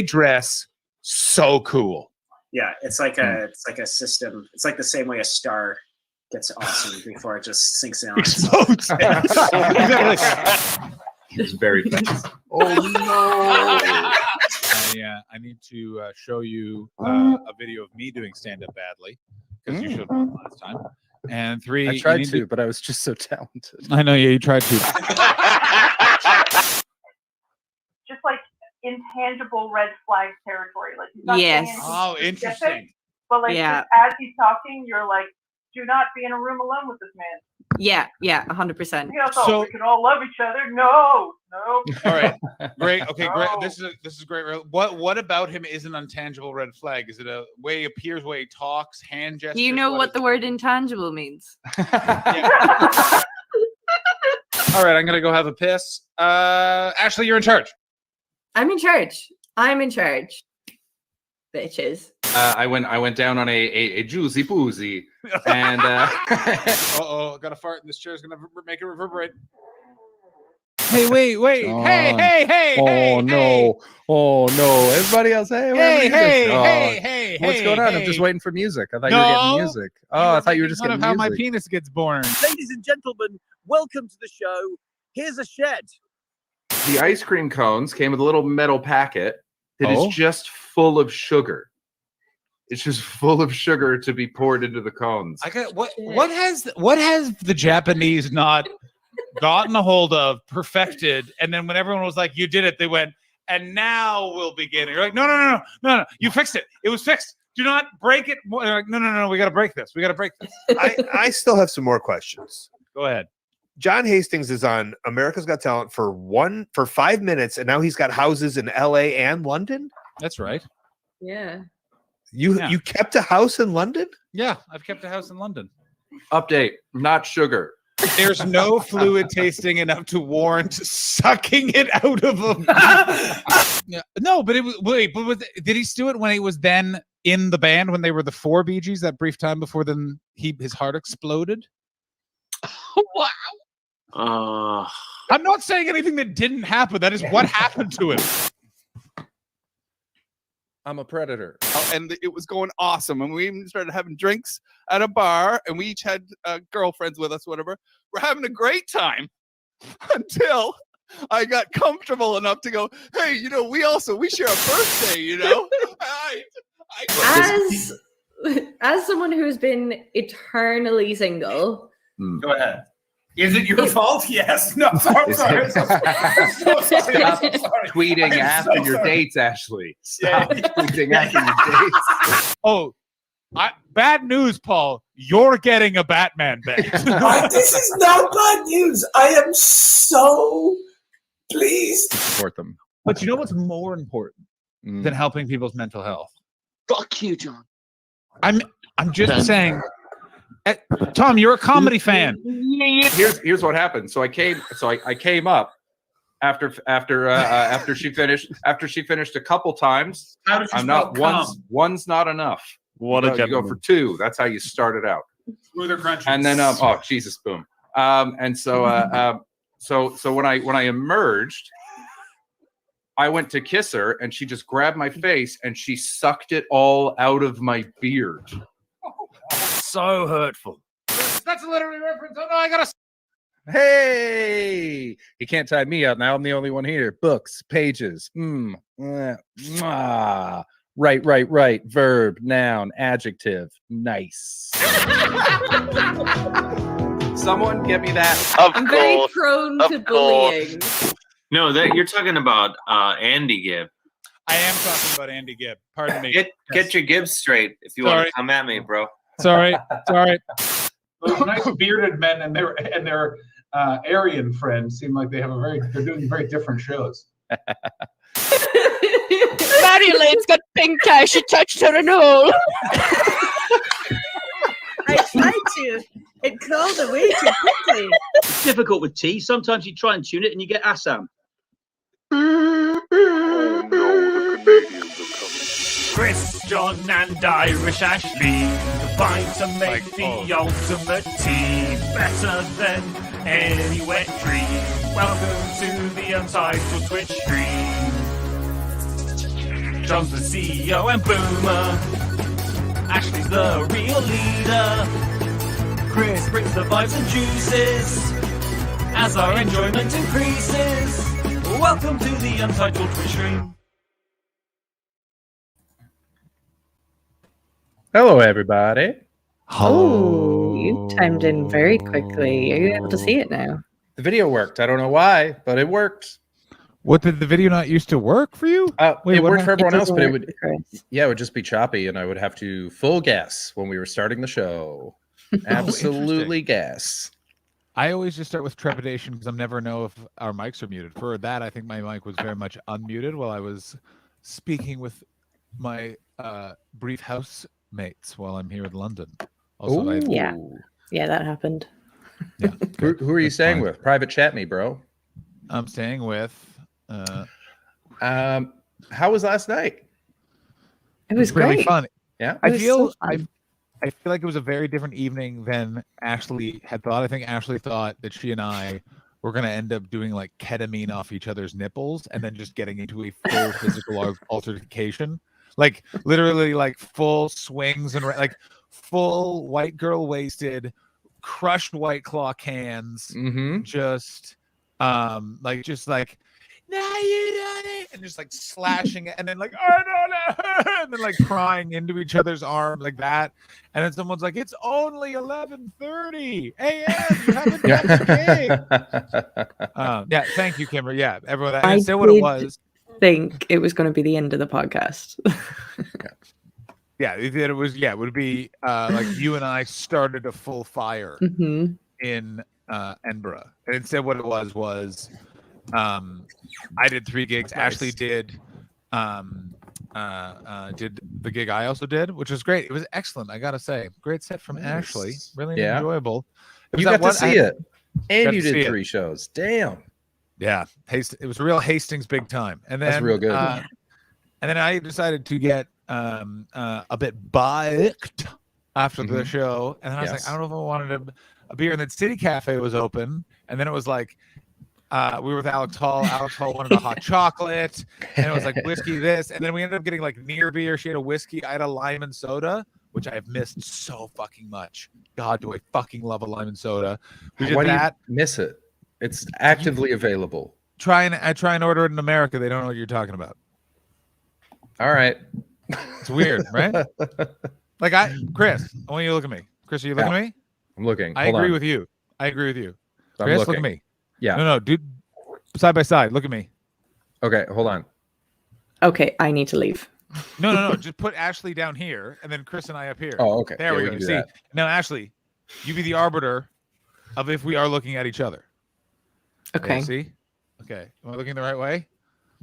dress so cool. Yeah, it's like a system. It's like the same way a star gets awesome before it just sinks in on Explodes. It's very fast. Oh no! I need to show you a video of me doing stand-up badly because you showed one last time. And 3, I tried to, but I was just so talented. I know, yeah, you tried to. Just like intangible red flag territory. Like he's not saying anything Oh, specific, interesting. But like Yeah. just as he's talking, you're like, do not be in a room alone with this man. Yeah, 100%. You know, so we can all love each other. No. All right, great. Okay, great. No. This is great. What about him is an intangible red flag? Is it a way he appears, way he talks, hand gestures? Do you know what the word intangible means? All right, I'm gonna go have a piss. Ashley, you're in charge. I'm in charge. Bitches. I went down on a juicy boozy, and Got a fart, and this chair's gonna make it reverberate. Hey, wait! John. Hey! oh no! Everybody else, Hey! What's going on? I'm just waiting for music. I thought you were getting music. Oh, I thought you were just getting how music. my penis gets born. Ladies and gentlemen, welcome to the show. Here's a shed. The ice cream cones came with a little metal packet that is just full of sugar. It's just full of sugar to be poured into the cones. I got what has the Japanese not gotten a hold of, perfected, and then when everyone was like, "You did it," they went, "And now we'll begin." And you're like, "No, you fixed it. It was fixed. Do not break it." They're like, "No, we got to break this. I still have some more questions. Go ahead. John Hastings is on America's Got Talent for 5 minutes, and now he's got houses in L.A. and London. That's right. Yeah. You kept a house in London? Yeah, I've kept a house in London. Update: not sugar. There's no fluid tasting enough to warrant sucking it out of him. Yeah. No, but it was did he do it when he was then in the band when they were the 4 Bee Gees that brief time before then his heart exploded? Wow. I'm not saying anything that didn't happen. That is what happened to him. I'm a predator. And it was going awesome. And we even started having drinks at a bar, and we each had girlfriends with us, whatever. We're having a great time until I got comfortable enough to go, hey, we share a birthday, As someone who's been eternally single. Go ahead. Is it your fault? Yes. No, sorry. I'm sorry. Tweeting after your dates, Ashley. Stop tweeting after your dates. Oh, bad news, Paul. You're getting a Batman bet. This is not bad news. I am so pleased. Support them. But you know what's more important than helping people's mental health? Fuck you, John. I'm just saying. Tom, you're a comedy fan. Here's what happened. So I came up after she finished a couple times. How did you I'm not one's not enough. What you go for 2. That's how you start it out. Smoother crunchy. And then Jesus, boom. And so when I emerged, I went to kiss her and she just grabbed my face and she sucked it all out of my beard. So hurtful. That's a literary reference. Oh no, I gotta. Hey, he can't tie me out now. I'm the only one here. Books, pages. Right. Verb, noun, adjective. Nice. Someone get me that. I'm very prone to bullying. No, you're talking about Andy Gibb. I am talking about Andy Gibb. Pardon me. Get your Gibbs straight if you want to come at me, bro. Sorry. Those nice bearded men and their Aryan friends seem like they're doing very different shows. Mariolene's got pink eye. She touched her in hole. I tried to. It crawled away too quickly. It's difficult with tea. Sometimes you try and tune it and you get Assam. Chris, John, and Irish Ashley combine to make the ultimate tea, better than any wet dream. Welcome to the Untitled Twitch stream. John's the CEO and Boomer. Ashley's the real leader. Chris brings the vibes and juices as our enjoyment increases. Welcome to the Untitled Twitch stream. Hello, everybody. Oh, you timed in very quickly. Are you able to see it now? The video worked. I don't know why, but it worked. What, did the video not used to work for you? It worked for everyone else, doesn't but it work would, for Chris. yeah, it would just be choppy, and I would have to full gas when we were starting the show. Absolutely gas. I always just start with trepidation because I never know if our mics are muted. For that, I think my mic was very much unmuted while I was speaking with my brief housemates while I'm here in London. Also, Yeah, that happened. Yeah. Who are you staying with? Private chat me, bro. I'm staying with. How was last night? It was really great. fun. Yeah, I was feel so fun. I feel like it was a very different evening than Ashley had thought. I think Ashley thought that she and I were going to end up doing like ketamine off each other's nipples and then just getting into a full physical altercation, like literally like full swings and like full white girl wasted, crushed White Claw cans, just like now you done it, and just like slashing it, and then like oh no, and then like crying into each other's arms like that, and then someone's like, "It's only 11:30 a.m. You haven't done cake." Yeah, thank you, Kimber. Yeah, everyone. I didn't say what it was. Think it was going to be the end of the podcast. Yeah, it was. Yeah, it would be like you and I started a full fire in Edinburgh, and instead what it was. I did 3 gigs. Nice. Ashley did the gig I also did, which was great. It was excellent, I gotta say. Great set from Ashley. Really enjoyable. You got to see it, and you did 3 shows. Damn. Yeah, it was real Hastings big time. And then that's real good. And then I decided to get a bit biked after the show, and then I was like, I don't know if I wanted a beer. And then City Cafe was open, and then it was like. We were with Alex Hall. Alex Hall wanted a hot chocolate, and it was like whiskey this, and then we ended up getting like near beer. She had a whiskey. I had a lime and soda, which I have missed so fucking much. God, do I fucking love a lime and soda. We did Why that. Do you miss it? It's actively available. I try and order it in America. They don't know what you're talking about. All right. It's weird, right? Like Chris, I want you to look at me. Chris, are you looking at me? I'm looking. I agree with you. Chris, look at me. Yeah. No, dude. Side by side. Look at me. Okay, hold on. Okay, I need to leave. No. Just put Ashley down here, and then Chris and I up here. Oh, okay. There we go. See, now Ashley, you be the arbiter of if we are looking at each other. Okay. See? Okay. Am I looking the right way?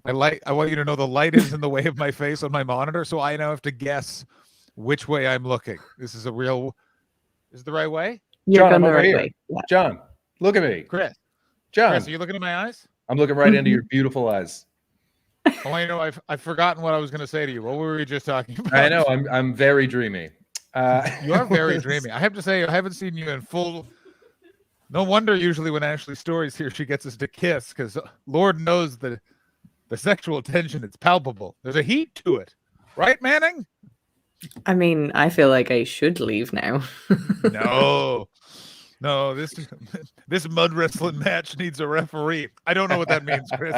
I want you to know the light is in the way of my face on my monitor, so I now have to guess which way I'm looking. This is the right way? You're going the right way. Yeah. John, look at me. John, are you looking at my eyes? I'm looking right into your beautiful eyes. I want you to know I've forgotten what I was going to say to you. What were we just talking about? I know. I'm very dreamy. You are very dreamy. I have to say, I haven't seen you in full. No wonder usually when Ashley Story's here, she gets us to kiss because Lord knows the sexual tension. It's palpable. There's a heat to it. Right, Manning? I mean, I feel like I should leave now. No, this mud wrestling match needs a referee. I don't know what that means, Chris.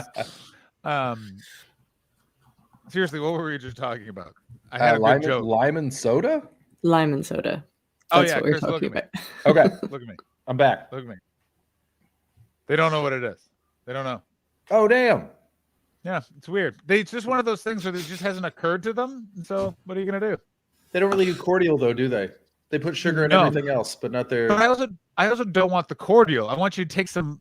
Seriously, what were we just talking about? I had a good joke. Lime and soda? Lime and soda. That's what Chris, we're talking about. Okay. Look at me. I'm back. Look at me. They don't know what it is. They don't know. Oh, damn. Yeah, it's weird. It's just one of those things where it just hasn't occurred to them. And so what are you going to do? They don't really do cordial, though, do they? They put sugar in everything else, but not their. But I also don't want the cordial. I want you to take some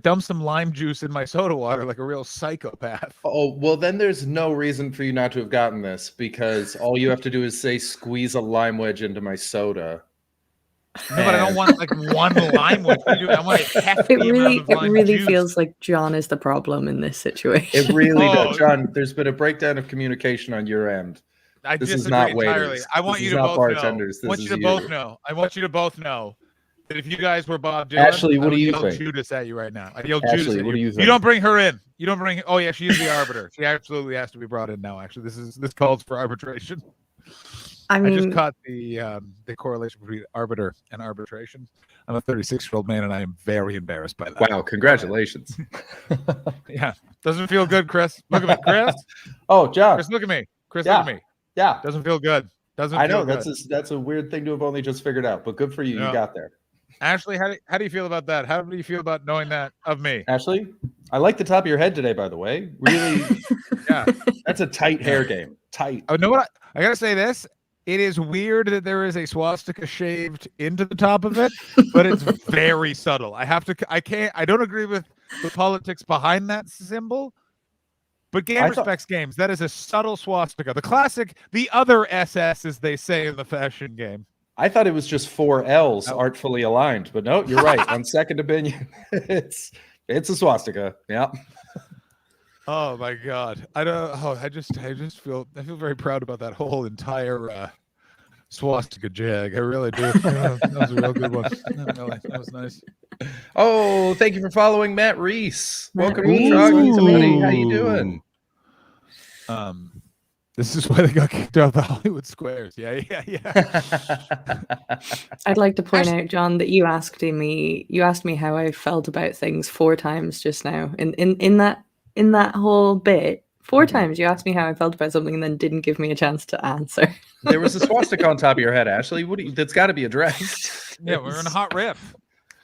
dump some lime juice in my soda water like a real psychopath. Oh, well, then there's no reason for you not to have gotten this because all you have to do is say, squeeze a lime wedge into my soda. No, but I don't want like one lime wedge. I want a hefty amount of lime juice. Feels like John is the problem in this situation. It really does. John, there's been a breakdown of communication on your end. I this disagree is not entirely. waiters. I want you to both know. I want you to both know If you guys were Bob Dylan, Ashley, what I do would you yell think? Judas at you right now. I yelled Ashley, Judas at what do you You think? don't bring her in. You don't bring. Oh yeah, she is the arbiter. She absolutely has to be brought in now. Actually, this calls for arbitration. I I just mean, caught the correlation between arbiter and arbitration. I'm a 36-year-old man, and I am very embarrassed by that. Wow, congratulations. Yeah, doesn't feel good, Chris. Look at me, Chris. Oh, John. Chris, look at me. Chris, Yeah. look at me. Yeah. Doesn't feel good. Doesn't. I know feel good. that's a weird thing to have only just figured out, but good for you. Yeah. You got there. Ashley, how do you feel about that? How do you feel about knowing that of me? Ashley, I like the top of your head today, by the way. Really, Yeah. that's a tight hair game. Tight. Oh, know what? I gotta say this. It is weird that there is a swastika shaved into the top of it, but it's very subtle. I don't agree with the politics behind that symbol, but game respects games. That is a subtle swastika. The classic, the other SS, as they say in the fashion game. I thought it was just 4 L's artfully aligned, but no, you're right. On second opinion, it's a swastika. Yeah. Oh my God! I don't. Oh, I just feel very proud about that whole entire swastika jag. I really do. That was a real good one. That was nice. Oh, thank you for following Matt Reese. Welcome to Reese. the Troglodytes, buddy. How you doing? This is why they got kicked out of the Hollywood Squares. Yeah. I'd like to point out, John, that you asked me how I felt about things 4 times just now. In that whole bit, 4 times you asked me how I felt about something and then didn't give me a chance to answer. There was a swastika on top of your head, Ashley. That's got to be addressed. Yeah, we're in a hot riff.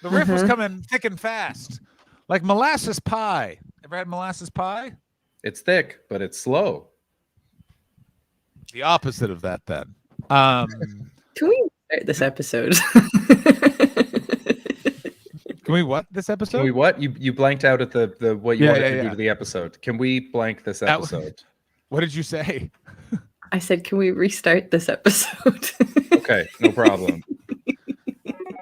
The riff was coming thick and fast, like molasses pie. Ever had molasses pie? It's thick, but it's slow. The opposite of that, then. Can we start this episode? Can we what this episode? Can we what? You blanked out at the what you wanted to do to the episode. Can we blank this That- episode? What did you say? I said, can we restart this episode? Okay, no problem.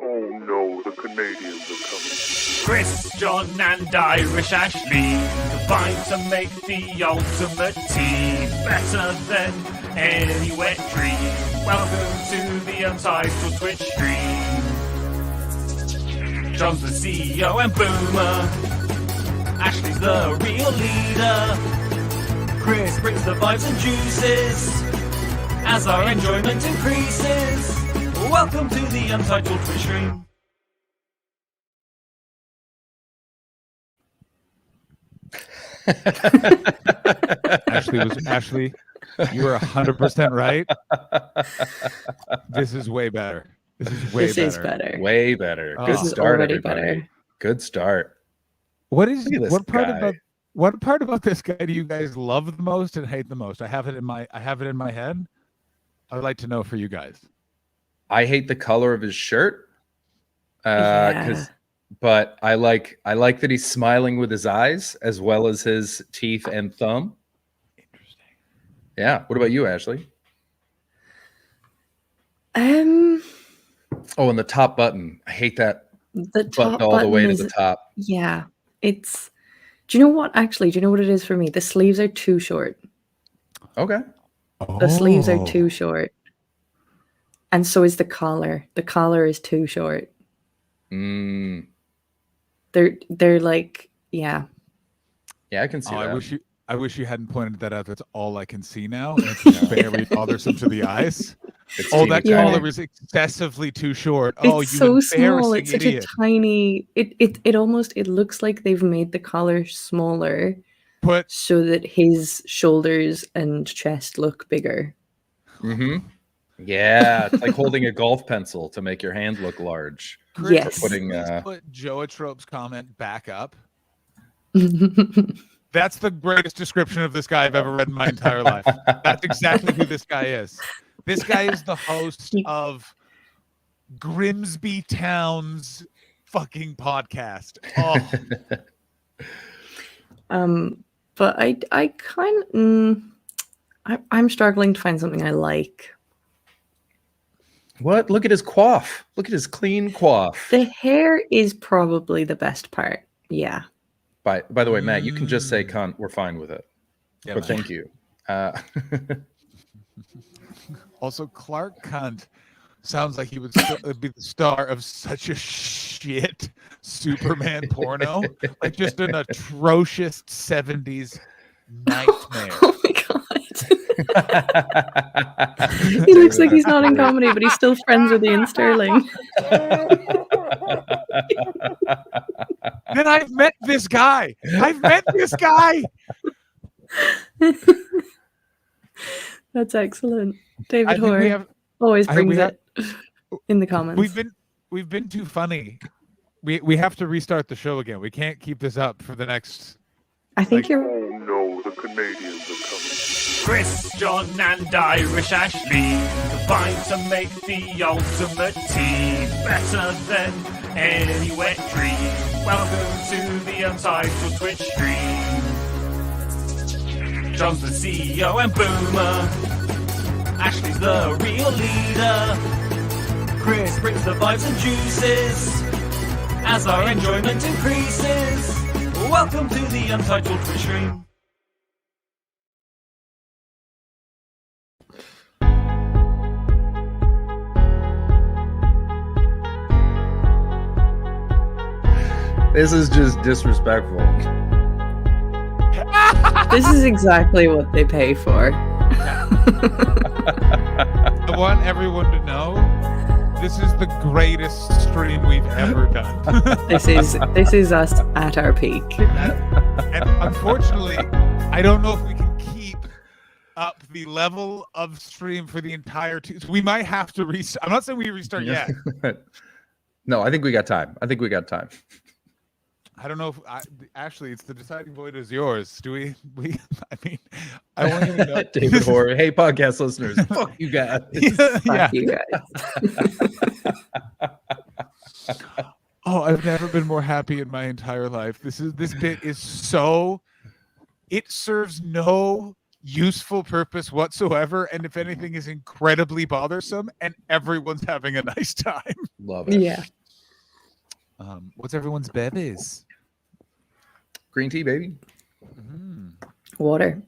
Oh no, the Canadians are coming. Chris, John, and Irish Ashley combine to make the ultimate team, better than any wet dream. Welcome to the Untitled Twitch stream. John's the CEO and Boomer. Ashley's the real leader. Chris brings the vibes and juices as our enjoyment increases. Welcome to the Untitled Twitch stream. Ashley, you were 100% right. This is way better. This is way better. Is better. Way better. Good This is start, already everybody. better. Good start. What is Look at this what part guy. about this guy do you guys love the most and hate the most? I have it in my head. I would like to know for you guys. I hate the color of his shirt. Yeah. But I like that he's smiling with his eyes as well as his teeth and thumb. Interesting. Yeah. What about you, Ashley? Oh, and the top button. I hate that The button top all the way to button the is- top. Yeah, it's. Do you know what? Actually, do you know what it is for me? The sleeves are too short. Okay. The sleeves Oh. are too short, and so is the collar. The collar is too short. Mm. They're like, yeah. Yeah, I can see Oh, that. I wish you hadn't pointed that out. That's all I can see now. And it's very bothersome to the eyes. It's Oh, that teeny tiny. collar is excessively too short. It's Oh, you so small. embarrassing It's such idiot. a tiny. It almost looks like they've made the collar smaller, so that his shoulders and chest look bigger. Mm-hmm. Yeah, it's like holding a golf pencil to make your hand look large. Chris, Yes. Putting, please put Joatrope's comment back up. That's the greatest description of this guy I've ever read in my entire life. That's exactly who this guy is. This guy is the host of Grimsby Town's fucking podcast. Oh, But I kind of I'm struggling to find something I like. What? Look at his coif. Look at his clean coif. The hair is probably the best part. Yeah. By the way, Matt, you can just say cunt. We're fine with it. Yeah, or man. thank you. Also, Clark Cunt sounds like he would be the star of such a shit Superman porno, like just an atrocious 70s nightmare. Oh my god. He looks like he's not in comedy, but he's still friends with Ian Sterling. Then I've met this guy. That's excellent. David I think we Hoare have- always I think we brings it in the comments. We've been too funny. We have to restart the show again. We can't keep this up for the next. I think you're. Oh no, the Canadians are coming. Chris, John, and Irish Ashley combine to make the ultimate team, better than any wet dream. Welcome to the Untitled Twitch stream. John's the CEO and boomer. Ashley's the real leader. Chris brings the vibes and juices as our enjoyment increases. Welcome to the Untitled Twitch stream. This is just disrespectful. This is exactly what they pay for. I want everyone to know this is the greatest stream we've ever done. This is us at our peak. And unfortunately, I don't know if we can keep up the level of stream for the entire so we might have to restart. I'm not saying we restart yet. No, I think we got time. I I don't know if actually it's the deciding vote is yours. Do we? I mean, I want you to know. David Hoare. Hey, podcast listeners. Fuck you guys. Fuck you guys. Oh, I've never been more happy in my entire life. This bit is so. It serves no useful purpose whatsoever, and if anything, is incredibly bothersome. And everyone's having a nice time. Love it. Yeah. What's everyone's bevies? Green tea, baby. Water.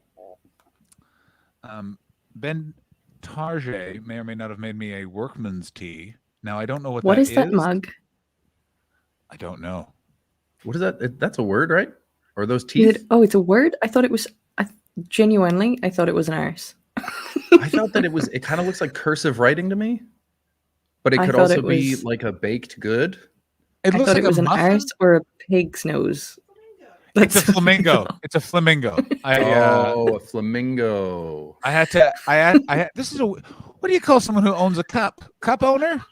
Ben Target may or may not have made me a workman's tea. Now I don't know what What that is that mug? I don't know. What is that? That's a word, right? Or are those teeth? It's a word? I thought it was. Genuinely, I thought it was an arse. I thought that it kind of looks like cursive writing to me, but it I could thought also it be was- like a baked good. I thought it was an arse or a pig's nose. It's a flamingo. It's a flamingo. A flamingo. I had. This is what do you call someone who owns a cup? Cup owner?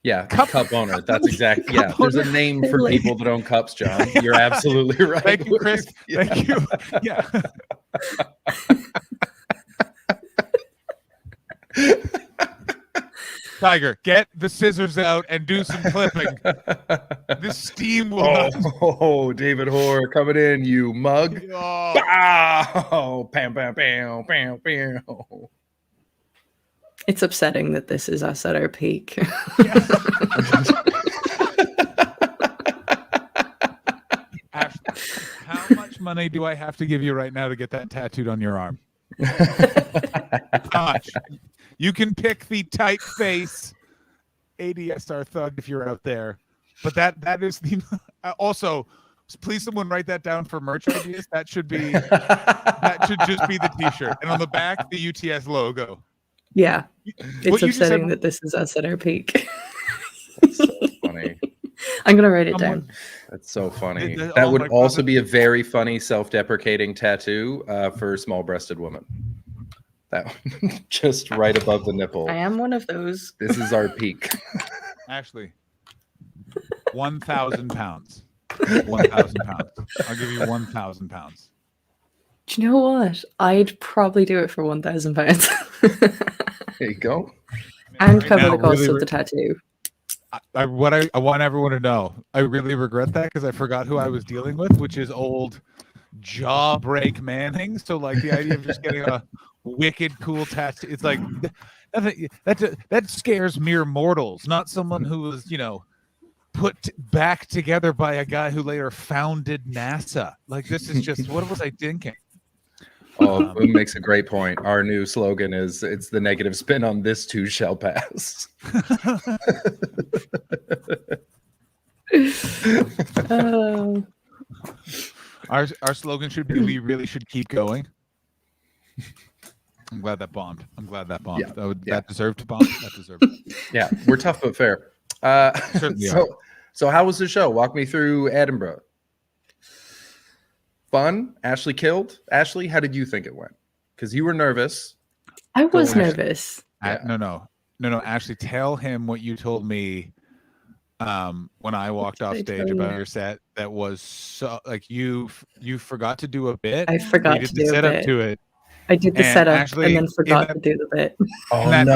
Yeah, cup owner. That's exactly. Yeah, there's a name for people that own cups, John. You're absolutely right. Thank you, Chris. Yeah. Thank you. Yeah. Tiger, get the scissors out and do some clipping. This steam will not. Oh, David Hoare coming in, you mug. Oh. Bow! Pam, pam, pam, pam, pam. It's upsetting that this is us at our peak. Ashley, how much money do I have to give you right now to get that tattooed on your arm? How much? You can pick the typeface ADSR thug if you're out there, but that is the also. Please, someone write that down for merch ideas. That should just be the T-shirt, and on the back the UTS logo. Yeah, What it's you just upsetting said- that this is us at our peak. So funny. I'm gonna write it down. That's so funny. Oh That would my also God. be a very funny self-deprecating tattoo for small-breasted women. That just right above the nipple. I am one of those. This is our peak. Ashley, 1,000 pounds. 1,000 pounds. I'll give you 1,000 pounds. Do you know what? I'd probably do it for £1,000. There you go. And Right cover now, the cost really of the tattoo. I want everyone to know, I really regret that because I forgot who I was dealing with, which is old Jawbreak Manning. So like the idea of just getting a wicked cool tattoo, it's like that scares mere mortals, not someone who was put back together by a guy who later founded NASA. Like this is just what was I thinking? Oh, Boom makes a great point. Our new slogan is it's the negative spin on this too shall pass. Our slogan should be we really should keep going. I'm glad that bombed. Yeah. That deserved to bomb. That deserved. Yeah, we're tough but fair. Certainly are. So how was the show? Walk me through Edinburgh. Fun? Ashley killed? Ashley, how did you think it went? Because you were nervous. I was nervous. No. Ashley, tell him what you told me when I walked off stage about your set. That was so like you forgot to do a bit. I forgot you to did the do a setup bit. to it. I did the And setup Ashley, and then forgot to do the bit. Oh, I've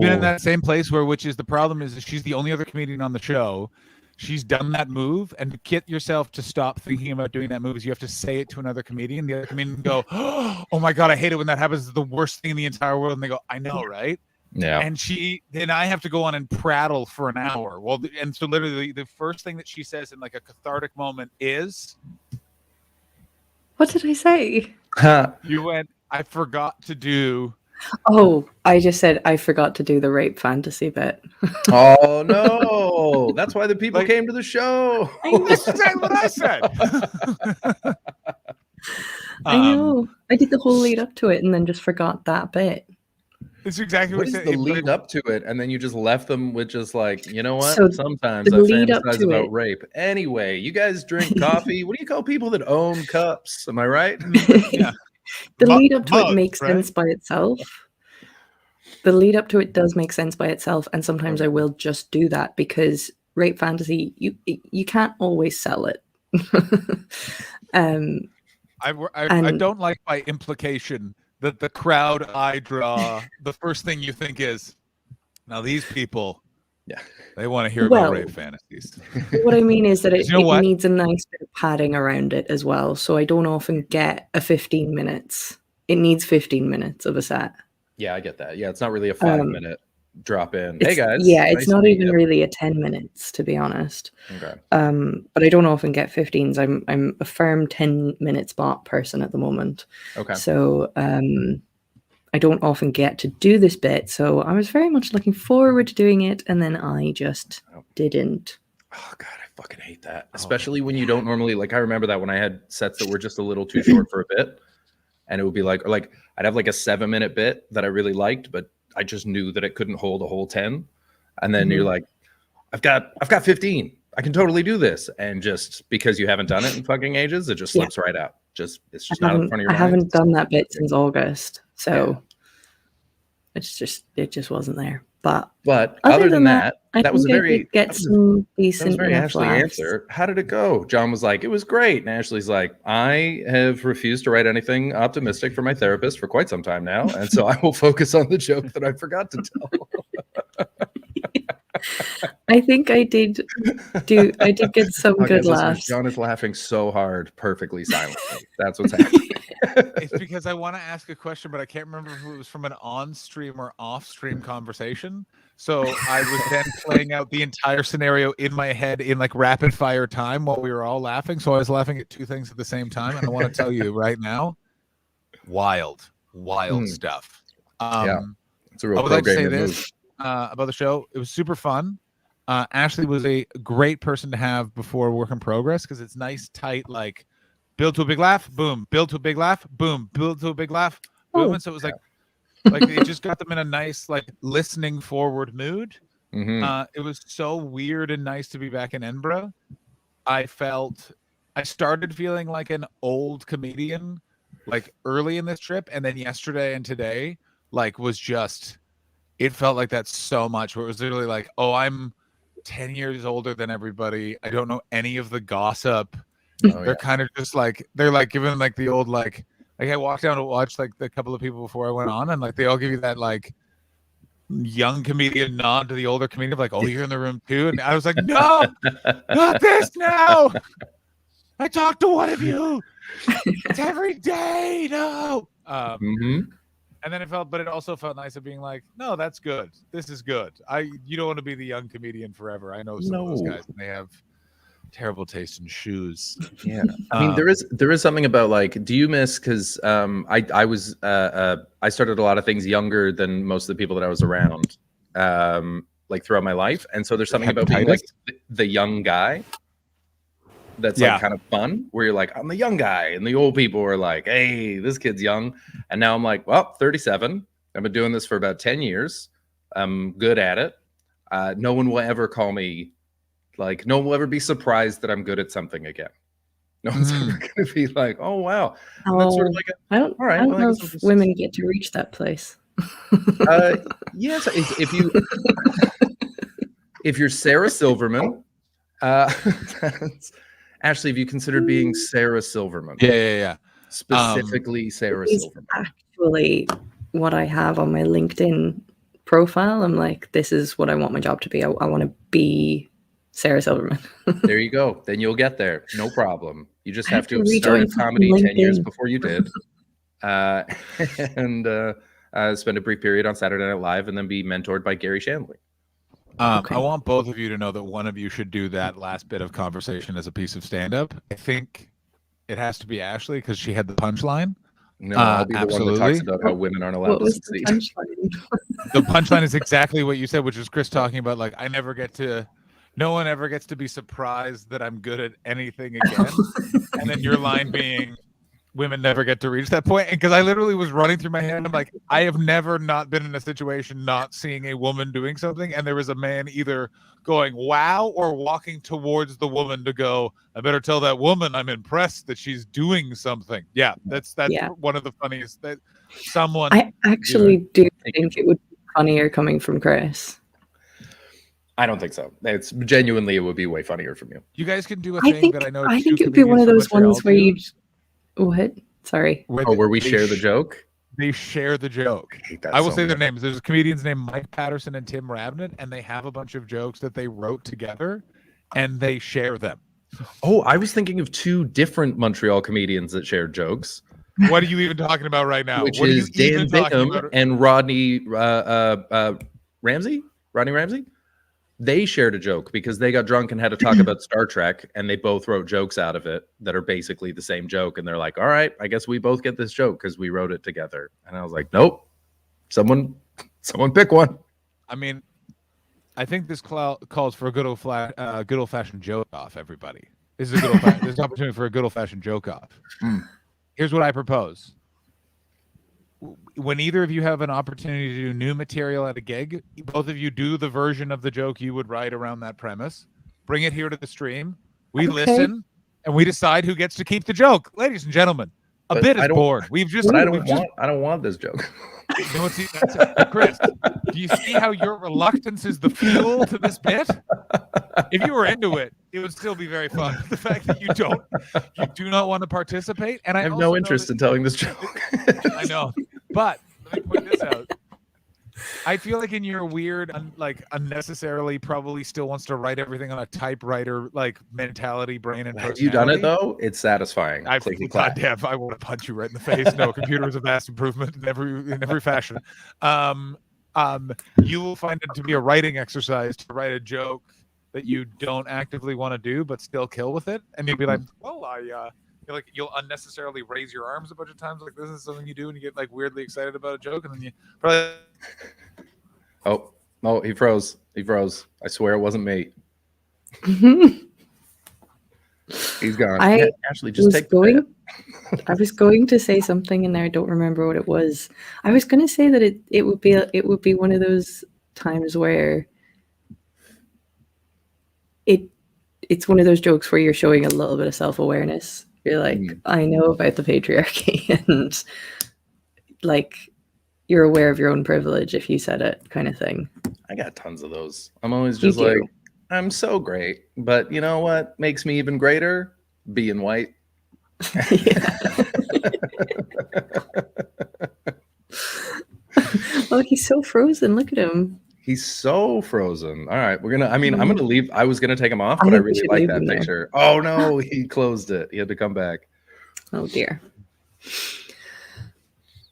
been in no. that same place which is the problem is that she's the only other comedian on the show. She's done that move, and to get yourself to stop thinking about doing that move is you have to say it to another comedian. The other comedian can go, "Oh my god, I hate it when that happens. It's the worst thing in the entire world." And they go, "I know, right?" Yeah. And then I have to go on and prattle for an hour. Well, and so literally the first thing that she says in like a cathartic moment is, What did I say? "You went, I forgot to do." Oh, I just said I forgot to do the rape fantasy bit. Oh no! That's why the people came to the show. That's exactly what I said. I know. I did the whole lead up to it and then just forgot that bit. It's exactly What what is I said. the lead up to it, and then you just left them with just like, you know what? So Sometimes the I lead up fantasize to about it- rape. Anyway, you guys drink coffee. What do you call people that own cups? Am I right? Yeah. The lead up to it mugs, makes right? sense by itself. The lead up to it does make sense by itself, and sometimes I will just do that because rape fantasy, you can't always sell it. I And- don't like by implication that the crowd I draw, the first thing you think is, now these people, they want to hear Well, about rape fantasies. What I mean is that it, You know it what? needs a nice bit of padding around it as well. So I don't often get a 15 minutes. It needs 15 minutes of a set. Yeah, I get that. Yeah, it's not really a 5-minute drop in. Hey It's- guys. Yeah, nice it's to not meet even you. really a 10 minutes, to be honest. Okay. But I don't often get 15s. I'm a firm 10-minute spot person at the moment. Okay. So I don't often get to do this bit. So I was very much looking forward to doing it, and then I just didn't. Oh god, I fucking hate that. Especially when you don't normally like. I remember that when I had sets that were just a little too short for a bit, and it would be like I'd have like a 7-minute bit that I really liked, but I just knew that it couldn't hold a whole 10. And then you're like, I've got 15. I can totally do this. And just because you haven't done it in fucking ages, it just slips right out. It's just not in front of your I mind. haven't done that bit since August, so it just wasn't there. But other than that, I that was a think I very did get some decent very enough Ashley laughs. answer. How did it go? John was like, it was great. And Ashley's like, I have refused to write anything optimistic for my therapist for quite some time now. And so I will focus on the joke that I forgot to tell. I think I did get some Okay, good listeners, laughs. John is laughing so hard, perfectly silently. That's what's happening. It's because I want to ask a question, but I can't remember if it was from an on-stream or off-stream conversation. So I was then playing out the entire scenario in my head in like rapid fire time while we were all laughing. So I was laughing at two things at the same time. And I want to tell you right now, wild stuff. Yeah, it's a real I would like to say programming this about the show. It was super fun. Ashley was a great person to have before Work in Progress because it's nice, tight, like build to a big laugh, boom, build to a big laugh, boom, build to a big laugh, boom. And so it was like it just got them in a nice, like listening forward mood. It was so weird and nice to be back in Edinburgh. I started feeling like an old comedian, like early in this trip, and then yesterday and today, like was just, it felt like that so much. Where it was literally like, oh, I'm 10 years older than everybody. I don't know any of the gossip. They're kind of just like, they're like giving like the old like I walked down to watch like the couple of people before I went on, and like they all give you that like young comedian nod to the older comedian of like, oh, you're in the room too. And I was like, no, not this now. I talk to one of you. It's every day. No. And then it also felt nice of being like, no, that's good. This is good. You don't want to be the young comedian forever. I know some of those guys, and they have Terrible taste in shoes. Yeah, I mean there is something about like, do you miss, because I was I started a lot of things younger than most of the people that I was around, like throughout my life, and so there's something about being like the young guy that's like kind of fun, where you're like, I'm the young guy, and the old people are like, hey, this kid's young, and now I'm like, well, 37, I've been doing this for about 10 years, I'm good at it, no one will ever call me, like, no one will ever be surprised that I'm good at something again. No one's ever going to be like, oh wow. And that's sort of like I don't know if women get to reach that place. Yes, if you if you're Sarah Silverman, Ashley, have you considered being Sarah Silverman? Yeah. Specifically Sarah It's Silverman. actually what I have on my LinkedIn profile. I'm like, this is what I want my job to be. I want to be Sarah Silverman. There you go. Then you'll get there. No problem. You just have to have rejoin started comedy 10 years LinkedIn. before you did. And spend a brief period on Saturday Night Live and then be mentored by Gary Shandling. I want both of you to know that one of you should do that last bit of conversation as a piece of stand-up. I think it has to be Ashley because she had the punchline. No, I'll be the one that talks about how women aren't allowed to succeed. The punchline is exactly what you said, which is Chris talking about, like, no one ever gets to be surprised that I'm good at anything again. And then your line being, women never get to reach that point. And because I literally was running through my head, I'm like, I have never not been in a situation not seeing a woman doing something, and there was a man either going wow or walking towards the woman to go, I better tell that woman I'm impressed that she's doing something. Yeah, that's one of the funniest that someone. I actually do think it would be funnier coming from Chris. I don't think so. It's genuinely, it would be way funnier from you. You guys can do a thing that I know. I think it would be one of those ones where you. What? Sorry. Where we share the joke? They share the joke. I will say their names. There's comedians named Mike Patterson and Tim Rabnett, and they have a bunch of jokes that they wrote together, and they share them. Oh, I was thinking of two different Montreal comedians that shared jokes. What are you even talking about right now? Which what is are you Dan Bingham and Rodney Ramsey? Rodney Ramsey? They shared a joke because they got drunk and had to talk about Star Trek, and they both wrote jokes out of it that are basically the same joke. And they're like, all right, I guess we both get this joke because we wrote it together. And I was like, nope, someone pick one. I mean, I think this calls for a good old-fashioned joke off, everybody. This is this is an opportunity for a good old-fashioned joke off. Here's what I propose. When either of you have an opportunity to do new material at a gig, both of you do the version of the joke you would write around that premise. Bring it here to the stream. We listen, and we decide who gets to keep the joke. Ladies and gentlemen, a bit is born. I don't want this joke. No, Chris, do you see how your reluctance is the fuel to this bit? If you were into it, it would still be very fun. The fact that you do not want to participate, and I have no interest in telling this joke. I know, but let me point this out. I feel like in your weird, unnecessarily, probably still wants to write everything on a typewriter, like mentality, brain, and personality. Have you done it though? It's satisfying. Goddamn, I want to punch you right in the face. No, computer is a vast improvement in every fashion. You will find it to be a writing exercise to write a joke that you don't actively want to do, but still kill with it, and you'll be like, well, you'll unnecessarily raise your arms a bunch of times, like this is something you do, and you get like weirdly excited about a joke, and then you probably. Oh no, he froze. I swear it wasn't me. He's gone. Ashley, just take the bit. I was going to say something and I don't remember what it was. I was going to say that it would be one of those times where it's one of those jokes where you're showing a little bit of self-awareness. You're like, I know about the patriarchy, and like you're aware of your own privilege if you said it, kind of thing. I got tons of those. I'm always just like, I'm so great, but you know what makes me even greater? Being white. Oh, he's so frozen. Look at him. He's so frozen. All right, I'm gonna leave. I was gonna take him off, but I really like that picture. Oh no, he closed it. He had to come back. Oh dear.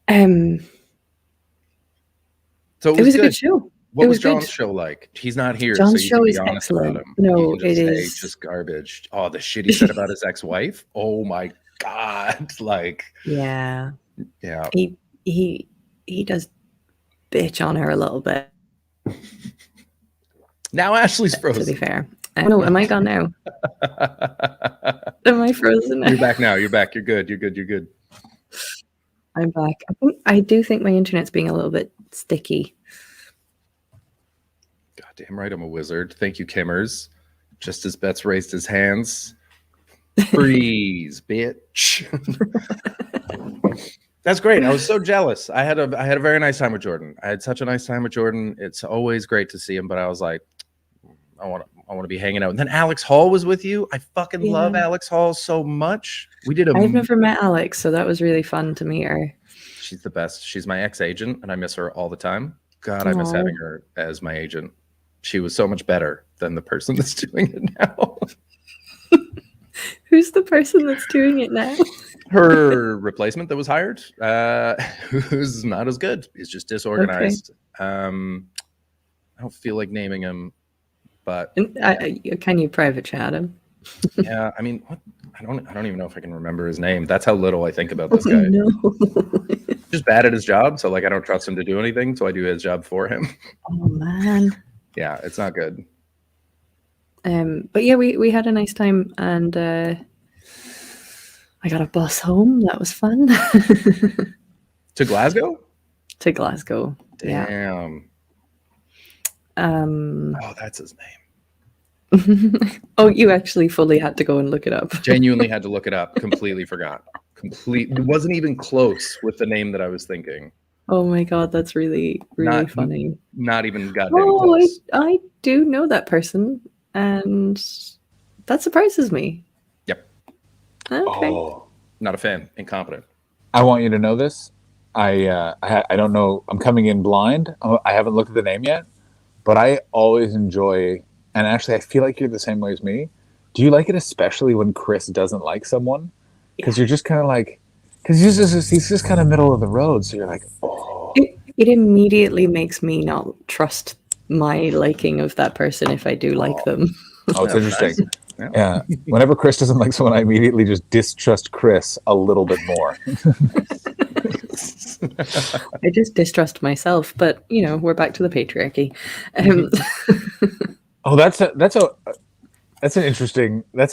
So it was a good show. What was was good. John's show like? He's not here, John's so you show can be is honest excellent. about him. No, You can just it say is- just garbage. Oh, the shit he said about his ex-wife. Oh my god! Like, Yeah. yeah. He does bitch on her a little bit. Now Ashley's To frozen. be fair, I don't know. Am I gone now? Am I frozen? You're back now. You're back. You're good. You're good. You're good. I'm back. I do think my internet's being a little bit sticky. Goddamn right, I'm a wizard. Thank you, Kimmers. Just as Betts raised his hands. Freeze, bitch. That's great. I was so jealous. I had a very nice time with Jordan. I had such a nice time with Jordan. It's always great to see him, but I was like, I want to be hanging out. And then Alex Hall was with you. I fucking love Yeah. Alex Hall so much. We did a I've never met Alex, so that was really fun to meet her. She's the best. She's my ex-agent, and I miss her all the time. God, I miss Aw. having her as my agent. She was so much better than the person that's doing it now. Who's the person that's doing it now? Her replacement that was hired, who's not as good. He's just disorganized. I don't feel like naming him, but Can you private chat him? yeah, I mean, what? I don't even know if I can remember his name. That's how little I think about this Oh, guy. no. Just bad at his job, so like I don't trust him to do anything, so I do his job for him. Oh man. Yeah, it's not good. But yeah, we had a nice time, and I got a bus home. That was fun. To Glasgow? To Glasgow. Yeah. Damn. Oh, that's his name. Oh, you actually fully had to go and look it up. Genuinely had to look it up. Completely forgot. It wasn't even close with the name that I was thinking. Oh my god, that's really Not- funny. Not even goddamn Oh, close. I do know that person, and that surprises me. Yep. Okay. Oh, Not a fan. Incompetent. I want you to know this. I don't know. I'm coming in blind. I haven't looked at the name yet, but I always enjoy. And actually, I feel like you're the same way as me. Do you like it especially when Chris doesn't like someone? Because you're just kind of like, because he's just kind of middle of the road. So you're like, oh. It immediately makes me not trust my liking of that person if I do like them. Oh, it's interesting. Nice. Yeah. Whenever Chris doesn't like someone, I immediately just distrust Chris a little bit more. I just distrust myself, but you know, we're back to the patriarchy. Oh, that's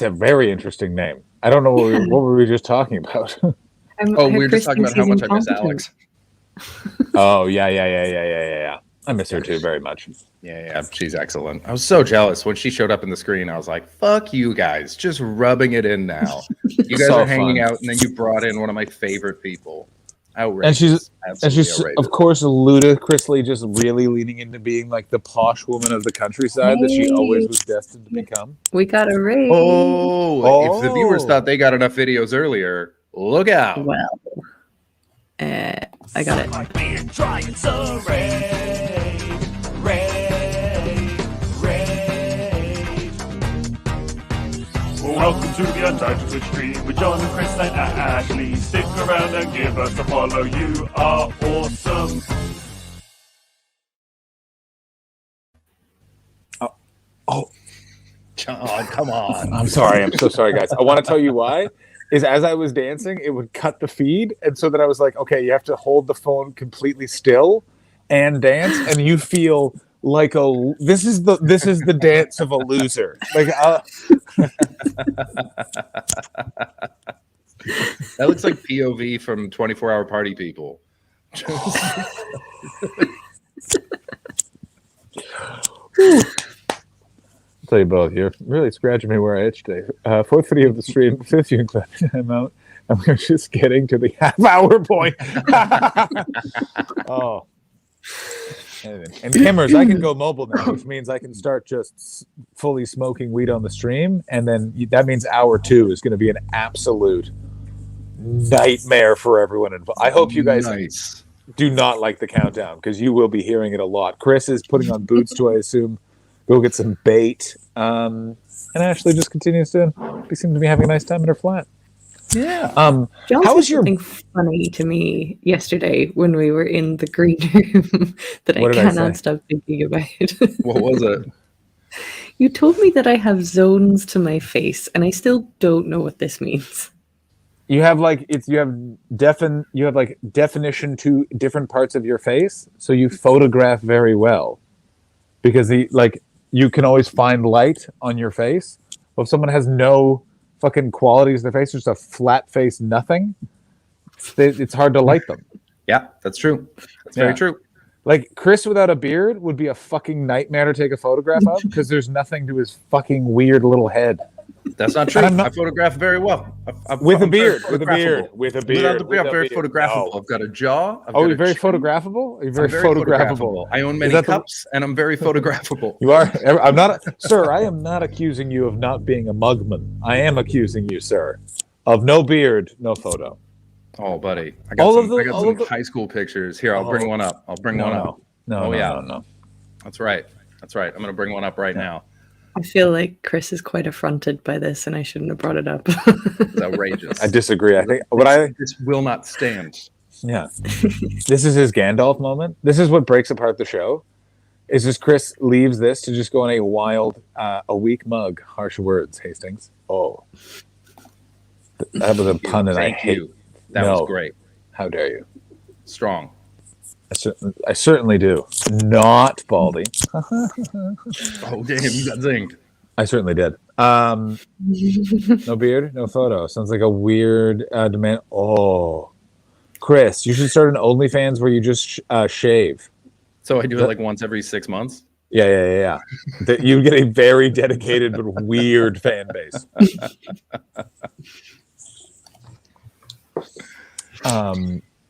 a very interesting name. I don't know what were we just talking about. Oh, we were just talking about how much I miss Alex. Oh yeah. I miss her too very much. Yeah, she's excellent. I was so jealous when she showed up in the screen. I was like, "Fuck you guys, just rubbing it in now. You guys So are hanging fun. out, and then you brought in one of my favorite people. Outrageous. And she's Absolutely outrageous. of course ludicrously just really leaning into being like the posh woman of the countryside that she always was destined to become. We got a raise. Oh, if the viewers thought they got enough videos earlier, look out. Well, I got it. Trying so Welcome to the Untitled Stream with John and Chris and Ashley. Stick around and give us a follow. You are awesome. Oh, John, come on. I'm sorry. I'm so sorry, guys. I want to tell you why. Is as I was dancing, it would cut the feed, and so that I was like, okay, you have to hold the phone completely still and dance, and you feel like this is the dance of a loser. Like That looks like POV from 24-Hour Party People. I'll tell you both. You're really scratching me where I itch today. Fourth video of the stream, fifth viewing clip. I'm out, and we're just getting to the half-hour point. Oh. And Kimmers, I can go mobile now, which means I can start just fully smoking weed on the stream, and then that means hour 2 is going to be an absolute nightmare for everyone involved. I hope you guys do not like the countdown, because you will be hearing it a lot. Chris is putting on boots to, I assume, go get some bait, and Ashley just continues to seem to be having a nice time in her flat. Yeah. John how said was your? something funny to me yesterday when we were in the green room that What I did I cannot say? stop thinking about. What was it? You told me that I have zones to my face, and I still don't know what this means. You have like you have like definition to different parts of your face, so you photograph very well because you can always find light on your face. Well, if someone has no fucking qualities in their face, just a flat face, nothing, it's hard to light them. Yeah, that's true. That's very Yeah. true. Like Chris without a beard would be a fucking nightmare to take a photograph of because there's nothing to his fucking weird little head. That's not true. I photograph very well. With a I'm very beard, with a beard, photographable. with a Without beard, the with beard, a I'm very beard. photographable. No. I've got a jaw. I've Oh, got you're a very chin. photographable? You're I'm very photographable. I own Is many that the- cups, and I'm very photographable. You are. I'm not, sir. I am not accusing you of not being a mugman. I am accusing you, sir, of no beard, no photo. Oh, buddy, I got some high school pictures. Here, I'll bring one up. I'll bring one up. No, yeah. no. That's right. That's right. I'm gonna bring one up right now. I feel like Chris is quite affronted by this, and I shouldn't have brought it up. It's outrageous. I disagree. I think this will not stand. Yeah. This is his Gandalf moment. This is what breaks apart the show. Is just Chris leaves this to just go on a wild, a weak mug. Harsh words, Hastings. Oh, that was a pun, and I Thank hate. you. That was great. How dare you? Strong. I certainly do. Not Baldy. Oh damn! You got zinged. I certainly did. No beard, no photo. Sounds like a weird demand. Oh, Chris, you should start an OnlyFans where you just shave. So I do it like once every 6 months. Yeah. You get a very dedicated but weird fan base.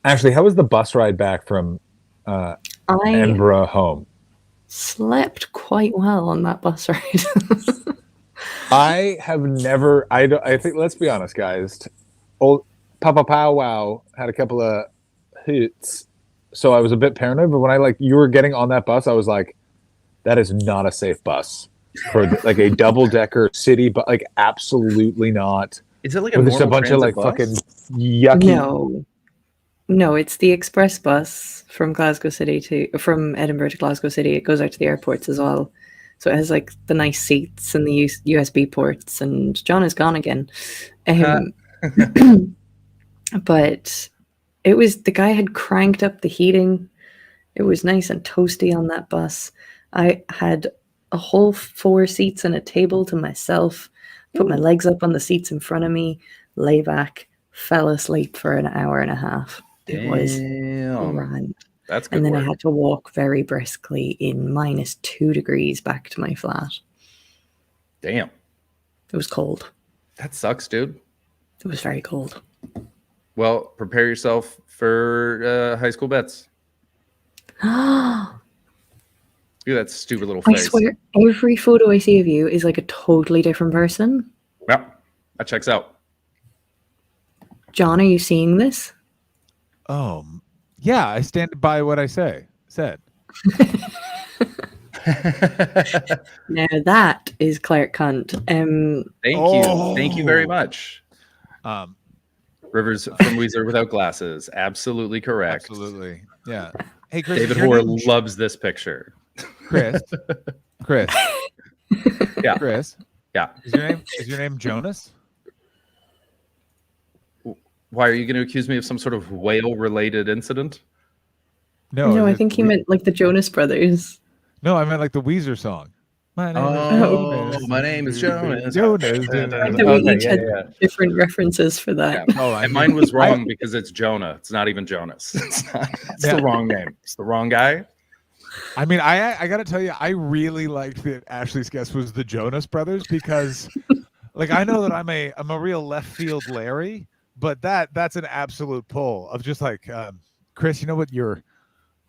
Ashley, how was the bus ride back from Edinburgh home? Slept quite well on that bus ride. I have never. I think. Let's be honest, guys. Old Papa Pow Wow had a couple of hoots, so I was a bit paranoid. But when you were getting on that bus, I was like, "That is not a safe bus for like a double decker city, but like absolutely not." Is it like a just a normal bunch of like transit bus? fucking yucky? No, it's the express bus from from Edinburgh to Glasgow City. It goes out to the airports as well. So it has like the nice seats and the USB ports, and John is gone again. But the guy had cranked up the heating. It was nice and toasty on that bus. I had a whole 4 seats and a table to myself, put my legs up on the seats in front of me, lay back, fell asleep for an hour and a half. It was grand. That's good. And then work. I had to walk very briskly in -2 degrees back to my flat. Damn. It was cold. That sucks, dude. It was very cold. Well, prepare yourself for high school bets. I Do that stupid little face. swear, every photo I see of you is like a totally different person. Yeah, that checks out. John, are you seeing this? Yeah, I stand by what I said. Now that is Clark Cunt. Thank you very much. Rivers from Weezer without glasses. Absolutely correct. Absolutely. Yeah. Hey, Chris. David is your Hoare name- loves this picture. Chris. Yeah. Chris. Yeah. Is your name Jonas? Why are you going to accuse me of some sort of whale-related incident? No, I think he meant like the Jonas Brothers. No, I meant like the Weezer song. My name is Jonas. Jonas. We each had different references for that. Yeah. And mine was wrong because it's Jonah. It's not even Jonas. It's the wrong name. It's the wrong guy. I mean, I got to tell you, I really liked that Ashley's guess was the Jonas Brothers because, like, I know that I'm a real left field Larry, but that's an absolute pull of just like, Chris, you know what, you're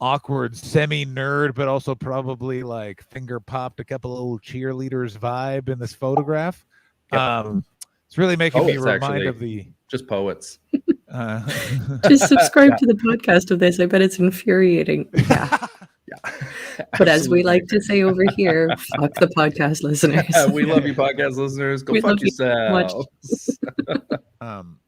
awkward semi-nerd, but also probably like finger popped a couple of little cheerleaders vibe in this photograph. It's really making me remind of the just poets. Just subscribe to the podcast of this. I bet it's infuriating. Yeah. But as we like to say over here, fuck the podcast listeners. We love you, podcast listeners. Go We fuck love you so much. yourselves.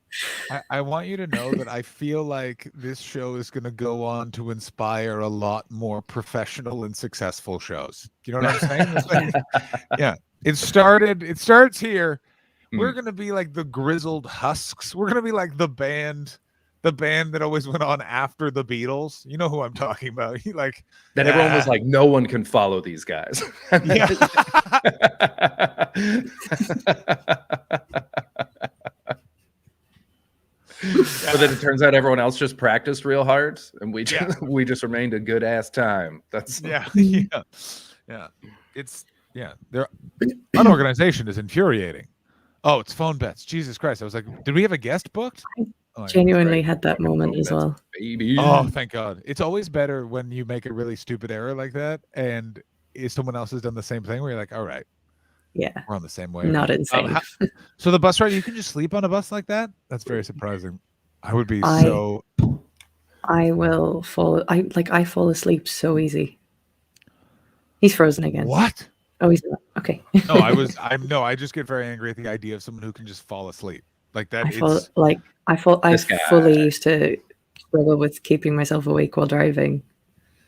I want you to know that I feel like this show is going to go on to inspire a lot more professional and successful shows. You know what I'm saying? It's like, yeah, it starts here. We're going to be like the Grizzled Husks. We're going to be like the band that always went on after the Beatles. You know who I'm talking about. Like Then everyone was like, no one can follow these guys. Yeah. But then it turns out everyone else just practiced real hard, and we just remained a good ass time. That's yeah. It's their unorganization is infuriating. Oh, it's phone bets. Jesus Christ! I was like, did we have a guest booked? Oh, Genuinely had that moment as well. Baby. Oh, thank God! It's always better when you make a really stupid error like that, and if someone else has done the same thing, where you're like, all right, yeah, we're on the same way. Not insane. So the bus ride, you can just sleep on a bus like that? That's very surprising. I would be so. I will fall. I fall asleep so easy. He's frozen again. What? Oh, he's not. Okay. No, I just get very angry at the idea of someone who can just fall asleep like that. I fully used to struggle with keeping myself awake while driving.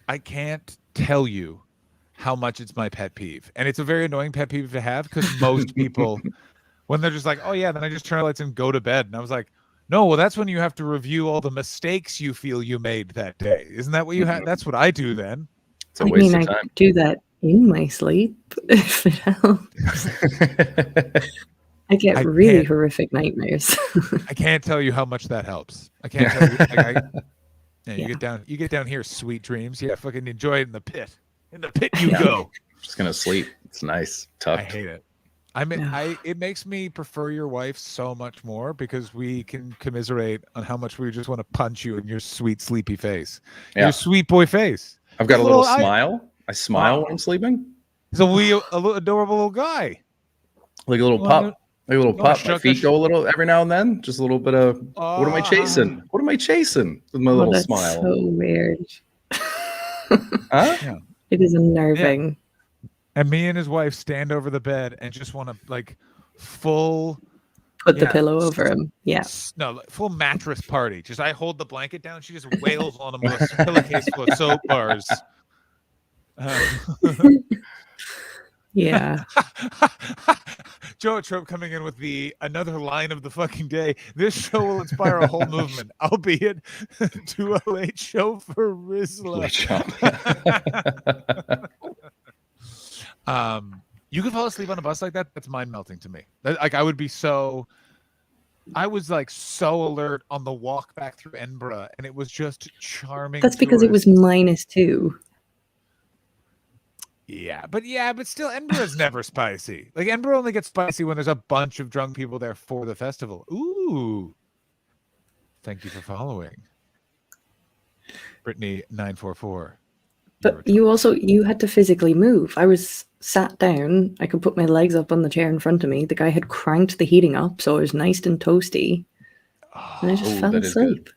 I can't tell you how much it's my pet peeve, and it's a very annoying pet peeve to have because most people, when they're just like, "Oh yeah," then I just turn the lights and go to bed, and I was like, "No, well, that's when you have to review all the mistakes you feel you made that day. Isn't that what you have? That's what I do then." It's a waste of time. I do that in my sleep if it helps. I get really horrific nightmares. I can't tell you how much that helps. I can't tell you. You get down here, sweet dreams. Yeah, fucking enjoy it in the pit. In the pit you go. Just gonna sleep. It's nice. Tough. I hate it. It makes me prefer your wife so much more because we can commiserate on how much we just want to punch you in your sweet sleepy face. Yeah. Your sweet boy face. I've got a little smile. I smile when I'm sleeping. He's a little adorable little guy. Like a little pup. Like a little pup. My feet go a little every now and then. Just a little bit of what am I chasing? What am I chasing? With my little that's smile. So weird. Huh? Yeah. It is unnerving. Yeah. And me and his wife stand over the bed and just want to like full put the pillow over him. Yeah. No, full mattress party. Just I hold the blanket down. She just wails on him with a pillowcase full of soap bars. Yeah. Joe Trope coming in with another line of the fucking day. This show will inspire a whole movement, albeit 208 show for Rizla. You could fall asleep on a bus like that. That's mind melting to me. I was like so alert on the walk back through Edinburgh, and it was just charming. That's because it was -2. Yeah, but still, Edinburgh is never spicy. Like Edinburgh only gets spicy when there's a bunch of drunk people there for the festival. Ooh, thank you for following, Brittany 944. But you had to physically move. I was sat down. I could put my legs up on the chair in front of me. The guy had cranked the heating up, so it was nice and toasty, and I just fell asleep.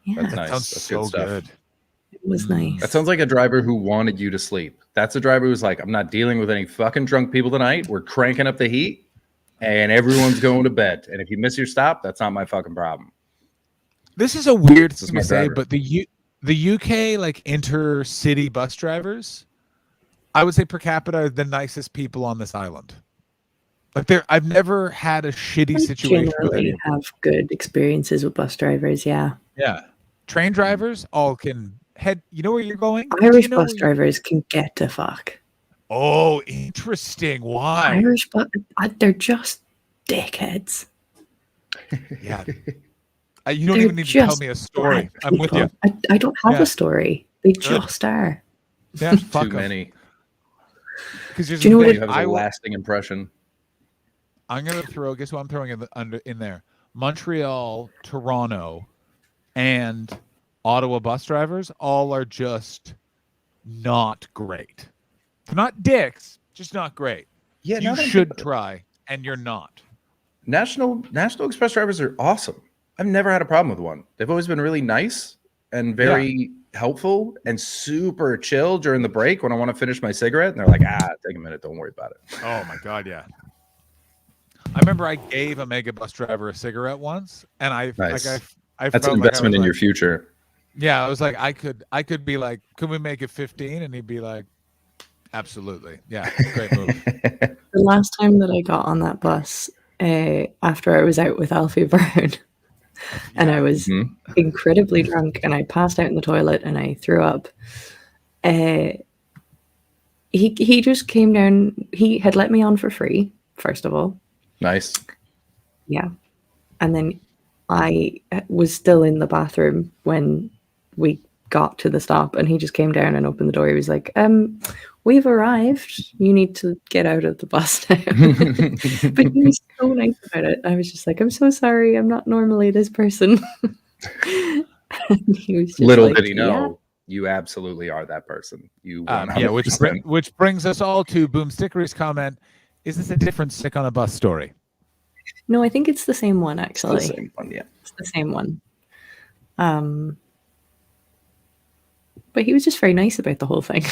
Yeah, that's nice. Sounds That's so good. It was nice. That sounds like a driver who wanted you to sleep. That's a driver who's like, I'm not dealing with any fucking drunk people tonight. We're cranking up the heat and everyone's going to bed. And if you miss your stop, that's not my fucking problem. This is a weird thing my to say, driver. but the UK like intercity bus drivers, I would say per capita are the nicest people on this island. Like I've never had a shitty situation. Generally have good experiences with bus drivers. Yeah. Yeah. Train drivers all can head. You know where you're going? Irish bus drivers can get to fuck. Oh, interesting. Why? Irish bus, they're just dickheads. Yeah. You don't even need to tell me a story. I'm with you. I don't have a story. They just are. Yeah, fuck Too many. Because Do you know what you have a lasting impression? I'm gonna throw. Guess what I'm throwing in there? Montreal, Toronto, and Ottawa bus drivers all are just not great. They're not dicks, just not great. Yeah, you should try, and you're not. National Express drivers are awesome. I've never had a problem with one. They've always been really nice and very helpful and super chill during the break when I want to finish my cigarette. And they're like, take a minute, don't worry about it. Oh my God, yeah. I remember I gave a mega bus driver a cigarette once, and I Nice. I That's felt an like I investment was in like, your future. Yeah, I was like, I could be like, could we make it 15? And he'd be like, absolutely, yeah, great move. The last time that I got on that bus, after I was out with Alfie Brown, and I was incredibly drunk, and I passed out in the toilet, and I threw up. He just came down. He had let me on for free, first of all. Nice. Yeah. And then I was still in the bathroom when we got to the stop, and he just came down and opened the door. He was like, we've arrived. You need to get out of the bus now. But he was so nice about it. I was just like, I'm so sorry. I'm not normally this person. And he was just Little like, did he know, yeah. you absolutely are that person. You Yeah, which brings us all to Boom Stickery's comment. Is this a different Sick on a Bus story? No, I think it's the same one, actually. It's the same one, yeah. It's the same one. But he was just very nice about the whole thing.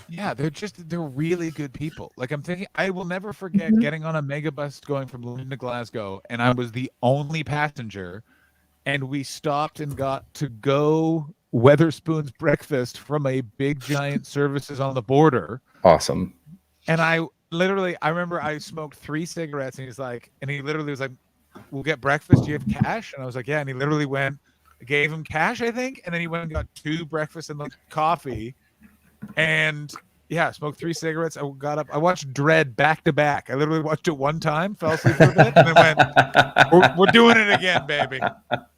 Yeah, they're really good people. Like, I'm thinking, I will never forget getting on a mega bus going from London to Glasgow, and I was the only passenger, and we stopped and got to go Weatherspoon's breakfast from a big giant services on the border. Awesome. And I remember I smoked 3 cigarettes, and he literally was like, we'll get breakfast. Do you have cash? And I was like, yeah. And he literally went, I gave him cash, I think. And then he went and got 2 breakfasts and coffee. And yeah, smoked 3 cigarettes. I got up. I watched Dread back to back. I literally watched it one time, fell asleep for a bit, and then went, we're doing it again, baby.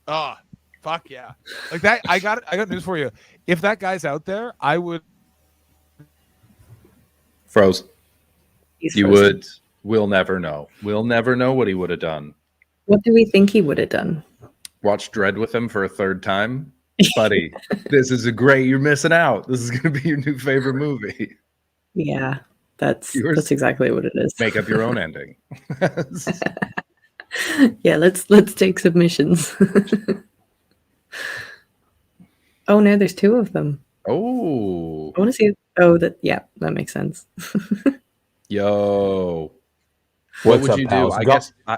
Oh, fuck yeah. Like that. I got news for you. If that guy's out there, I would. Froze. You would. We'll never know. We'll never know what he would have done. What do we think he would have done? Watch Dread with him for a 3rd time. Buddy, this is you're missing out. This is going to be your new favorite movie. Yeah, that's exactly what it is. Make up your own ending. Yeah, let's take submissions. Oh no, there's 2 of them. Oh. I want to see. Oh, that makes sense. Yo. What What's would up, you pals? do?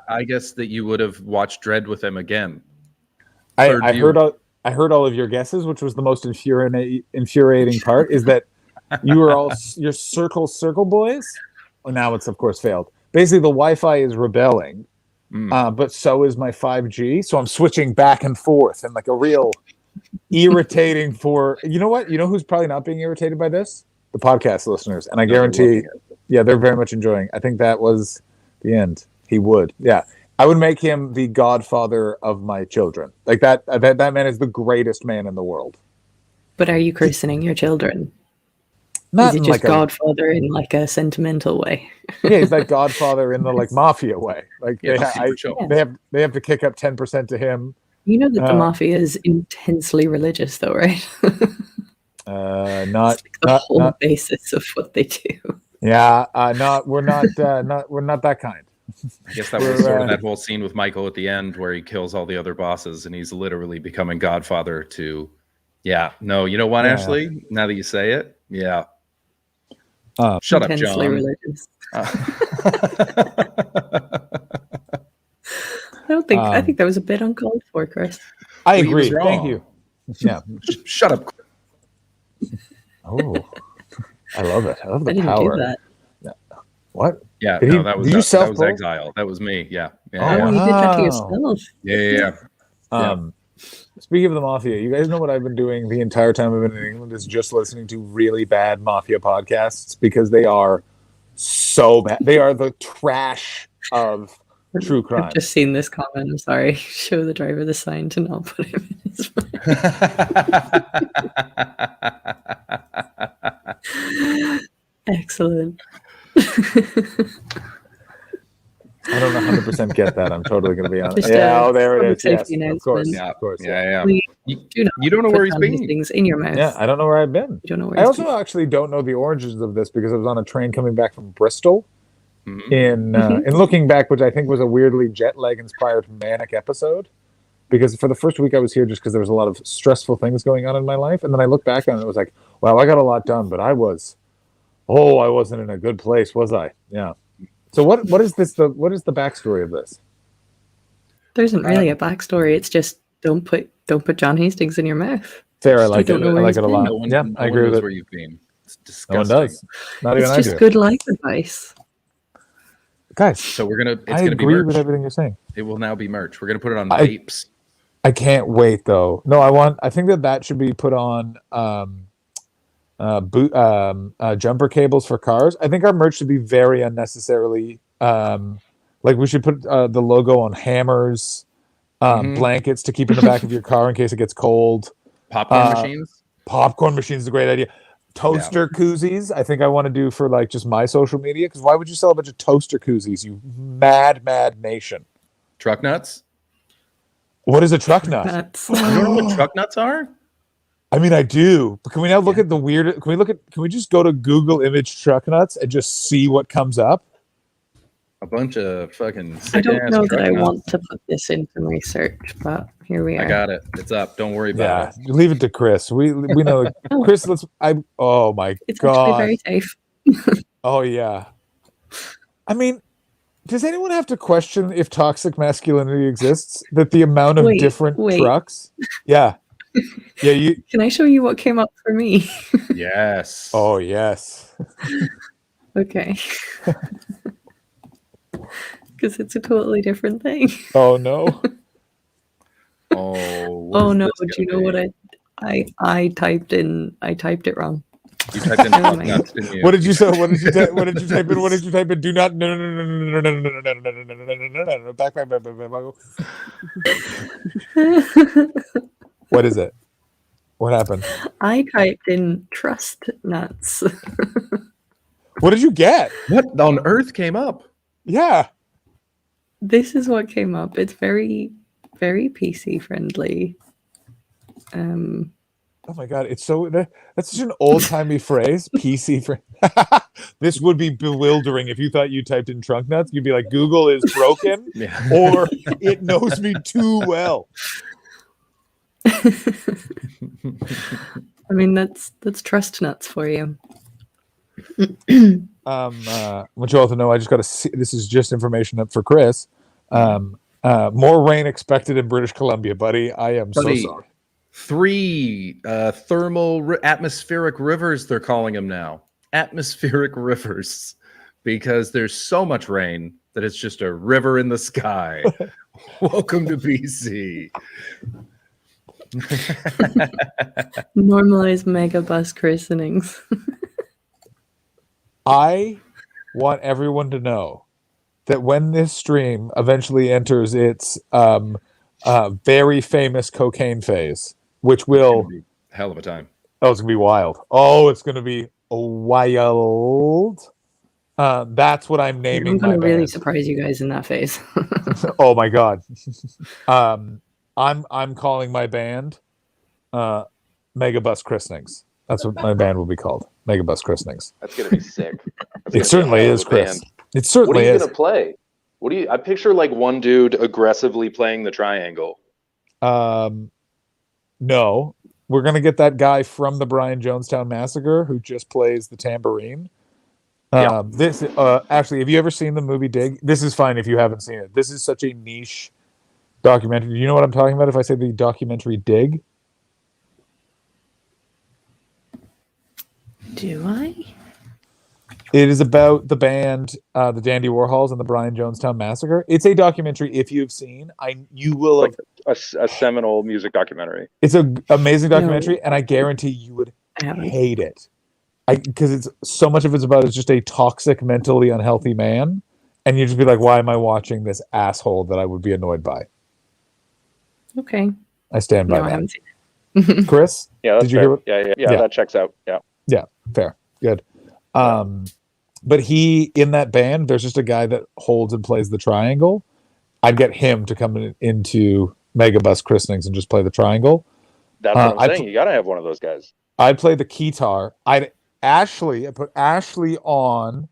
I guess that you would have watched Dread with him again. I heard all of your guesses, which was the most infuriating part. Is that you were all your circle boys? Well, now it's of course failed. Basically, the Wi-Fi is rebelling, but so is my 5G. So I'm switching back and forth, and like a real irritating for you know what? You know who's probably not being irritated by this? The podcast listeners, and I guarantee, yeah, they're very much enjoying. I think that was the end. He would, yeah. I would make him the godfather of my children. Like that man is the greatest man in the world. But are you christening your children? Not is it in just like godfather in like a sentimental way? Yeah, he's like godfather in the like mafia way. Like they have to kick up 10% to him. You know that the mafia is intensely religious, though, right? Not the whole basis of what they do. Yeah, we're not that kind. I guess that was sort of that whole scene with Michael at the end where he kills all the other bosses and he's literally becoming godfather to. Yeah, no, you know what, Ashley? Now that you say it, yeah. Shut up, John. Religious. I think that was a bit uncalled for, Chris. I agree. Thank you. Yeah. Shut up. Oh, I love it. I love the I didn't power. Do that. Yeah. What? Yeah, that was Exile. That was me. Yeah. You did that to yourself. Yeah. Speaking of the mafia, you guys know what I've been doing the entire time I've been in England is just listening to really bad mafia podcasts because they are so bad. They are the trash of true crime. I've just seen this comment. I'm sorry. Show the driver the sign to not put him in his Excellent. I don't 100% get that. I'm totally going to be honest. Just, there it is. Yes, of course. Yeah, of course. Yeah. You don't know where he's been. Things in your mouth. Yeah, I don't know where I've been. You don't know where I also actually don't know the origins of this because I was on a train coming back from Bristol. In looking back, which I think was a weirdly jet lag inspired manic episode, because for the first week I was here just because there was a lot of stressful things going on in my life, and then I look back on it, it was like, wow, I got a lot done, but I wasn't in a good place, was I? Yeah. So what is this? What is the backstory of this? There isn't really a backstory. It's just don't put John Hastings in your mouth. Fair, I like it. don't know I where like he's it a lot. been. Yeah, I agree with it. Where you've been. It's No one disgusting. does. Not even It's I just do. good life advice. Guys, So we're gonna. It's I gonna be agree merch. with everything you're saying. It will now be merch. We're gonna put it on vapes. I can't wait though. No, I think that should be put on jumper cables for cars. I think our merch should be very unnecessarily like we should put the logo on hammers, blankets to keep in the back of your car in case it gets cold. Popcorn machines. Popcorn machines is a great idea. Toaster koozies. I think I want to do for like just my social media, because why would you sell a bunch of toaster koozies, you mad nation? Truck nuts. What is a truck nut? Nuts. You don't know what truck nuts are? I mean, I do, but can we now look at the weird? Can we just go to Google image truck nuts and just see what comes up? A bunch of fucking. I don't sick-ass know truck that I nuts. want to put this into my search, but here we are. I got it. It's up. Don't worry about Yeah, leave it to Chris. We know Chris. Oh my It's god. actually very safe. Oh yeah. I mean, does anyone have to question if toxic masculinity exists? That the amount of different trucks? Yeah. Yeah, you Can I show you what came up for me? it. Yes. Oh yes. Okay. Because it's a totally different thing. Oh no. Oh. what Oh is no! this Do you know gonna what I typed in? I typed it wrong. be? You typed in Never truck mind. nuts, didn't you? What did you say? What did you type? What did you type in? What did you type in? Do not no back. What is it? What happened? I typed in trust nuts. What did you get? What on earth came up? Yeah. This is what came up. It's very, very PC friendly. Oh my god, it's so that's such an old-timey phrase. PC friend. This would be bewildering if you thought you typed in trunk nuts. You'd be like, Google is broken, Yeah. or it knows me too well. I mean, that's trust nuts for you. Want you all to know, I just got to. This is just information up for Chris. More rain expected in British Columbia, buddy. I am Buddy, so sorry. 3 thermal atmospheric rivers, they're calling them now. Atmospheric rivers, because there's so much rain that it's just a river in the sky. Welcome to BC. Normalize mega bus christenings. I want everyone to know that when this stream eventually enters its very famous cocaine phase, which will hell of a time. Oh, it's gonna be wild. Oh, it's gonna be wild. That's what I'm naming I'm my gonna really band. surprise you guys in that phase. Oh my god. I'm calling my band Megabus Christenings. That's what my band will be called. Megabus Christenings. That's gonna be sick. That's It gonna certainly be a hell is, of a Chris. band. It certainly What are you is. gonna play? What do you? I picture like one dude aggressively playing the triangle. No, we're gonna get that guy from the Brian Jonestown Massacre who just plays the tambourine. This actually, have you ever seen the movie Dig? This is fine if you haven't seen it. This is such a niche documentary. You know what I'm talking about if I say the documentary Dig? Do I? It is about the band, the Dandy Warhols and the Brian Jonestown Massacre. It's a documentary. If you've seen, you will have. A seminal music documentary. It's an amazing documentary, and I guarantee you would hate it. Because it's so much of it's about is just a toxic, mentally unhealthy man, and you just be like, "Why am I watching this asshole that I would be annoyed by?" Okay. I stand by No, I that. haven't seen it. Chris, Yeah, that's did you fair. hear? Yeah, that checks out. Yeah. Yeah, fair, good. But he in that band, there's just a guy that holds and plays the triangle. I'd get him to come into Megabus Christenings and just play the triangle. That's what I'm saying. You gotta have one of those guys. I'd play the keytar. I put Ashley on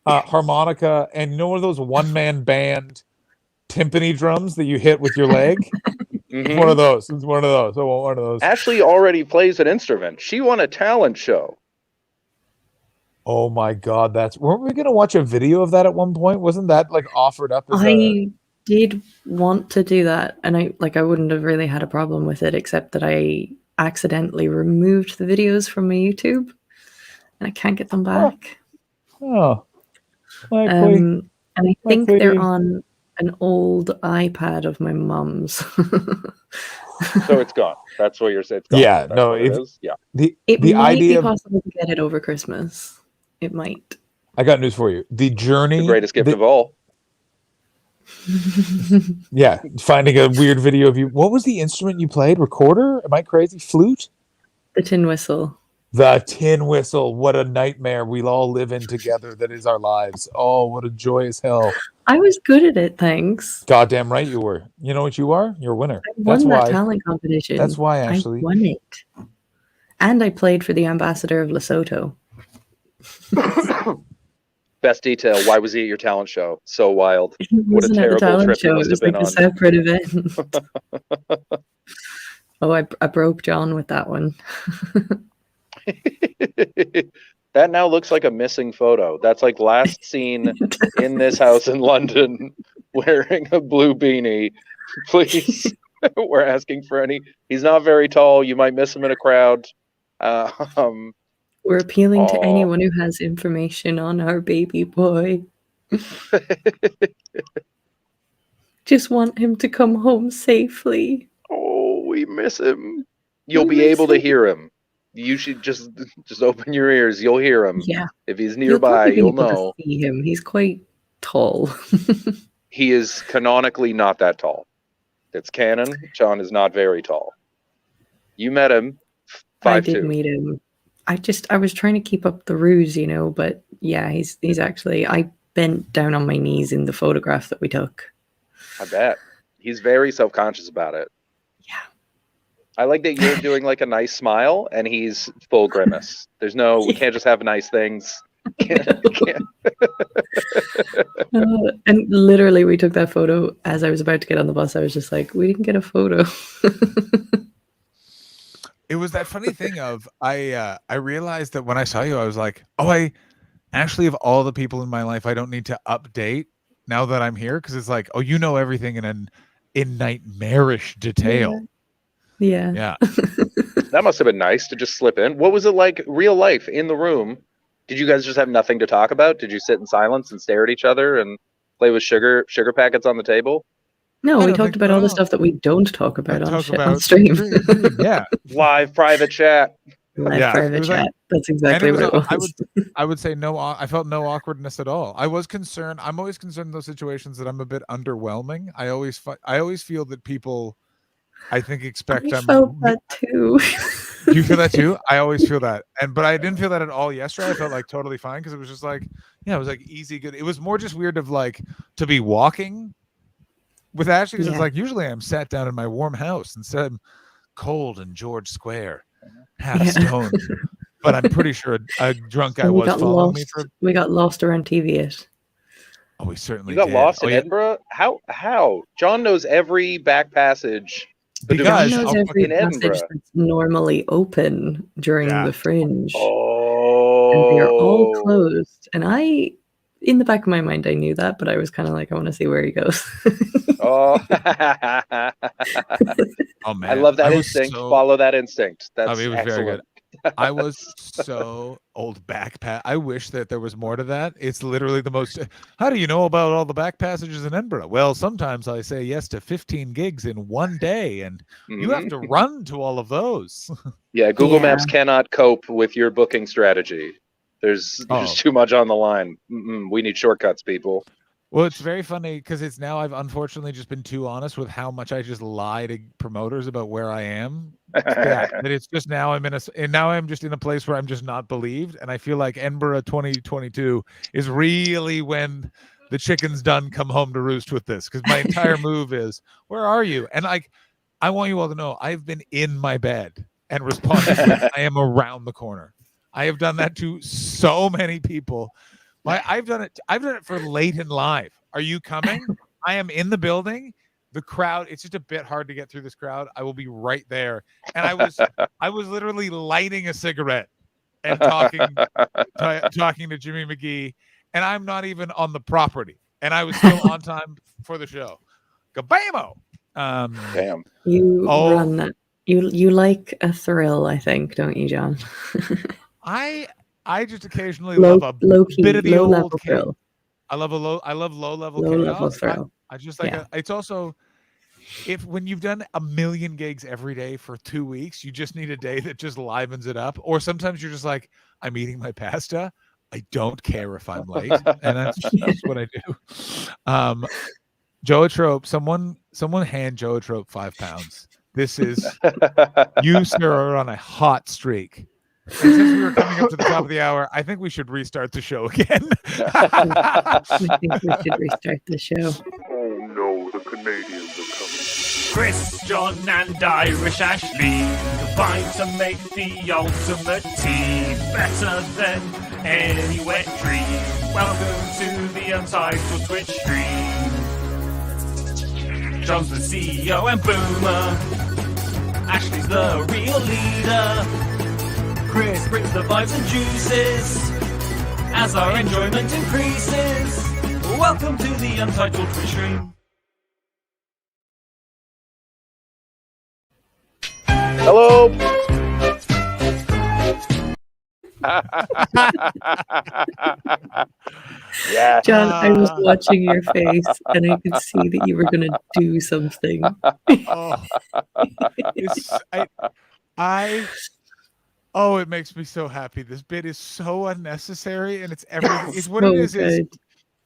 harmonica, and you know one of those one-man band timpani drums that you hit with your leg? Mhm. One of those. It's one of those. I want one of those. Ashley already plays an instrument. She won a talent show. Oh my God, weren't we gonna watch a video of that at one point? Wasn't that like offered up as I did want to do that, and I wouldn't have really had a problem with it, except that I accidentally removed the videos from my YouTube, and I can't get them back. Oh, And I think they're on an old iPad of my mum's. So it's gone. That's what you're saying. It's gone. Yeah, That's no, what it is. Yeah. It the might be idea of, possible to get it over Christmas. It might. I got news for you. The journey, The greatest gift of all. Yeah, finding a weird video of you. What was the instrument you played? Recorder? Am I crazy? Flute? The tin whistle. The tin whistle. What a nightmare we'll all live in together. That is our lives. Oh, what a joyous hell. I was good at it, thanks. Goddamn right you were. You know what you are? You're a winner. I won that talent competition. That's why, Ashley. I won it. And I played for the ambassador of Lesotho. Best detail. Why was he at your talent show? So wild. It What a wasn't at the terrible talent trip he show. It must have was been like a on. separate event. Oh, I broke John with that one. That now looks like a missing photo. That's like last seen in this house in London wearing a blue beanie. Please, we're asking for any. He's not very tall. You might miss him in a crowd. We're appealing to anyone who has information on our baby boy. Just want him to come home safely. Oh, we miss him. You'll be able to hear him. You should just open your ears. You'll hear him. Yeah. If he's You'll nearby, probably be you'll able to know. see him. He's quite tall. He is canonically not that tall. It's canon. John is not very tall. You met him. 5'2". I did meet him. I was trying to keep up the ruse, but yeah, he's actually, I bent down on my knees in the photograph that we took. I bet. He's very self-conscious about it. Yeah. I like that you're doing like a nice smile and he's full grimace. There's no, we can't just have nice things. Can't. And literally we took that photo as I was about to get on the bus. I was just like, we didn't get a photo. It was that funny thing of I realized that when I saw you, I was like, oh, I actually, of all the people in my life, I don't need to update now that I'm here, because it's like, oh, you know everything in nightmarish detail. Yeah. That must have been nice to just slip in. What was it like real life in the room? Did you guys just have nothing to talk about? Did you sit in silence and stare at each other and play with sugar packets on the table? No, we talked about all the stuff that we don't talk about on stream. Yeah. Live private chat. Private chat. That's exactly what it was. I would say no. I felt no awkwardness at all. I was concerned. I'm always concerned in those situations that I'm a bit underwhelming. I always feel that people, I think, expect I felt that too. You feel that too? I always feel that, but I didn't feel that at all yesterday. I felt like totally fine because it was just like, it was like easy, good. It was more just weird of like to be walking with Ashley, because it's like usually I'm sat down in my warm house. Instead I'm cold in George Square, half stoned. But I'm pretty sure a drunk guy was following me. We got lost around TV. Oh, we certainly You got did. lost in Edinburgh? How? John knows every back passage. Because knows every in passage Edinburgh. that's normally open during the Fringe. Oh. And they're all closed. And in the back of my mind, I knew that, but I was kind of like, I want to see where he goes. Oh. Oh man, I love that instinct. Follow that instinct. That's it was excellent. very good. I was so old backpack. I wish that there was more to that. It's literally the most. How do you know about all the back passages in Edinburgh? Well, sometimes I say yes to 15 gigs in one day, and you have to run to all of those. Yeah, Google Maps cannot cope with your booking strategy. There's too much on the line. We need shortcuts, people. Well, it's very funny because it's now I've unfortunately just been too honest with how much I just lie to promoters about where I am. That it's just now I'm just in a place where I'm just not believed, and I feel like Edinburgh 2022 is really when the chicken's done come home to roost with this, because my entire move is, where are you? And like, I want you all to know I've been in my bed and responded with, I am around the corner. I have done that to so many people. I've done it for late in live. Are you coming? I am in the building. The crowd, it's just a bit hard to get through this crowd. I will be right there. And I was literally lighting a cigarette and talking to Jimmy McGee, and I'm not even on the property, and I was still on time for the show. Kabamo! Damn. You run that. You like a thrill, I think, don't you, John? I just occasionally Low- love a low-key, bit of the low-level old thrill. I love low level Low-level chaos. thrill. I just like Yeah. it's also when you've done a million gigs every day for 2 weeks, you just need a day that just livens it up. Or sometimes you're just like, I'm eating my pasta. I don't care if I'm late, and that's just what I do. Joetrope, someone hand Joetrope 5 pounds. This is you, sir, are on a hot streak. And since we were coming up to the top of the hour, I think we should restart the show again. I think we should restart the show. Oh no, the Canadians are coming. Chris, John, and Irish Ashley combine to make the ultimate team, better than any wet dream. Welcome to the Untitled Twitch stream. John's the CEO and Boomer. Ashley's the real leader. Chris brings the vibes and juices as our enjoyment increases. Welcome to the Untitled Twitch stream. Hello. Yeah. John, I was watching your face and I could see that you were going to do something. It makes me so happy. This bit is so unnecessary, and it's everything. It's what So it is. good.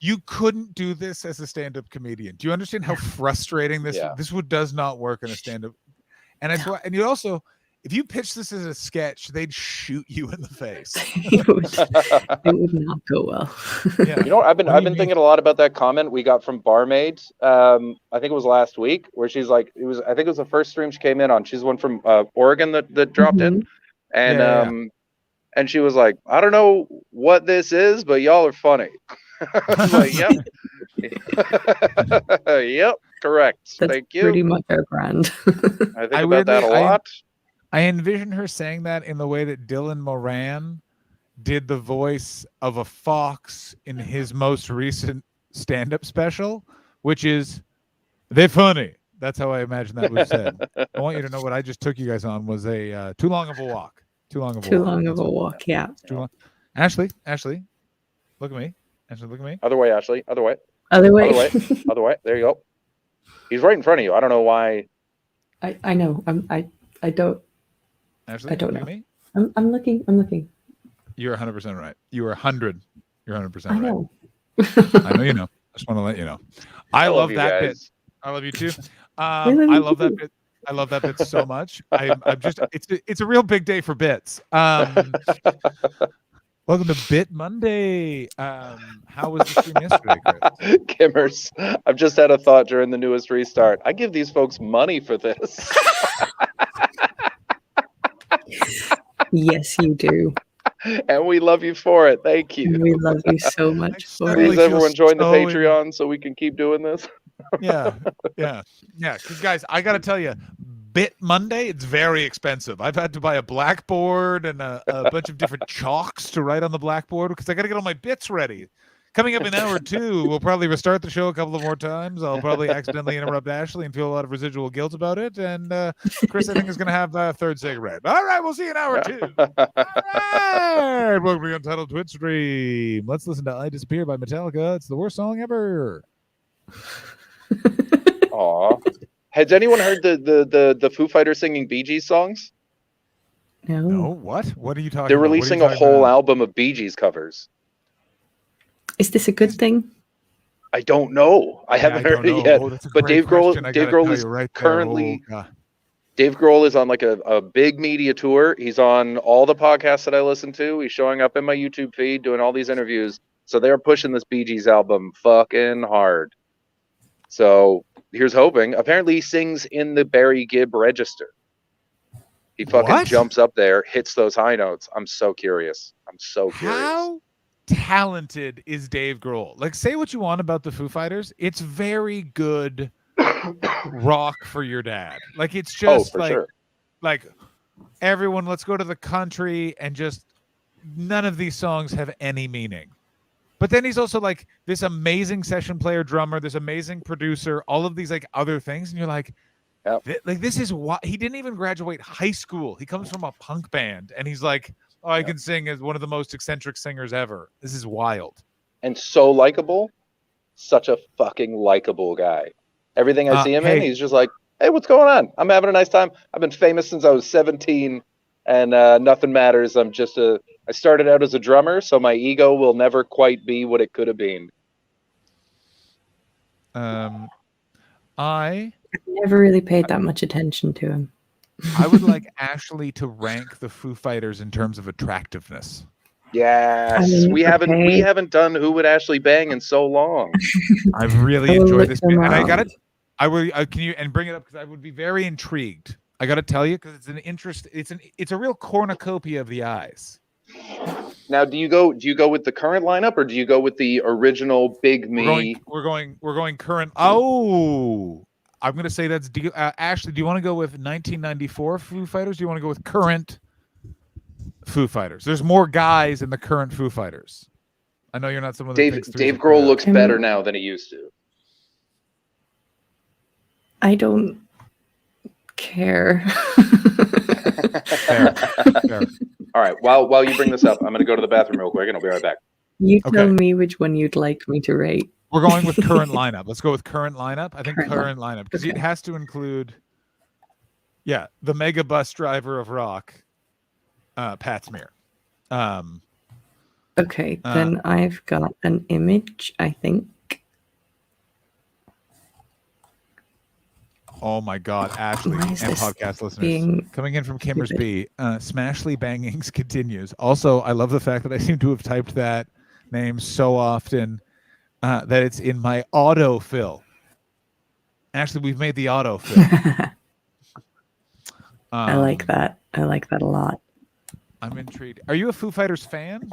You couldn't do this as a stand-up comedian. Do you understand how frustrating this? Yeah. This does not work in a stand-up. And and you also, if you pitch this as a sketch, they'd shoot you in the face. It would not go well. Yeah. You know, I've been thinking a lot about that comment we got from Barmaid. I think it was last week, where she's like, I think it was the first stream she came in on. She's one from Oregon that dropped in, and and she was like, I don't know what this is, but y'all are funny. I was like, yep, yep, correct. That's Thank you. pretty much our brand. I think about that a lot. I envision her saying that in the way that Dylan Moran did the voice of a fox in his most recent stand-up special, which is, they're funny. That's how I imagine that was said. I want you to know what I just took you guys on was a too long of a walk. Too long of a Too walk. long of a walk, yeah. Too long. Ashley, look at me. Ashley, look at me. Other way, Ashley. Other way. Other way. Other way. Other way. There you go. He's right in front of you. I don't know why. I know. I don't. Ashley, I don't look know. at me. I'm looking. You're 100% right. You are 100. You're 100% I right. know. I know you know. I just want to let you know. I love you that guys. bit. I love you too. love you I love that too. bit. I love that bit so much. I'm just. It's a real big day for bits. Welcome to Bit Monday. How was the stream yesterday, Chris? Kimmers, I've just had a thought during the newest restart. I give these folks money for this. Yes, you do. And we love you for it. Thank you. We love you so much for Suddenly it. Please, everyone, feel join the so Patreon so we can keep doing this. Yeah. Because guys, I got to tell you, Bit Monday, it's very expensive. I've had to buy a blackboard and a bunch of different chalks to write on the blackboard because I got to get all my bits ready. Coming up in hour 2, we'll probably restart the show a couple of more times. I'll probably accidentally interrupt Ashley and feel a lot of residual guilt about it. And Chris, I think, is going to have a third cigarette. All right, we'll see you in hour 2. All right, welcome to the Untitled Twitch stream. Let's listen to I Disappear by Metallica. It's the worst song ever. Aw. Has anyone heard the Foo Fighters singing Bee Gees songs? No, what? What are you talking They're about? What are you releasing a talking whole about? album of Bee Gees covers. Is this a good thing? I don't know. I haven't heard don't it know. yet. Oh, that's a But great Dave Grohl, question. I Dave gotta Grohl tell is you right there. currently. Oh, God. Dave Grohl is on like a big media tour. He's on all the podcasts that I listen to. He's showing up in my YouTube feed, doing all these interviews. So they're pushing this Bee Gees album fucking hard. So here's hoping. Apparently he sings in the Barry Gibb register. He fucking What? jumps up there, hits those high notes. I'm so curious. I'm so curious. How talented is Dave Grohl? Like, say what you want about the Foo Fighters. It's very good rock for your dad. Like, it's just for like, sure. like everyone, let's go to the country and just none of these songs have any meaning. But then he's also like this amazing session player, drummer, this amazing producer, all of these like other things, and you're like, like this is why he didn't even graduate high school. He comes from a punk band, and he's like, oh, I can sing as one of the most eccentric singers ever. This is wild. And so likable, such a fucking likable guy. Everything I see him in, he's just like, hey, what's going on? I'm having a nice time. I've been famous since I was 17, and nothing matters. I started out as a drummer, so my ego will never quite be what it could have been. I never really paid that much attention to him. I would like Ashley to rank the Foo Fighters in terms of attractiveness. Yes, I mean, we haven't done Who Would Ashley Bang in so long. I've really enjoyed this, and I got it. I will. Can you and bring it up because I would be very intrigued. I got to tell you because it's an interest. It's a real cornucopia of the eyes. Now, do you go with the current lineup or do you go with the original Big Me? We're going current. Oh, I'm going to say that's Ashley. Do you want to go with 1994 Foo Fighters? Do you want to go with current Foo Fighters? There's more guys in the current Foo Fighters. I know you're not someone. Dave Grohl looks better now than he used to. I don't care. Fair. All right. While you bring this up, I'm going to go to the bathroom real quick, and I'll be right back. You tell me which one you'd like me to rate. We're going with current lineup. Let's go with current lineup. I think current lineup because it has to include, the mega bus driver of rock, Pat Smear. Okay, then I've got an image, I think. Oh my God, Ashley and podcast listeners coming in from Kimmers B. Smashly Bangings continues. Also, I love the fact that I seem to have typed that name so often that it's in my autofill. Ashley, we've made the autofill. I like that. I like that a lot. I'm intrigued. Are you a Foo Fighters fan?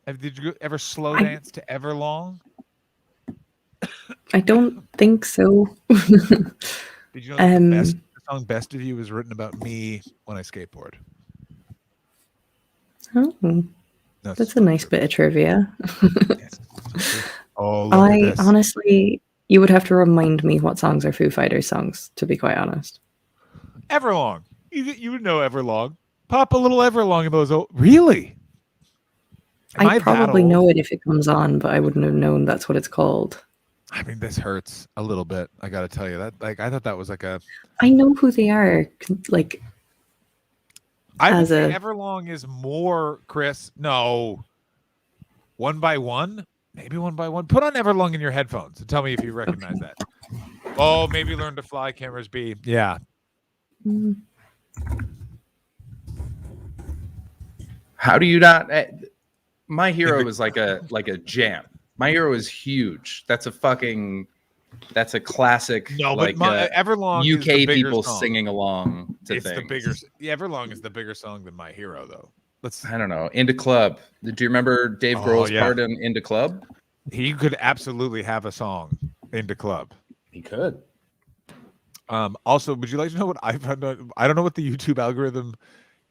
Did you ever slow dance to Everlong? I don't think so. Did you know the song "Best of You" was written about me when I skateboard? Oh, that's a nice bit of trivia. Oh, I honestly, you would have to remind me what songs are Foo Fighters songs, to be quite honest. Everlong. You would know Everlong. Pop a little Everlong in those. Really? I probably know it if it comes on, but I wouldn't have known that's what it's called. I mean, this hurts a little bit. I got to tell you that. Like, I thought that was like a. I know who they are. Like, I would say Everlong is more, Chris. No. One by One? Maybe One by One. Put on Everlong in your headphones and tell me if you recognize that. Oh, maybe Learn to Fly, Cameras B. Yeah. How do you not? My Hero is like a jam. My Hero is huge. That's a classic. No, like, but Everlong UK is the people song. singing along to it's things. The bigger. Everlong is the bigger song than My Hero, though. I don't know. Into Club. Do you remember Dave Grohl's part in Into Club? He could absolutely have a song Into Club. He could. Also, would you like to know what I found out? I don't know what the YouTube algorithm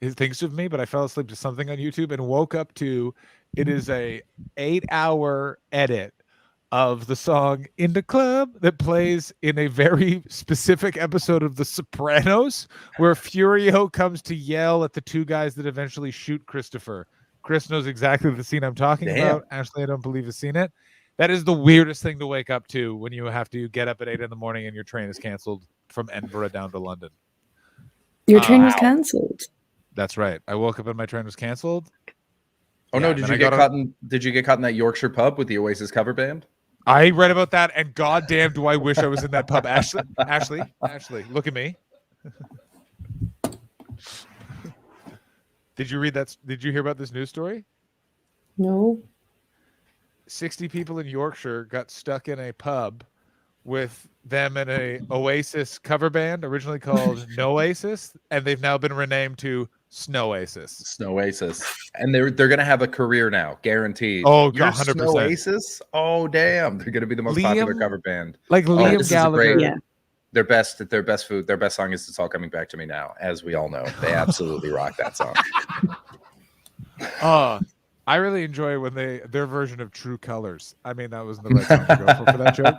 thinks of me, but I fell asleep to something on YouTube and woke up to it is a 8-hour edit of the song Into Club that plays in a very specific episode of The Sopranos where Furio comes to yell at the two guys that eventually shoot Christopher. Chris knows exactly the scene I'm talking about. Ashley, I don't believe has seen it. That is the weirdest thing to wake up to when you have to get up at 8 a.m. and your train is canceled from Edinburgh down to London. Your train was canceled. That's right. I woke up and my train was canceled. Oh no! Did you get caught in that Yorkshire pub with the Oasis cover band? I read about that, and goddamn, do I wish I was in that pub. Ashley, look at me. Did you read that? Did you hear about this news story? No. 60 people in Yorkshire got stuck in a pub with them and a Oasis cover band, originally called Noasis, and they've now been renamed to Snowasis. Snowasis, and they're gonna have a career now, guaranteed. Oh, You're 100%. Snowasis. Oh damn, they're gonna be the most popular cover band. Like Liam Gallagher. Their best food, their best song is "It's All Coming Back to Me Now," as we all know. They absolutely rock that song. I really enjoy when their version of True Colors. I mean, that was the right song to go for that joke.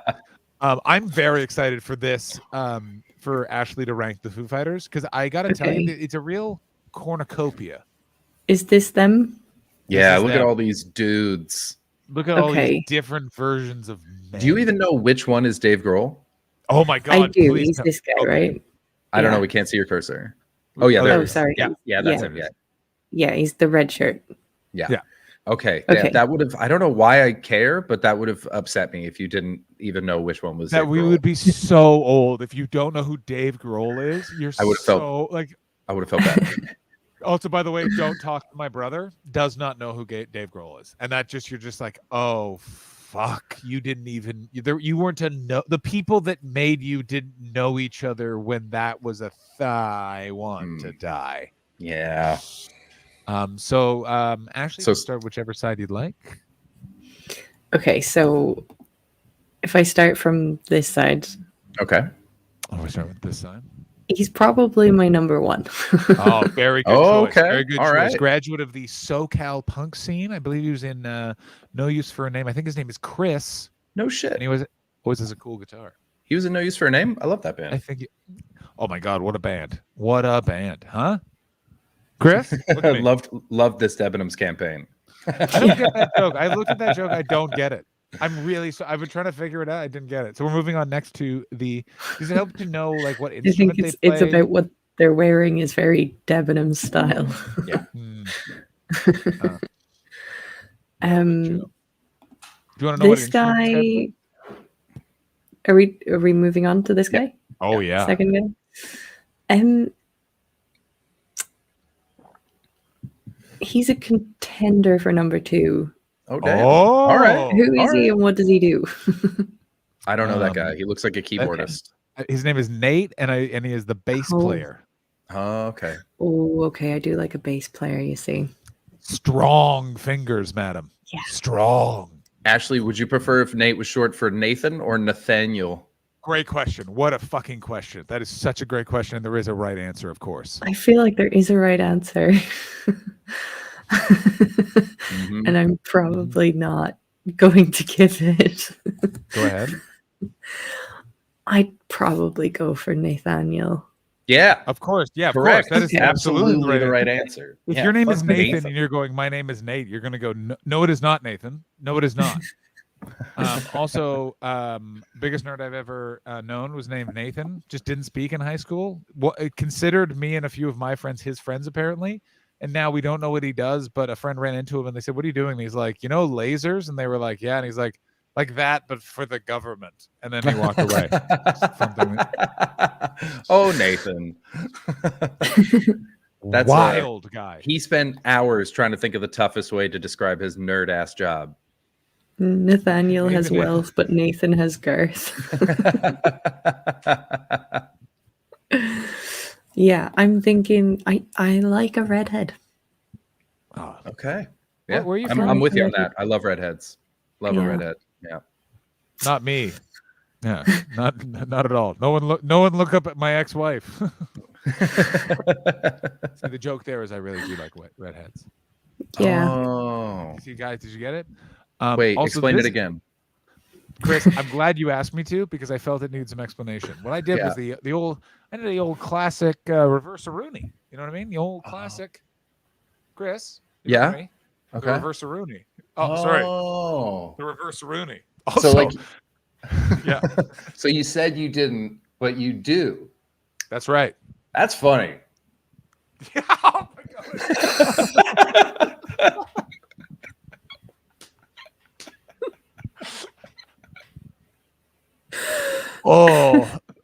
I'm very excited for this, for Ashley to rank the Foo Fighters, because I got to tell you, it's a real cornucopia. Is this them? Yeah, look at all these dudes. Look at all these different versions of men. Do you even know which one is Dave Grohl? Oh my God! I do. He's this guy, right? I don't know. We can't see your cursor. Oh yeah. There it is. Sorry. Yeah, that's him. Yeah. Yeah, he's the red shirt. Yeah. Okay. That would have. I don't know why I care, but that would have upset me if you didn't even know which one was. That Dave we Grohl. would be so old if you don't know who Dave Grohl is. I would have felt bad. Also, by the way, don't talk to my brother. Does not know who Dave Grohl is, and that just you're just like, oh fuck, you didn't even you weren't to know. The people that made you didn't know each other when that was a I want to die. Yeah. Ashley, so start whichever side you'd like. Okay, so if I start from this side. Okay. Oh, we start with this side. He's probably my number one. Oh, very good choice. Okay. Very good All choice. right. Graduate of the SoCal punk scene. I believe he was in No Use for a Name. I think his name is Chris. No shit. And he was always has a cool guitar. He was in No Use for a Name? I love that band. I think oh my God, what a band. What a band, huh? Chris? Loved this Debenhams campaign. I don't get that joke. I looked at that joke. I don't get it. I'm really I've been trying to figure it out. I didn't get it. So we're moving on next to does it help to know like what instrument I think it's about what they're wearing is very Debenhams style. Yeah. Do you want to know this guy? Are we moving on to this guy? Oh yeah. Second guy. He's a contender for number 2. Oh, damn. All right. Who is he and what does he do? I don't know that guy. He looks like a keyboardist. Okay. His name is Nate, and he is the bass player. Oh, okay. Oh, okay. I do like a bass player, you see. Strong fingers, madam. Yeah. Strong. Ashley, would you prefer if Nate was short for Nathan or Nathaniel? Great question. What a fucking question. That is such a great question, and there is a right answer, of course. I feel like there is a right answer. And I'm probably not going to give it. Go ahead. I'd probably go for Nathaniel. Yeah. Of course. Yeah, correct. Of course. That is absolutely the right answer. If your name is Nathan and you're going, my name is Nate, you're going to go, no, it is not, Nathan. No, it is not. Also, biggest nerd I've ever known was named Nathan. Just didn't speak in high school. Considered me and a few of my friends his friends, apparently. And now we don't know what he does, but a friend ran into him and they said, what are you doing? And he's like, lasers? And they were like, yeah. And he's like that, but for the government. And then he walked away. Oh, Nathan. That's wild guy. He spent hours trying to think of the toughest way to describe his nerd ass job. Nathaniel has wealth, but Nathan has Garth. Yeah, I'm thinking I like a redhead. Oh, okay. Yeah, where are you I'm with you on that. I love redheads. Love a redhead. Yeah. Not me. Yeah, not at all. No one look up at my ex-wife. See, the joke there is I really do like redheads. Yeah. Oh. See, guys, did you get it? Wait, also explain it again. Chris, I'm glad you asked me to because I felt it needs some explanation. What I did was the old classic reverse Rooney. You know what I mean? The old classic. Chris. Yeah. Okay. Okay. The reverse Rooney. Oh, sorry. The reverse Rooney. Oh, so like, yeah. So you said you didn't, but you do. That's right. That's funny. Oh my God.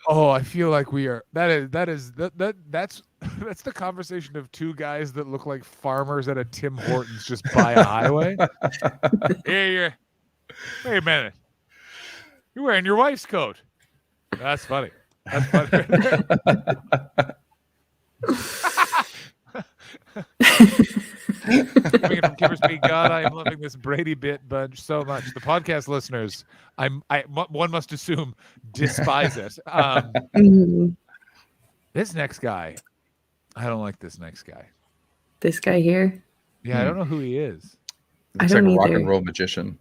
Oh, I feel like we are. That's the conversation of two guys that look like farmers at a Tim Hortons just by a highway. Hey, wait a minute. You're wearing your wife's coat. That's funny. That's funny. Coming in from Kimmerspeed, God, I am loving this Brady bit bunch so much. The podcast listeners, one must assume, despise it. This next guy, I don't like this next guy. This guy here? Yeah, I don't know who he is. I Looks like a don't rock either. and roll magician.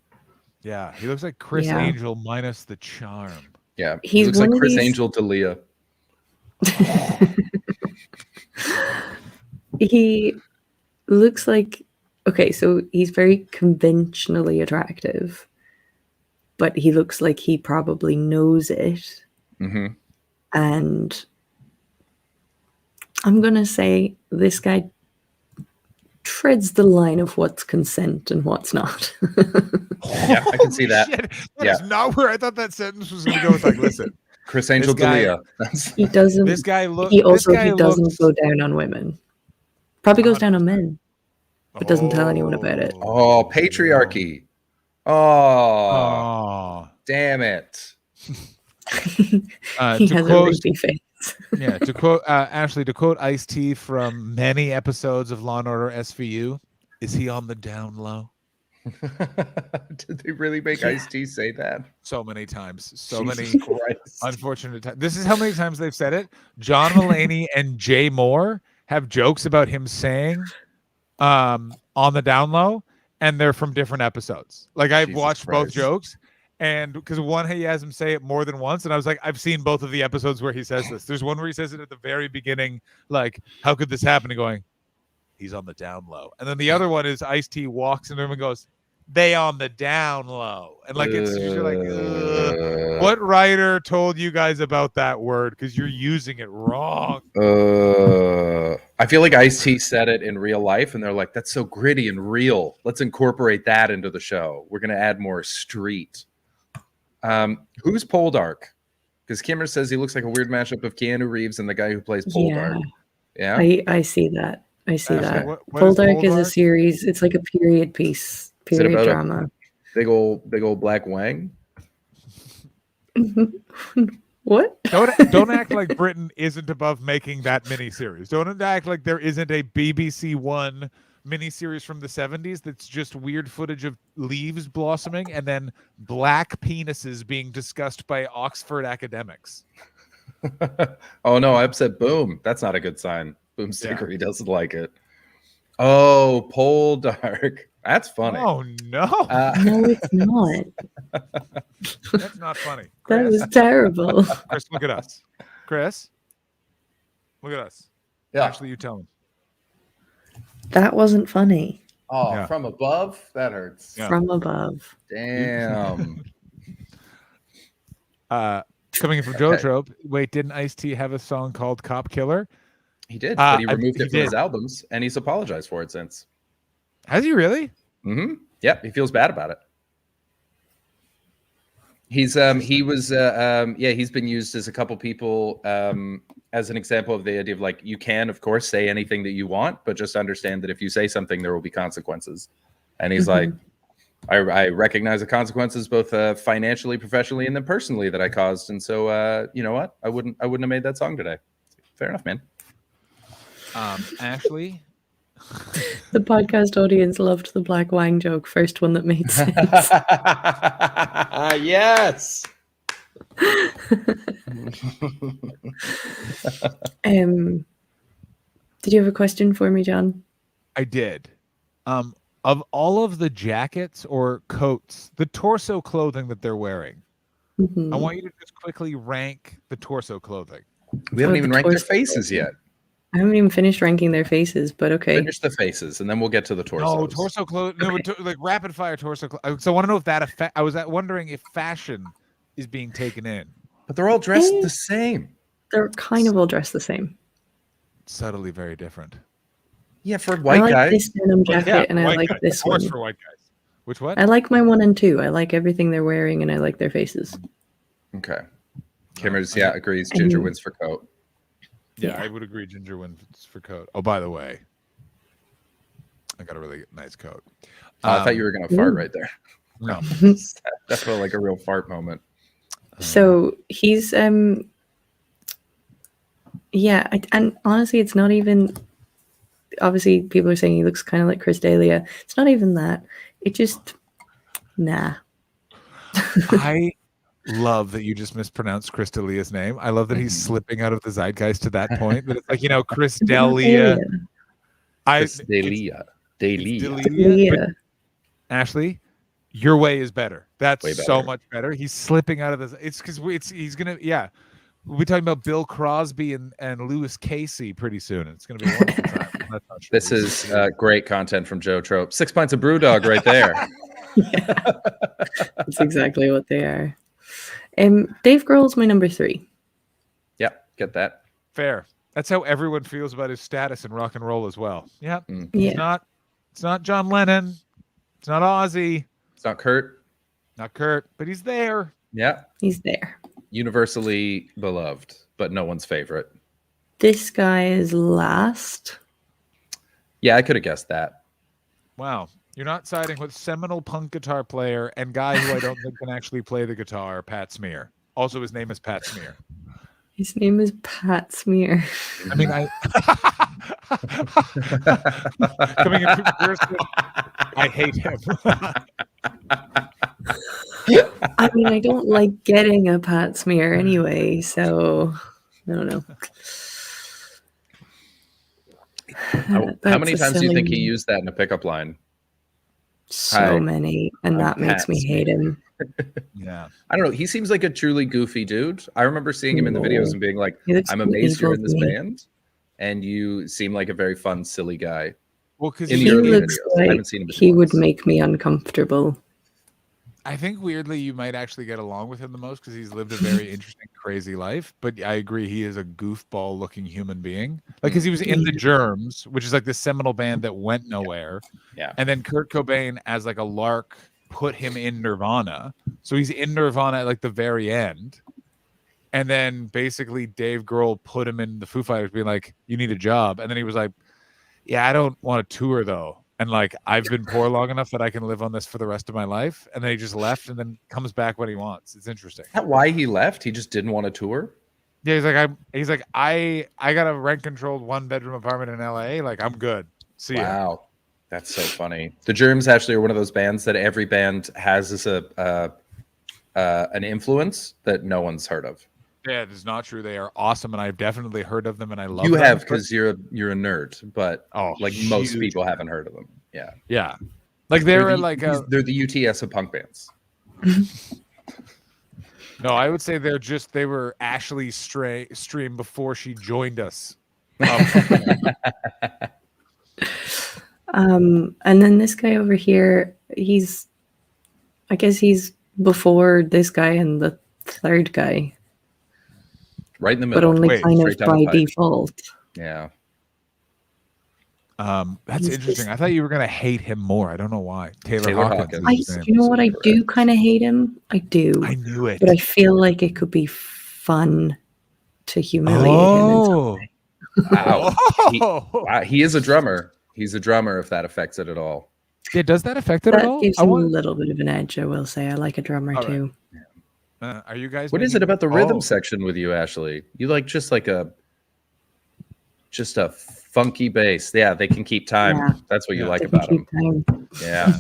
Yeah, he looks like Chris Yeah. Angel minus the charm. Yeah, he He's looks like one of Chris these- Angel to Leah. He looks like, okay, so he's very conventionally attractive, but he looks like he probably knows it. Mm-hmm. And I'm going to say this guy treads the line of what's consent and what's not. Yeah, I can see that. Shit, that Yeah. is not where I thought that sentence was going to go. It's like, listen, Chris Angel This guy- to Leah. That's- He doesn't. this guy looks. He also this guy he doesn't looks, go down on women. Probably goes down on men, but doesn't tell anyone about it. Oh, patriarchy. Oh, Oh, damn it. He to has a quote, rapey face. yeah, to quote Ashley, to quote Ice-T from many episodes of Law and Order SVU, is he on the down low? Did they really make Ice-T say that? So many times, so Jesus many Christ. unfortunate times. This is how many times they've said it. John Mulaney and Jay Moore have jokes about him saying on the down low, and they're from different episodes. Like I've Jesus watched both Christ. jokes, and because one he has him say it more than once, and I was like, I've seen both of the episodes where he says this. There's one where he says it at the very beginning, like, how could this happen? And going, he's on the down low. And then the other one is Ice-T walks in the room and goes, they on the down low. And like it's you're like, ugh. What writer told you guys about that word? Because you're using it wrong. I feel like Ice-T said it in real life, and they're like, that's so gritty and real. Let's incorporate that into the show. We're going to add more street. Who's Poldark? Because Kimmer says he looks like a weird mashup of Keanu Reeves and the guy who plays Poldark. Yeah. I see that. I see Ashley, that. what is Poldark is a Poldark? series. It's like a period piece, Is it period about drama. a big old black wang? What? Don't act like Britain isn't above making that miniseries. Don't act like there isn't a BBC One miniseries from the 70s that's just weird footage of leaves blossoming and then black penises being discussed by Oxford academics. Oh no, I upset Boom. That's not a good sign. Boom Stickery doesn't like it. Oh, Poldark. That's funny. Oh no. No, it's not. That's not funny. That Chris. was terrible. Chris, look at us. Chris, look at us. Yeah. Actually, you tell him. That wasn't funny. Oh, Yeah. from above? That hurts. Yeah. From above. Damn. Coming in from Jotrope, wait, didn't Ice-T have a song called Cop Killer? He did, but he I- removed he it from his did. albums, and he's apologized for it since. Has he really? Mm-hmm. Yep, he feels bad about it. He's he's been used as a couple people as an example of the idea of like, you can of course say anything that you want, but just understand that if you say something, there will be consequences. And he's like, I recognize the consequences both financially, professionally, and then personally that I caused. And so you know what? I wouldn't have made that song today. Fair enough, man. Ashley, The podcast audience loved the Black Wang joke. First one that made sense. Yes. Did you have a question for me, John? I did. Of all of the jackets or coats, the torso clothing that they're wearing, Mhm. I want you to just quickly rank the torso clothing. We haven't Oh, even the ranked their torso faces yet. I haven't even finished ranking their faces, but okay. Finish the faces, and then we'll get to the torsos. No, torso clothing. No, but like rapid fire torso. So I want to know if that affect. I was wondering if fashion is being taken in. But they're all dressed the same. They're kind of all dressed the same. Subtly very different. Yeah, for I white like guys. this denim jacket, and I white like guys. this Of course one. for white guys. Which what? I like my 1 and 2. I like everything they're wearing, and I like their faces. Okay. Cameras, agrees. Ginger And- wins for coat. Yeah, I would agree. Ginger wins for coat. Oh, by the way, I got a really nice coat. I thought you were gonna fart right there. No, that felt like a real fart moment. So he's and honestly, it's not even. Obviously, people are saying he looks kind of like Chris D'Elia. It's not even that. It just nah. I love that you just mispronounced Chris D'Elia's name. I love that he's slipping out of the zeitgeist to that point. That it's like, Chris D'Elia. Chris D'Elia. Delia. But Ashley, your way is better. That's Way so better. much better. He's slipping out of this. It's because he's gonna we'll be talking about Bill Crosby and Lewis Casey pretty soon. It's gonna be a wonderful time. That's not true. This is great content from Joe Trope. 6 pints of Brewdog right there. That's exactly what they are. Dave Grohl's my number 3. Yep, get that. Fair. That's how everyone feels about his status in rock and roll as well. Yeah. Yeah. It's not John Lennon. It's not Ozzy. It's not Kurt. Not Kurt, but he's there. Yeah. He's there. Universally beloved, but no one's favorite. This guy is last. Yeah, I could have guessed that. Wow. You're not siding with seminal punk guitar player and guy who I don't think can actually play the guitar, Pat Smear. Also, his name is Pat Smear. His name is Pat Smear. I mean, coming in person, I hate him. I mean, I don't like getting a Pat Smear anyway, so I don't know. How many times do you think he used that in a pickup line? So many, and that makes me hate him. Yeah. I don't know. He seems like a truly goofy dude. I remember seeing him in the videos and being like, I'm amazed you're in this band. And you seem like a very fun, silly guy. Well, because he looks like he would make me uncomfortable. I think weirdly you might actually get along with him the most because he's lived a very interesting, crazy life. But I agree, he is a goofball-looking human being. Like, because he was in the Germs, which is like the seminal band that went nowhere. Yeah. And then Kurt Cobain, as like a lark, put him in Nirvana. So he's in Nirvana at like the very end. And then basically Dave Grohl put him in the Foo Fighters, being like, "You need a job." And then he was like, "Yeah, I don't want to tour though. And like, I've been poor long enough that I can live on this for the rest of my life." And then he just left and then comes back when he wants. It's interesting. Is that why he left? He just didn't want to tour? Yeah, he's like, I got a rent controlled 1-bedroom apartment in LA. Like, I'm good. See ya. Wow. That's so funny. The Germs actually are one of those bands that every band has as an influence that no one's heard of. Yeah, it is not true. They are awesome, and I've definitely heard of them, and I love You them. have because you're a nerd, but like most huge. people haven't heard of them. Yeah. Yeah. Like they're they're the UTS of punk bands. No, I would say they were Ashley's stream before she joined us. And then this guy over here, I guess he's before this guy and the third guy. Right in the middle. But only kind of by default. Yeah. That's interesting. I thought you were gonna hate him more. I don't know why. Taylor Hawkins. You know what? I do kind of hate him. I do. I knew it. But I feel like it could be fun to humiliate him in some way. Wow. He is a drummer. He's a drummer. If that affects it at all. Yeah. Does that affect it at all? That gives him a little bit of an edge. I will say. I like a drummer too. Are you guys? What is it about the rhythm section with you, Ashley? You like just a funky bass. Yeah, they can keep time. Yeah. That's what you like about them. Yeah.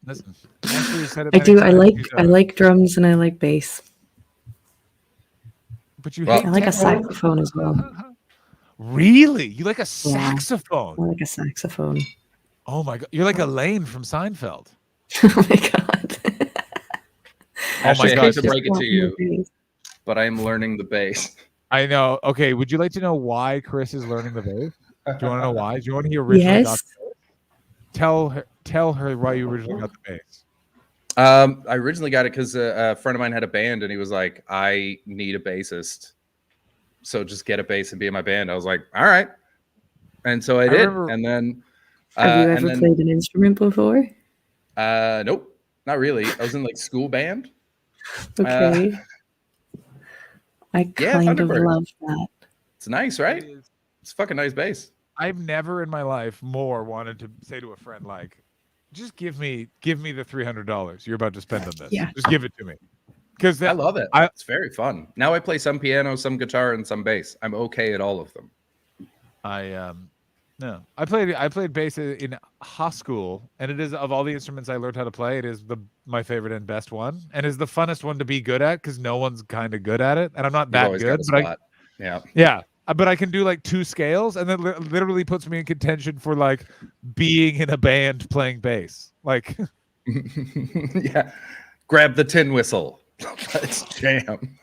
Listen, Ashley said it I many do. I times. like drums and I like bass. But you I like a saxophone as well. Really? You like a saxophone? I like a saxophone. Oh my god! You're like Elaine from Seinfeld. Oh my god! Actually, I God. hate to break it to you, but I'm learning the bass. I know. Okay, would you like to know why Chris is learning the bass? Do you want to know why? Do you want to hear originally got the bass? Tell her why you originally got the bass. I originally got it because a friend of mine had a band, and he was like, "I need a bassist, so just get a bass and be in my band." I was like, "All right," and so I did. And then, have you ever played an instrument before? Nope, not really. I was in like school band. Okay. I kind of love that. It's nice, right? It's a fucking nice bass. I've never in my life more wanted to say to a friend like, just give me the $300 you're about to spend on this. Yeah. Just give it to me. Because I love it. It's very fun. Now I play some piano, some guitar, and some bass. I'm okay at all of them. I played bass in high school, and it is, of all the instruments I learned how to play, it is my favorite and best one, and is the funnest one to be good at because no one's kind of good at it, and I'm not that good. But yeah. but I can do like 2 scales, and then literally puts me in contention for like being in a band playing bass. Like, yeah, grab the tin whistle. Let's jam.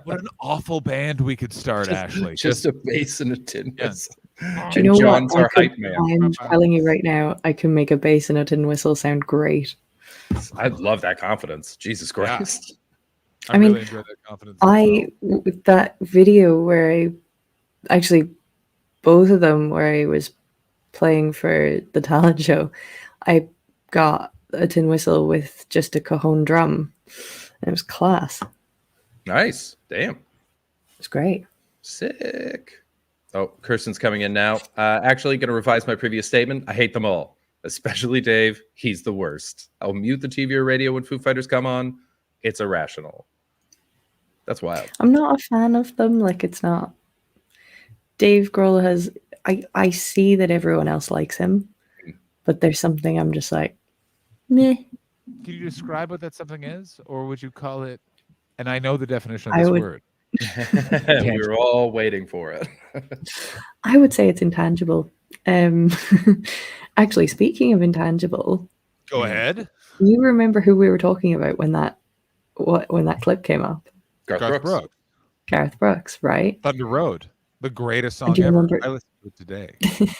what an awful band we could start, Ashley. Just a bass and a tin whistle. Do you know John's what? our hype man. I'm telling you right now, I can make a bass and a tin whistle sound great. I love that confidence. Jesus Christ. I mean, really enjoy that confidence. With that video where I actually, both of them where I was playing for the talent show, I got a tin whistle with just a cajon drum. It was class. Nice. Damn. It's great. Sick. Oh, Kirsten's coming in now. Actually, going to revise my previous statement. I hate them all, especially Dave. He's the worst. I'll mute the TV or radio when Foo Fighters come on. It's irrational. That's wild. I'm not a fan of them. Like, it's not. Dave Grohl has. I see that everyone else likes him, but there's something I'm just like, meh. Can you describe what that something is, or would you call it? And I know the definition of I this would- word. We were all waiting for it. I would say it's intangible. Actually, speaking of intangible, Go ahead. you remember who we were talking about when that clip came up? Garth Brooks. Garth Brooks, right? Thunder Road, the greatest song Do you ever. remember- I listened to it today.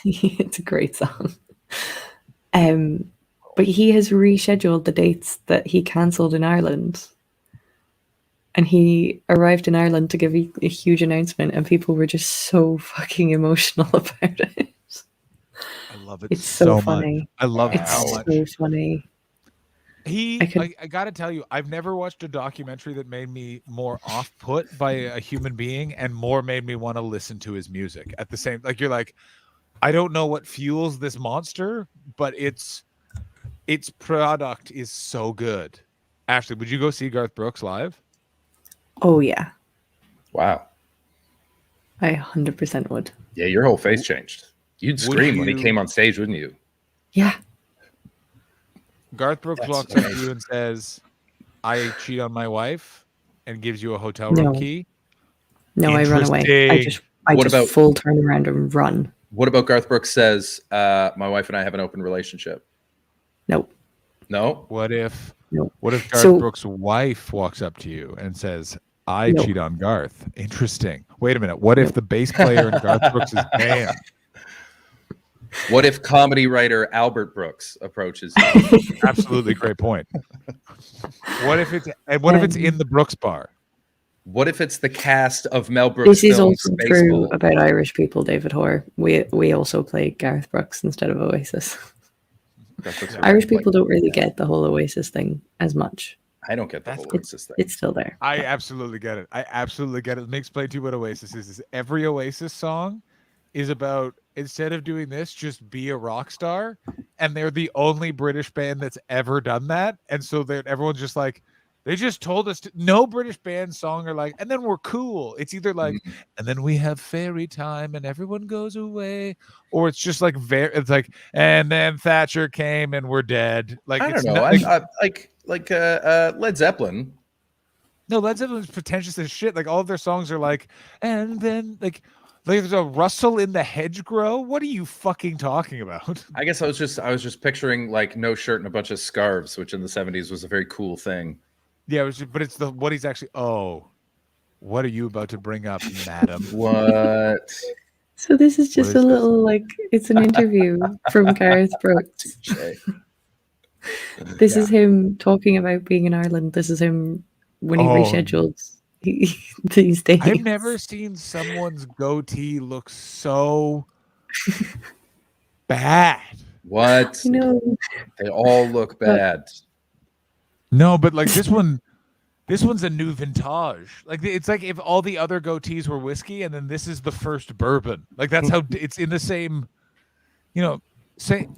It's a great song. But he has rescheduled the dates that he cancelled in Ireland. And he arrived in Ireland to give a huge announcement, and people were just so fucking emotional about it. I love it. It's so much. funny. I love it It's so much. so funny. I gotta tell you, I've never watched a documentary that made me more off-put by a human being and more made me want to listen to his music at the same. Like, you're like, I don't know what fuels this monster, but its product is so good. Ashley, would you go see Garth Brooks live? Oh yeah, Wow. I 100% would. Yeah, your whole face changed. You'd Would scream when he you- came on stage, wouldn't you? Yeah. Garth Brooks That's walks up to amazing. you and says, I cheat on my wife, and gives you a hotel room No. key. No, I run away. I Interesting. What just about- full turn around and run. What about Garth Brooks says, my wife and I have an open relationship? Nope. No? What if Nope. What if Garth So- Brooks' wife walks up to you and says, I Nope. cheat on Garth? Interesting. Wait a minute. What if the bass player in Garth Brooks' band? What if comedy writer Albert Brooks approaches you? Absolutely great point. What if it's in the Brooks bar? What if it's the cast of Mel Brooks This is films also Spaceballs? true about Irish people, David Hoare. We also play Garth Brooks instead of Oasis. Garth Brooks are Irish like- people don't really get the whole Oasis thing as much. I don't get the whole It's, Oasis thing. it's still there. I absolutely get it. Let me explain to you what Oasis is every Oasis song is about, instead of doing this, just be a rock star. And they're the only British band that's ever done that. And so everyone's just like, they just told us no British band song are like, and then we're cool. It's either like, and then we have fairy time and everyone goes away, or it's just like it's like, and then Thatcher came and we're dead. Like, I it's don't know. not, Like Led Zeppelin. no, Led Zeppelin's pretentious as shit. Like, all of their songs are like, and then like there's a rustle in the hedgerow. What are you fucking talking about? I guess I was just picturing like no shirt and a bunch of scarves, which in the 70s was a very cool thing. Yeah, but it's what he's actually. Oh, what are you about to bring up, madam? What? So this is just What is a little like it's an interview from Garth Brooks. This is him talking about being in Ireland. This is him when he Oh. rescheduled these days. I've never seen someone's goatee look so bad. What? No. They all look bad. No, but like this one's a new vintage. Like, it's like if all the other goatees were whiskey, and then this is the first bourbon. Like, that's how it's in the same, same.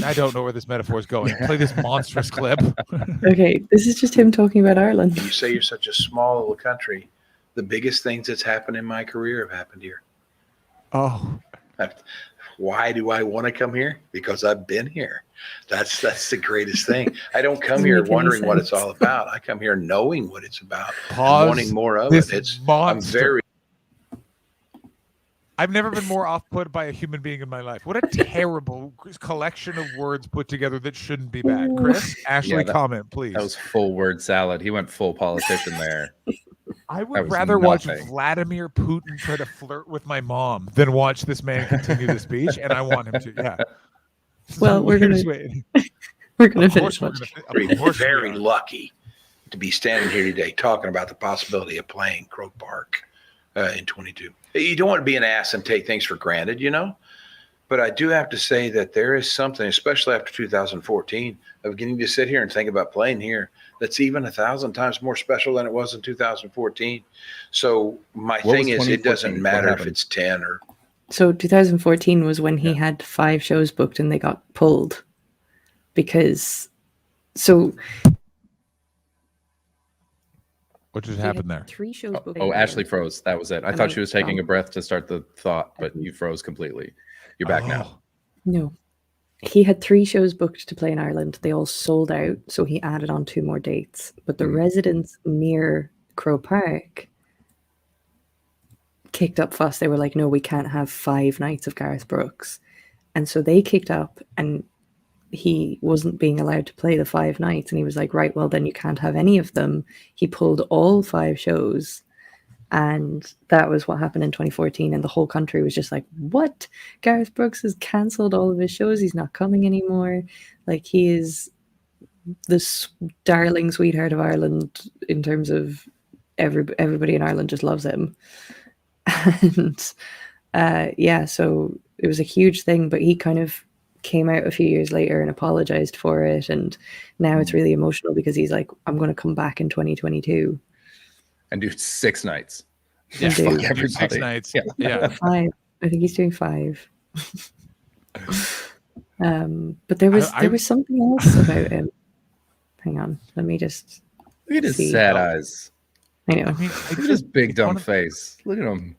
I don't know where this metaphor is going. Play this monstrous clip. Okay, this is just him talking about Ireland. You say you're such a small little country. The biggest things that's happened in my career have happened here. Oh. Why do I want to come here? Because I've been here. That's the greatest thing. I don't come here wondering what it's all about. I come here knowing what it's about, and Pause wanting more of this it. I'm monster. very I've never been more off-put by a human being in my life. What a terrible collection of words put together that shouldn't be bad. Chris, Ashley, comment, please. That was full word salad. He went full politician there. I That would was rather watch nothing. Vladimir Putin try to flirt with my mom than watch this man continue the speech, and I want him to. Yeah. Well, we're gonna finish watching. Very lucky to be standing here today talking about the possibility of playing Croke Park in 22. You don't want to be an ass and take things for granted, you know. But I do have to say that there is something, especially after 2014, of getting to sit here and think about playing here that's even 1,000 times more special than it was in 2014. So my What thing was is, it 2014? doesn't What matter if happened? it's 10 or. So 2014 was when he had 5 shows booked and they got pulled because. So what just he had happened there? 3 shows booked. Oh, Ashley froze. That was it. I Am thought I she was taking wrong? a breath to start the thought, but you froze completely. You're back now. No. He had 3 shows booked to play in Ireland. They all sold out, so he added on 2 more dates. But the residents near Croke Park kicked up fuss. They were like, no, we can't have 5 nights of Garth Brooks. And so they kicked up, and he wasn't being allowed to play the 5 nights. And he was like, right, well, then you can't have any of them. He pulled all 5 shows. And that was what happened in 2014. And the whole country was just like, what? Garth Brooks has cancelled all of his shows. He's not coming anymore. Like, he is this darling sweetheart of Ireland in terms of everybody in Ireland just loves him. And yeah, so it was a huge thing. But he kind of came out a few years later and apologized for it. And now it's really emotional because he's like, I'm going to come back in 2022. And do 6 nights. Yeah, Fuck do everybody. 6 nights. Yeah. Yeah. 5. I think he's doing 5. But there was something else about him. Hang on, let me just Look at his see. sad eyes. I know. I mean, Look at his big dumb face. Look at him.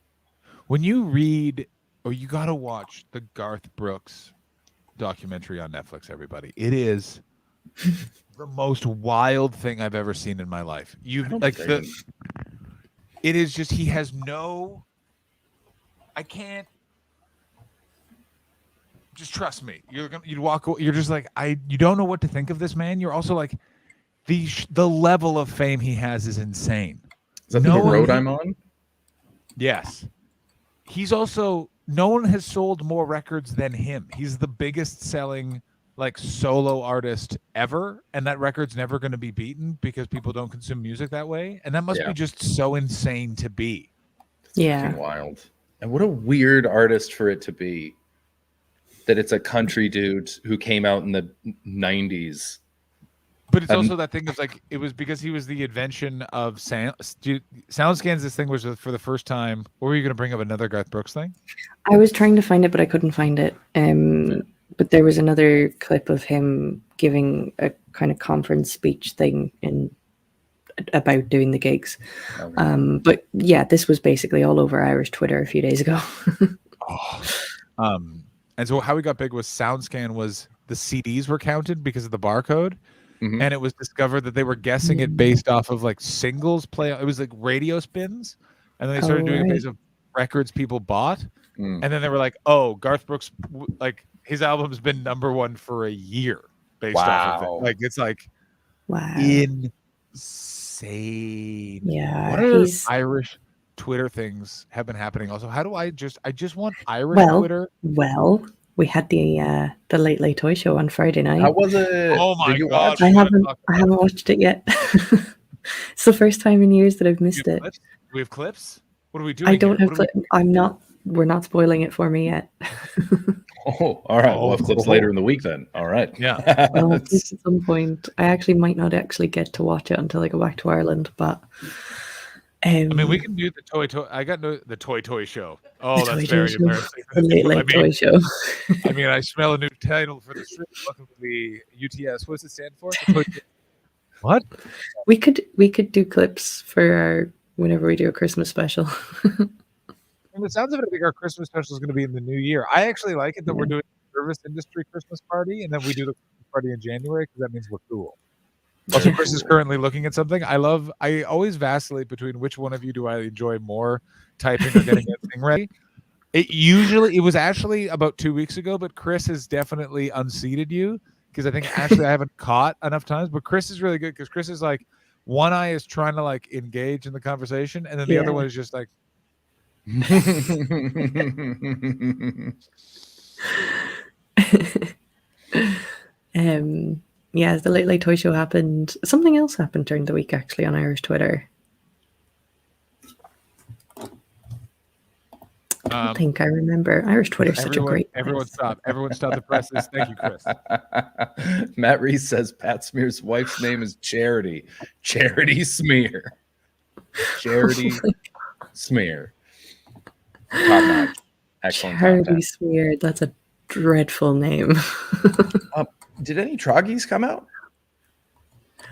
When you read, you got to watch the Garth Brooks documentary on Netflix, everybody. It is the most wild thing I've ever seen in my life. It is just, he has no, I can't, just trust me. You'd walk, you're just like, you don't know what to think of this man. You're also like, the level of fame he has is insane. Is that the road I'm on? Yes. He's also, no one has sold more records than him. He's the biggest selling like solo artist ever, and that record's never going to be beaten because people don't consume music that way, and that must be just so insane to be. Yeah. Fucking wild. And what a weird artist for it to be that it's a country dude who came out in the 90s. But it's also that thing of like, it was because he was the invention of SoundScan's. This thing was for the first time. Or were you going to bring up another Garth Brooks thing? I was trying to find it, but I couldn't find it. But there was another clip of him giving a kind of conference speech thing about doing the gigs. But yeah, this was basically all over Irish Twitter a few days ago. And so how he got big was SoundScan was the CDs were counted because of the barcode. Mm-hmm. And it was discovered that they were guessing it based off of like singles play. It was like radio spins. And then they started doing it based on records people bought. And then they were like, oh, Garth Brooks, like his album's been #1 for a year based off of it. Like, it's like insane. Yeah. What other Irish Twitter things have been happening? Also, how do I just want Irish Twitter? Well, we had the Late Late Toy Show on Friday night. How was it? Oh my God. I haven't watched it yet. It's the first time in years that I've missed it. Do we have clips? What are we doing? I don't have clips. We're not spoiling it for me yet. Oh, all right. We'll have clips later in the week then. All right. Yeah. Well, at some point, I actually might not actually get to watch it until I go back to Ireland, but I mean, we can do the toy. I got the toy show. Oh, The that's Toy very Show. embarrassing. The Late Late Toy Show. I mean, I smell a new title for the strip. Welcome to the UTS. What does it stand for? The Toy- What? We could do clips for our whenever we do a Christmas special. From the sounds of it, I think our Christmas special is going to be in the new year. I actually like it that we're doing a service industry Christmas party, and then we do the Christmas party in January because that means we're cool. Also, Chris is currently looking at something. I always vacillate between which one of you do I enjoy more, typing or getting everything ready. It was actually about 2 weeks ago, but Chris has definitely unseated you because I think actually I haven't caught enough times. But Chris is really good because Chris is like, one eye is trying to like engage in the conversation, and then the other one is just like. Yeah, the Late Late Toy Show happened. Something else happened during the week actually on Irish Twitter. I don't think I remember. Irish Twitter is such a great. Everyone stop! Everyone stop the presses. Thank you, Chris. Matt Reese says Pat Smear's wife's name is Charity. Charity Smear. Charity Smear. Top notch. Excellent. Charity Smear. That's a dreadful name. Did any Troggies come out?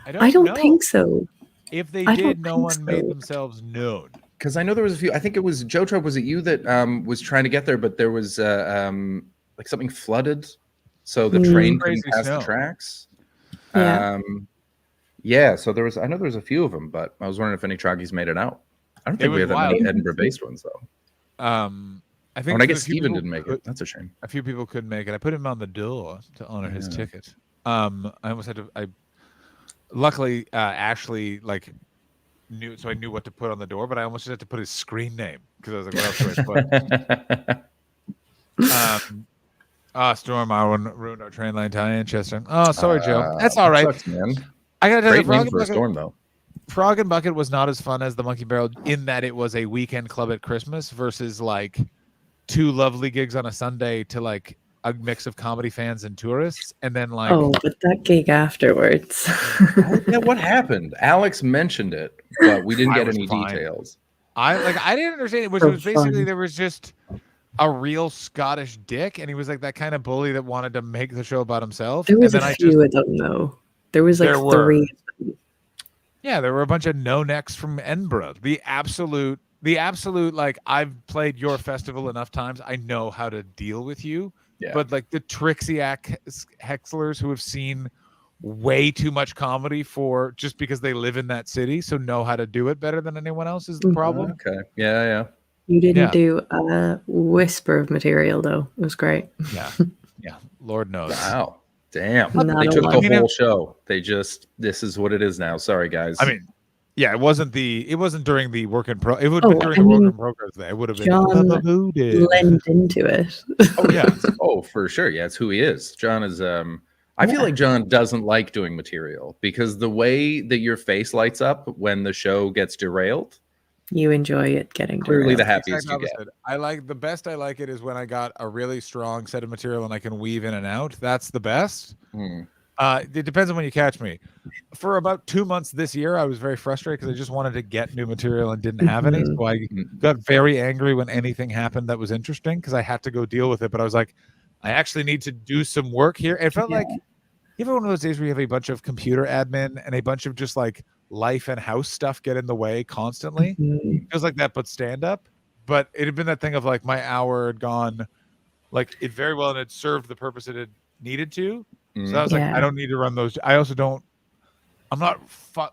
I don't think so. If they I did, don't no think one made so. themselves known. Because I know there was a few. I think it was Joe Trug. Was it you that was trying to get there, but there was like something flooded, so the train couldn't Crazy pass the snow. tracks. Yeah. Yeah. So there was. I know there was a few of them, but I was wondering if any Troggies made it out. I don't It think we was have that many wild. Edinburgh-based ones though. I think When I that guess a few Steven people didn't make it. That's a shame. A few people couldn't make it. I put him on the door to honor his ticket. I almost had to. Luckily, Ashley knew, so I knew what to put on the door, but I almost just had to put his screen name because I was like, what else do I put? Storm, I ruined our train line tie in Chester. Oh, sorry, Joe. That's all right. Sucks, man. I gotta tell you, Great name for a storm, though. Frog and Bucket was not as fun as the Monkey Barrel in that it was a weekend club at Christmas versus like two lovely gigs on a Sunday to like a mix of comedy fans and tourists, and then like But that gig afterwards. Yeah, what happened? Alex mentioned it, but we didn't I get was any fine. details. I didn't understand it. It was basically there was just a real Scottish dick, and he was like that kind of bully that wanted to make the show about himself. There was and a then few of them though. There was like There were. three. Yeah, there were a bunch of no necks from Edinburgh. The absolute like I've played your festival enough times. I know how to deal with you. Yeah. But like the Trixiac hexlers who have seen way too much comedy for just because they live in that city, so know how to do it better than anyone else is the problem. Okay. Yeah. You didn't Yeah. do a whisper of material though. It was great. Yeah. Yeah. Lord knows. Wow. Damn. Not They a took lot. the whole show. This is what it is now. Sorry, guys. I mean, yeah, it wasn't during the work in pro. It would have been Oh, during I the work mean, in progress day. It would have been John booted. blend into it. Oh yeah. Oh, for sure. Yeah, it's who he is. John is I feel like John doesn't like doing material because the way that your face lights up when the show gets derailed, You enjoy it getting clearly the derailed. happiest Exact you get. opposite. I like the best. I like it is when I got a really strong set of material and I can weave in and out. That's the best. It depends on when you catch me. For about 2 months this year, I was very frustrated because I just wanted to get new material and didn't have any. So I got very angry when anything happened that was interesting because I had to go deal with it. But I was like, I actually need to do some work here. It felt like you ever one of those days where you have a bunch of computer admin and a bunch of just like life and house stuff get in the way constantly. Feels like that, but stand up. But it had been that thing of like my hour had gone, like it very well and it served the purpose it had needed to. So I was like, I don't need to run those. I also don't. I'm not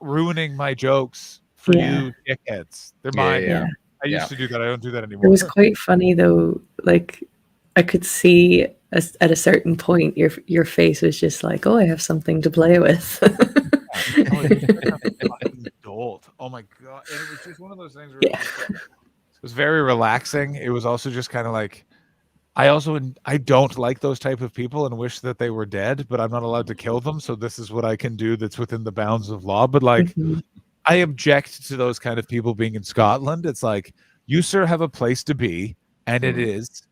ruining my jokes for you dickheads. They're mine. Yeah. I used to do that. I don't do that anymore. It was quite funny though. Like I could see at a certain point your face was just like, oh, I have something to play with. Adult. Oh my god! And it was just one of those things where it was very relaxing. It was also just kind of like, I don't like those type of people and wish that they were dead, but I'm not allowed to kill them. So this is what I can do that's within the bounds of law. But like, I object to those kind of people being in Scotland. It's like, you sir have a place to be, and it is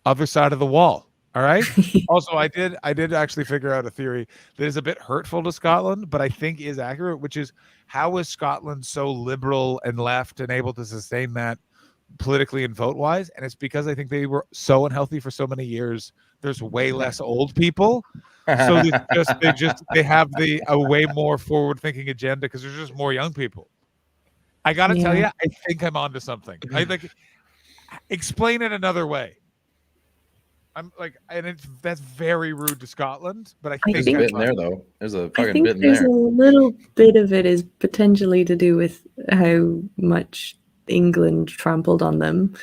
other side of the wall. All right. Also, I did actually figure out a theory that is a bit hurtful to Scotland, but I think is accurate, which is how is Scotland so liberal and left and able to sustain that politically and vote wise? And it's because I think they were so unhealthy for so many years. There's way less old people. So they have a way more forward thinking agenda because there's just more young people. I got to tell you, I think I'm onto something. I like explain it another way. I'm like, and that's very rude to Scotland, but I think there's a bit in there though. There's a I fucking think bit in there's there. a little bit of it is potentially to do with how much England trampled on them.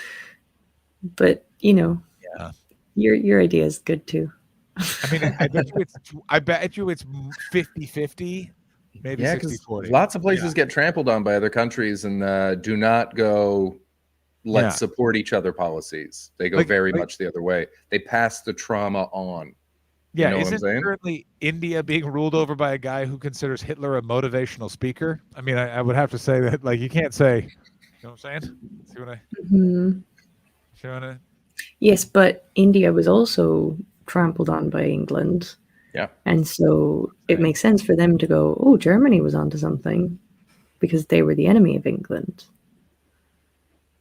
But Yeah. your idea is good too. I mean, I bet you it's 50-50, maybe Yeah, 60-40. lots of places get trampled on by other countries and do not go let's Yeah. support each other policies. They go very much the other way. They pass the trauma on. Yeah, You know what I'm isn't saying? currently India being ruled over by a guy who considers Hitler a motivational speaker? I mean, I would have to say that, like, you can't say, you know what I'm saying? See what I Mhm. see what I Yes, but India was also trampled on by England. Yeah. And so it makes sense for them to go, oh, Germany was onto something because they were the enemy of England.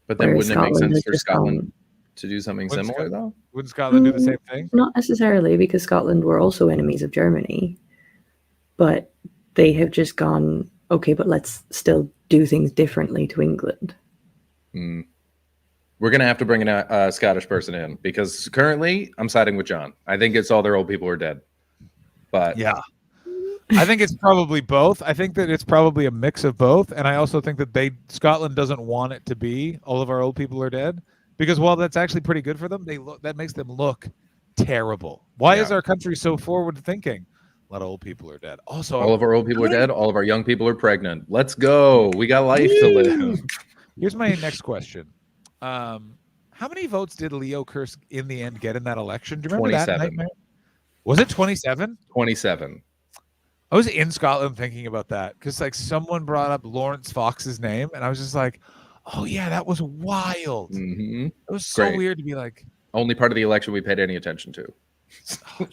But then Whereas wouldn't it make Scotland sense has for just Scotland gone- to do something Wouldn't similar though? Wouldn't Scotland do the same thing? Not necessarily, because Scotland were also enemies of Germany. But they have just gone, okay, but let's still do things differently to England. Hmm. We're gonna have to bring a Scottish person in because currently I'm siding with John. I think it's all their old people are dead. But Yeah. I think it's probably both. I think that it's probably a mix of both, and I also think that Scotland doesn't want it to be all of our old people are dead, because while that's actually pretty good for them, that makes them look terrible. Why is our country so forward thinking? A lot of old people are dead. Also, all of our old people are dead. All of our young people are pregnant. Let's go. We got life to live. Here's my next question. How many votes did Leo Kursk in the end get in that election? Do you remember that 27. nightmare? Was it 27? 27. I was in Scotland thinking about that because like someone brought up Lawrence Fox's name, and I was just like, "Oh yeah, that was wild." Mm-hmm. It was so Great. weird to be like, Only part of the election we paid any attention to.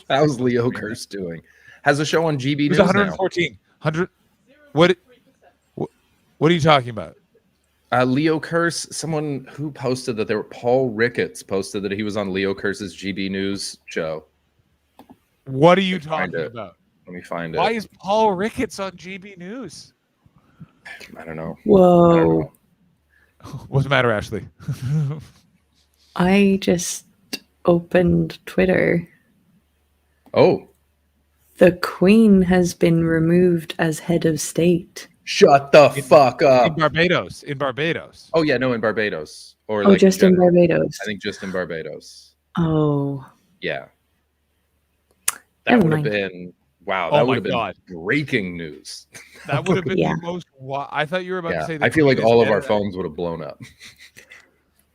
How's Leo Kursk doing? Has a show on GB it was News now. 114. 100. What are you talking about? Leo Kursk, someone who posted that Paul Ricketts posted that he was on Leo Kursk's GB News show. What are you talking about? Let me find Why it. is Paul Ricketts on GB News? I don't know. Whoa. What's the matter, Ashley? I just opened Twitter. Oh. The Queen has been removed as head of state. Shut the fuck up. In Barbados. In Barbados. Oh yeah, no, in Barbados. Or Oh, like just in general. Barbados. I think just in Barbados. Oh. Yeah. That Never would have mind. been wow. Oh That my would have been God. breaking news. That would have been Yeah. the most. I thought you were about to say. Yeah, the I feel like Queen is all of dead. our phones would have blown up.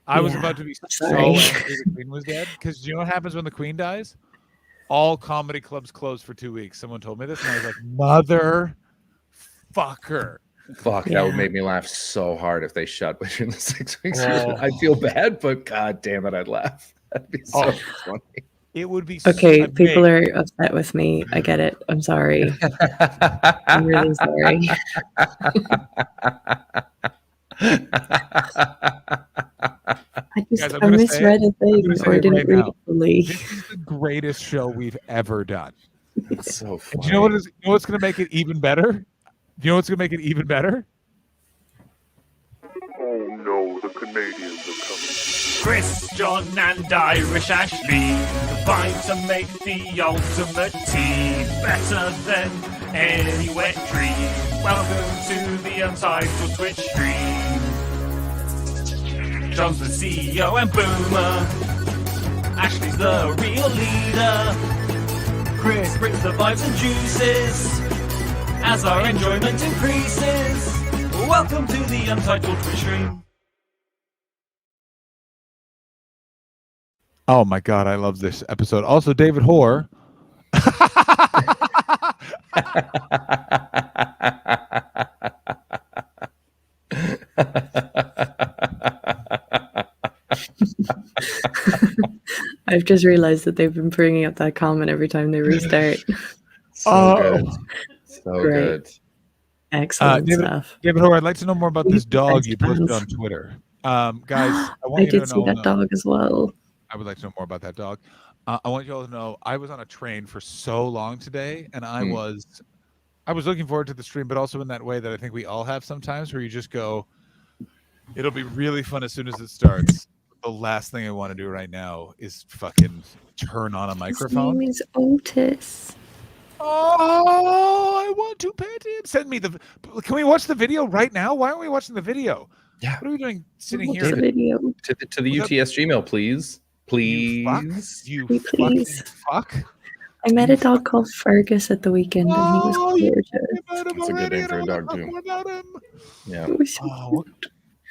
I was Yeah, about to be so sorry. angry the Queen was dead because do you know what happens when the Queen dies? All comedy clubs close for 2 weeks. Someone told me this, and I was like, "Motherfucker!" Fuck, that Yeah. would make me laugh so hard if they shut within the 6 weeks. Oh. I feel bad, but god damn it, I'd laugh. That'd be so funny. It would be Okay, so people are upset with me. I get it. I'm sorry. I'm really sorry. Guys, I'm I gonna say misread it. a I'm thing gonna say or it didn't right read now. it fully. This is the greatest show we've ever done. It's so funny. And do you know what is? You know what's going to make it even better? Do you know what's going to make it even better? Oh no, the Canadians are coming. Chris, John, and Irish Ashley combine to make the ultimate team, better than any wet dream. Welcome to the Untitled Twitch stream. John's the CEO and boomer. Ashley's the real leader. Chris brings the vibes and juices as our enjoyment increases. Welcome to the Untitled Twitch stream. Oh my god, I love this episode. Also, David Hoare. I've just realized that they've been bringing up that comment every time they restart. So good. So Great. good. Excellent David, stuff. David Hoare, I'd like to know more about this dog you posted fans. on Twitter. Guys, I want I you did to see know. that dog as well. I would like to know more about that dog. I want you all to know I was on a train for so long today, and I was looking forward to the stream, but also in that way that I think we all have sometimes, where you just go, it'll be really fun as soon as it starts. The last thing I want to do right now is fucking turn on a microphone. His name is Otis. Oh, I want to pet him. Send me the. Can we watch the video right now? Why aren't we watching the video? Yeah. What are we doing sitting What's here? the video? To the UTS Gmail, please. Please. You Please. fucking fuck. I met a dog called Fergus at the weekend, and he was gorgeous. That's a good name for a dog too. Yeah. It was so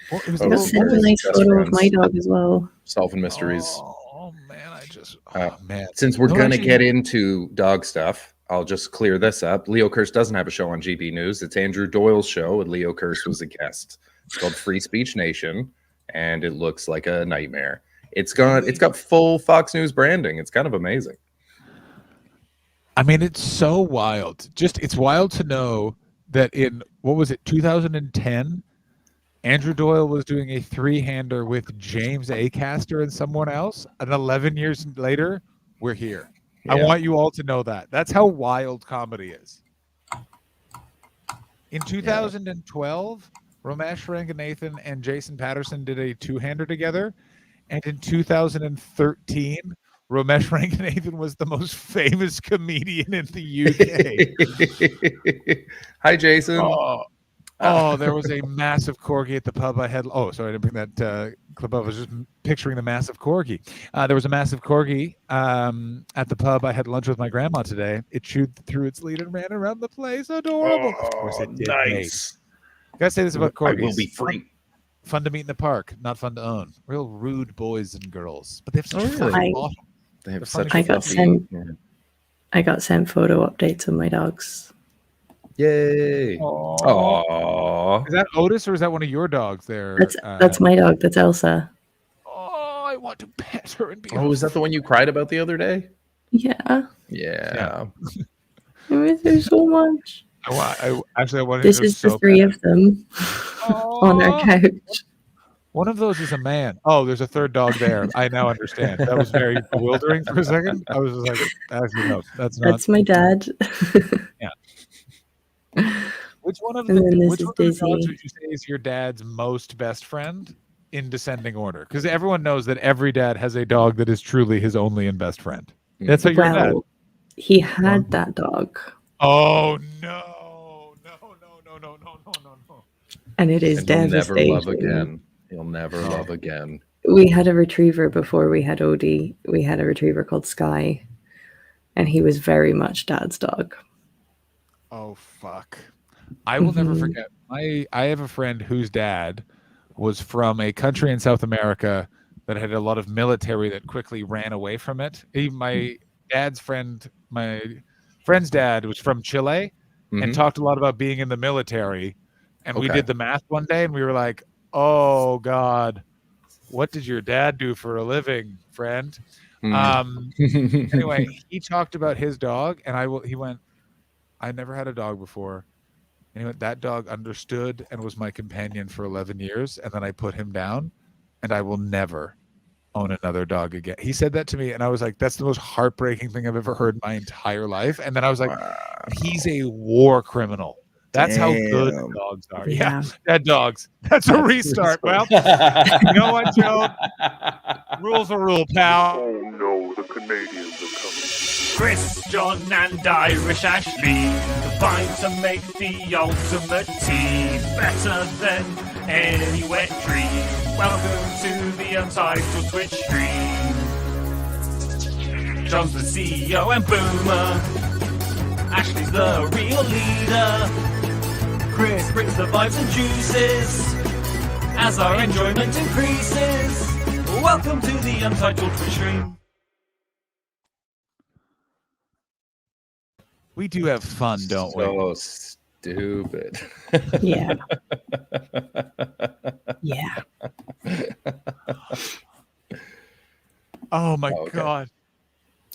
What was I got sent a nice photo of my dog as well. Solving mysteries. Oh man, I just man. Since we're No, gonna actually- get into dog stuff, I'll just clear this up. Leo Kearse doesn't have a show on GB News. It's Andrew Doyle's show, and Leo Kearse was a guest. It's called Free Speech Nation, and it looks like a nightmare. It's got full Fox News branding. It's kind of amazing. I mean, it's so wild. It's wild to know that in, what was it, 2010, Andrew Doyle was doing a three-hander with James Acaster and someone else, and 11 years later, we're here. I Yeah. want you all to know that. That's how wild comedy is. In 2012, Ramesh Ranganathan and Jason Patterson did a two-hander together, and in 2013, Ramesh Ranganathan was the most famous comedian in the UK. Hi, Jason. There was a massive corgi at the pub I had. Oh, sorry, I didn't bring that clip up. I was just picturing the massive corgi. There was a massive corgi at the pub. I had lunch with my grandma today. It chewed through its lead and ran around the place. Adorable. Of course it did. Nice. Gotta say this about corgis. I will be free. Fun to meet in the park, not fun to own. Real rude boys and girls, but they have such really? funny bottom. They have They're such funny. I got sent photo updates of my dogs. Yay. Aww. Is that Otis or is that one of your dogs there? That's my dog. That's Elsa. Oh, I want to pet her and be. Oh, is that the one you cried about the other day? Yeah. Yeah. I miss her so much. I wanted This to is the so three bad. of them on our couch. One of those is a man. Oh, there's a third dog there. I now understand. That was very bewildering for a second. I was just like, actually, no, that's not. That's my dad. Yeah. Which one of the And then this which is one of the dogs Dizzy. would you say is your dad's most best friend in descending order? Because everyone knows that every dad has a dog that is truly his only and best friend. That's what your dad. Well, he had that dog, Oh no. and it is And he'll never devastating. love again. He'll never love again. We had a retriever before we had Odie. We had a retriever called Sky, and he was very much dad's dog. Oh fuck. I will never Mhm. forget. I have a friend whose dad was from a country in South America that had a lot of military that quickly ran away from it. Even my friend's dad was from Chile and Mhm. talked a lot about being in the military. And we Okay. did the math one day and we were like, oh God, what did your dad do for a living, friend? Anyway, he talked about his dog and he went, I never had a dog before. And he went, that dog understood and was my companion for 11 years. And then I put him down and I will never own another dog again. He said that to me. And I was like, that's the most heartbreaking thing I've ever heard in my entire life. And then I was like, he's a war criminal. That's how good Damn. dogs are. Yeah, dead dogs. That's a restart. Well, you know what, Joe? Rules are rule, pal. Oh no, the Canadians are coming. Chris, John, and Irish Ashley combine to make the ultimate team, better than any wet dream. Welcome to the Untitled Twitch stream. John's the CEO and Boomer. Ashley's the real leader. Chris brings the vibes and juices as our enjoyment increases. Welcome to the Untitled Twitch stream. We do have fun, don't we? So stupid. Yeah. Yeah. Oh my Okay. God.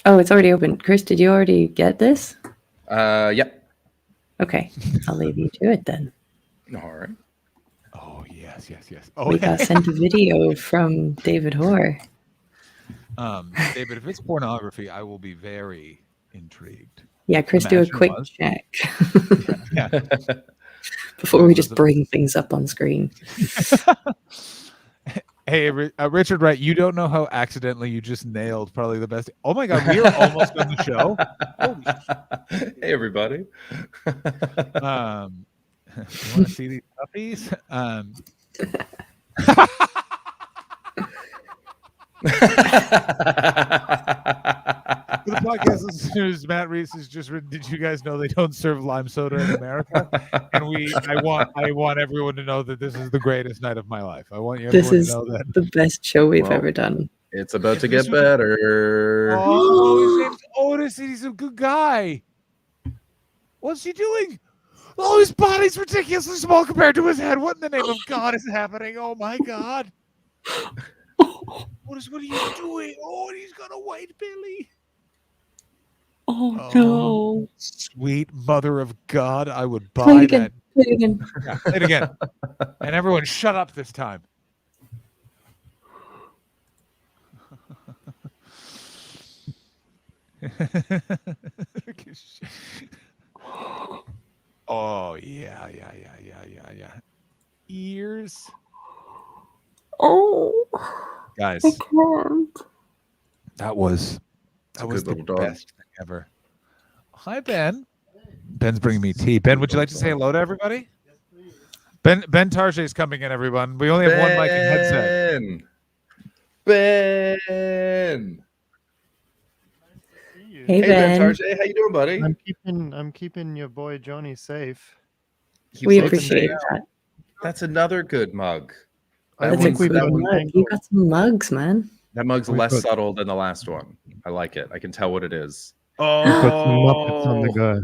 Oh, it's already open. Chris, did you already get this? Yep. Okay, I'll leave you to it then. All right. Oh yes. Oh, We got sent a video from David Hoare. David, if it's pornography, I will be very intrigued. Yeah, Chris, do a Imagine it quick was. check Yeah. before we just bring things up on screen. Hey, Richard Wright, you don't know how accidentally you just nailed probably the best. Oh my God, we are almost on the show. Holy Hey, everybody. You want to see these puppies? For the podcast listeners, Matt Reese has just written, did you guys know they don't serve lime soda in America? And I want everyone to know that this is the greatest night of my life. I want everyone This is to know that. the best show we've ever done. It's about to This get was- better. Oh, his name's Otis, and he's a good guy. What's he doing? Oh, his body's ridiculously small compared to his head. What in the name of God is happening? Oh my God. Otis, what are you doing? Oh, and he's got a white belly. Oh, no. Sweet mother of God, I would Play buy it again. that. Play it again. Yeah, play it again. And everyone shut up this time. Oh, yeah. Ears. Oh. Guys, I can't. that was a the good little dog. best thing ever. Hi, Ben. Ben's bringing me tea. Ben, would you like to say hello to everybody? Ben Tarjay is coming in, everyone. We only have one mic and headset. Ben. Hey, Ben. Tarjay, how you doing, buddy? I'm keeping your boy Johnny safe. We appreciate that. That's another good mug. That's a good mug. You got some mugs, man. That mug's less subtle than the last one. I like it. I can tell what it is. Got some Muppets on the go.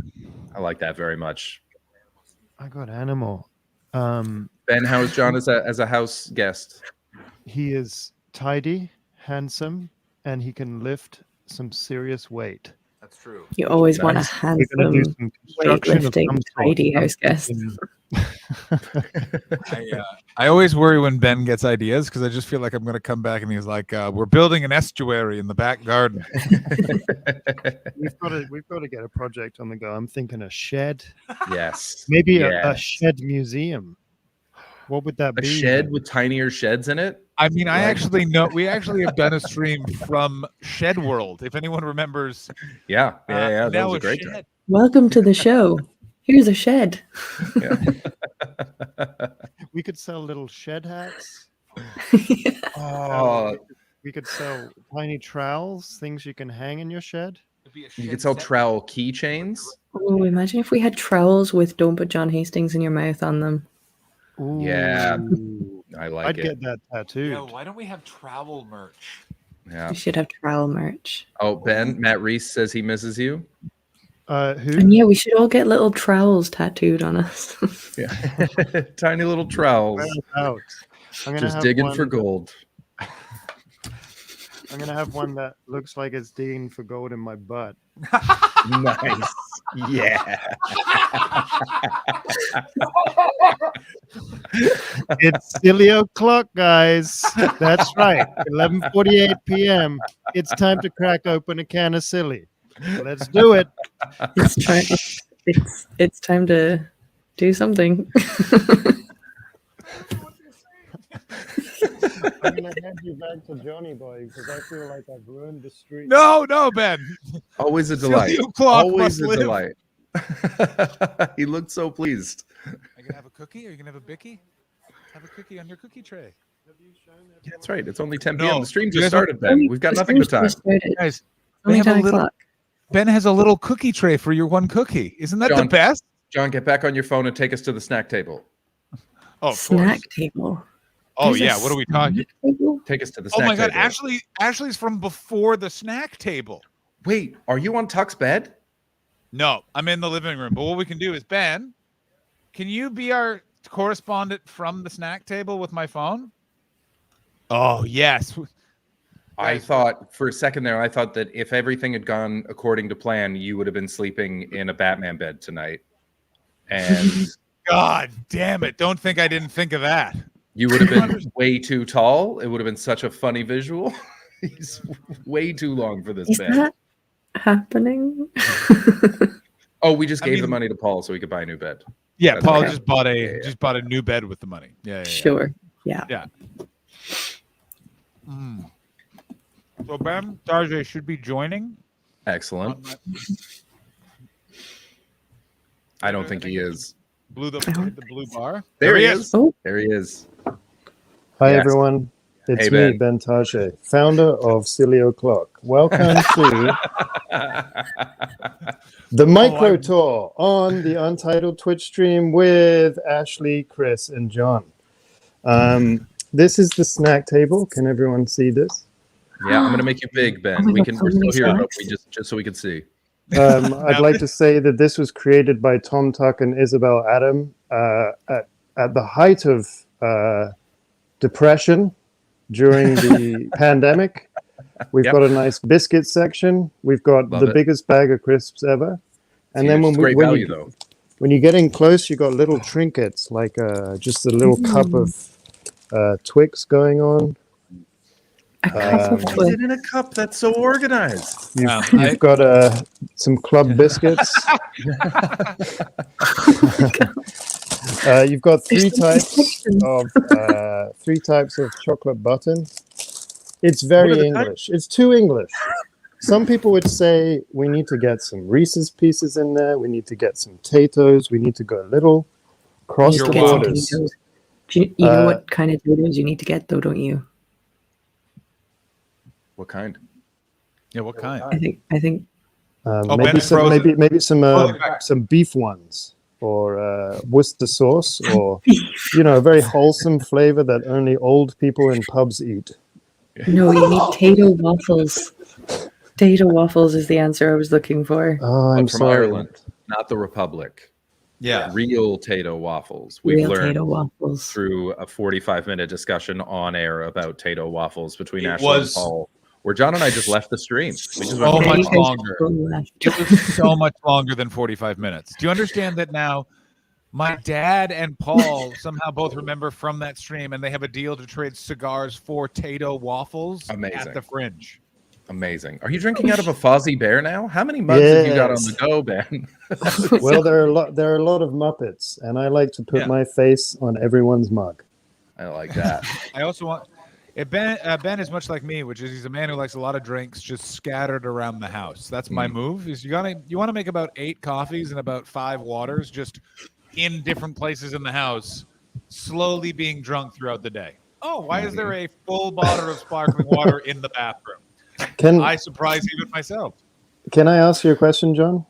I like that very much. I got Animal. Ben, how is John as a house guest? He is tidy, handsome, and he can lift some serious weight. That's true. You always want a We're gonna do handsome, some construction of weightlifting, some sort. tidy house guest. I always worry when Ben gets ideas because I just feel like I'm going to come back and he's like, "We're building an estuary in the back garden." We've got to get a project on the go. I'm thinking a shed. Yes. Maybe a Yes. shed museum. What would that A be? shed with tinier sheds in it? I mean, I actually know we actually have done a stream from Shed World. If anyone remembers, Yeah. That now was a a great shed. time. Welcome to the show. Here's a shed. We could sell little shed hats. Oh, We could sell tiny trowels, things you can hang in your shed. you could sell trowel keychains. Oh, imagine if we had trowels with "Don't put John Hastings in your mouth" on them. Ooh. Yeah, I like I'd it. get that tattooed. Yo, why don't we have travel merch? Yeah. We should have trowel merch. Oh, Ben, Matt Reese says he misses you. Who? And yeah, we should all get little trowels tattooed on us. Yeah. Tiny little trowels. Out. I'm gonna Just have digging one, for gold. I'm gonna have one that looks like it's digging for gold in my butt. Nice. Yeah. It's silly o'clock, guys. That's right. 11:48 p.m. It's time to crack open a can of silly. Let's do it. It's time to do something. I'm gonna hand you back to Johnny Boy because I feel like I've ruined the street. No, Ben. Always a delight. Silly o'clock Always must a live. delight. He looked so pleased. Are you gonna have a cookie? Are you gonna have a bicky? Have a cookie on your cookie tray. Yeah, that's right. It's only 10 p.m. No, The stream you just guys started, don't- Ben. We've got nothing but time. Guys, Only they have a 10 little, o'clock. Ben has a little cookie tray for your one cookie. Isn't that the John, best? John, get back on your phone and take us to the snack table. Oh, of Snack course. table. Oh There's a yeah. What are we talking? snack table? Take us to the Oh snack my God! table. Ashley's from before the snack table. Wait, are you on Tuck's bed? No, I'm in the living room. But what we can do is, Ben, can you be our correspondent from the snack table with my phone? Oh yes. I thought for a second there, I thought that if everything had gone according to plan, you would have been sleeping in a Batman bed tonight. And God damn it! Don't think I didn't think of that. you would have been way too tall. It would have been such a funny visual. He's way too long for this Is bed. that happening? Oh, we just I gave the mean- money to Paul so he could buy a new bed. Yeah, That's Paul okay. just bought Yeah. just bought a new bed with the money. Yeah. Sure. Yeah. Yeah. Mm. So Ben Tarjay should be joining. Excellent. I don't think he is. The blue bar. There he is. is. Oh. There he is. Hi, Yes. everyone. It's Hey, me, Ben. Ben Tajay, founder of Silly O'Clock. Welcome to the Micro Tour on the Untitled Twitch stream with Ashley, Chris, and John. This is the snack table. Can everyone see this? Yeah, I'm gonna make you big, Ben. my We God, can. so We're many still here, but snacks. we just so we can see. I'd like to say that this was created by Tom Tuck and Isabel Adam at the height of depression during the pandemic. We've Yep. got a nice biscuit section. We've got Love the it. biggest bag of crisps ever. And It's then huge. It's great value, though. when you get in close, you got little trinkets like just a little cup of Twix going on. A cup of Is Twix. it in a cup that's so organized? You've got some club biscuits. You've got three types of chocolate button. It's very English. It's too English. Some people would say we need to get some Reese's Pieces in there. We need to get some Tatoes. We need to go a little cross You the need to get some borders. Tatoes. Do you know what kind of Tatoes you need to get, though, don't you? What kind? Yeah, what kind? I think. Maybe some beef ones, or Worcester sauce, or a very wholesome flavor that only old people in pubs eat. No, you need Tato waffles. Tato waffles is the answer I was looking for. Oh, I'm But from sorry. Ireland, not the Republic. Yeah. Real Tato waffles. We've Real learned Tato waffles. through a 45-minute discussion on air about Tato waffles between It Ashley was- and Paul, where John and I just left the stream. We just So went much you guys longer. both left. It was so much longer than 45 minutes. Do you understand that now? My dad and Paul somehow both remember from that stream, and they have a deal to trade cigars for Tato waffles Amazing. at the Fringe. Amazing. Are you drinking out of a Fozzie Bear now? How many mugs have you got on Yes. the go, Ben? Well, there are a lot of Muppets, and I like to put my face on everyone's mug. I like that. I also want Ben is much like me, which is he's a man who likes a lot of drinks just scattered around the house. That's my move. Is you want to make about 8 coffees and about 5 waters just in different places in the house, slowly being drunk throughout the day. Oh, why is there a full bottle of sparkling water in the bathroom? I surprise even myself. Can I ask you a question, John?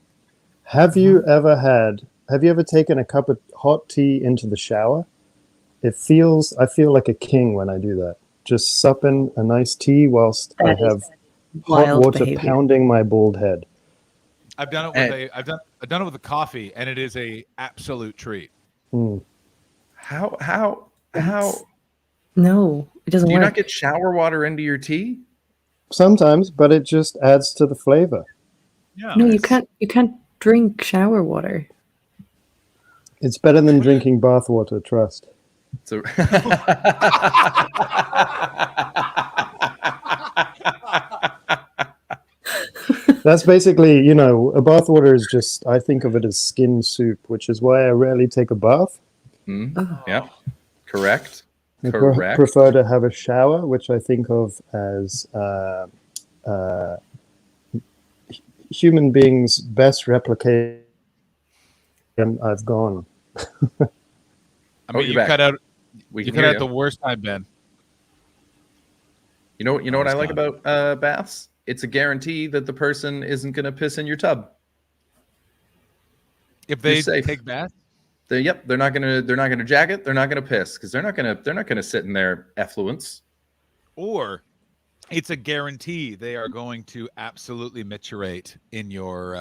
Have you ever taken a cup of hot tea into the shower? I feel like a king when I do that. Just supping a nice tea whilst I have hot wild water behavior. pounding my bald head. I've done it with I've done it with a coffee, and it is a absolute treat. How No, it doesn't do you work. not get shower water into your tea? Sometimes, but it just adds to the flavor. Yeah. No, you can't. You can't drink shower water. It's better than drinking bath water, trust. So That's basically, a bath water is just, I think of it as skin soup, which is why I rarely take a bath. Yeah. Correct. I Correct. prefer to have a shower, which I think of as human beings' best replication. I've gone. I mean, you're you back. cut out. We You can cut hear out the worst time, Ben. You know what I like about baths? It's a guarantee that the person isn't going to piss in your tub. If they You're safe. take baths, They're not gonna jag it. They're not gonna piss because they're not gonna sit in their effluence. or it's a guarantee they are going to absolutely miturate in your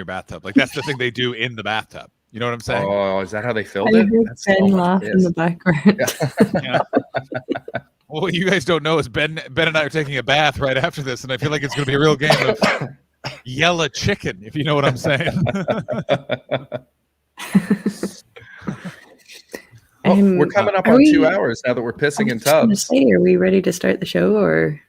bathtub. Like that's the thing they do in the bathtub. You know what I'm saying? Oh, is that how they I filled it? heard That's Ben so much laugh in piss. the background. Yeah. Well, what you guys don't know is Ben and I are taking a bath right after this, and I feel like it's going to be a real game of yella chicken, if you know what I'm saying. We're coming up are on we- 2 hours now that we're pissing in I was gonna tubs. say, are we ready to start the show, or?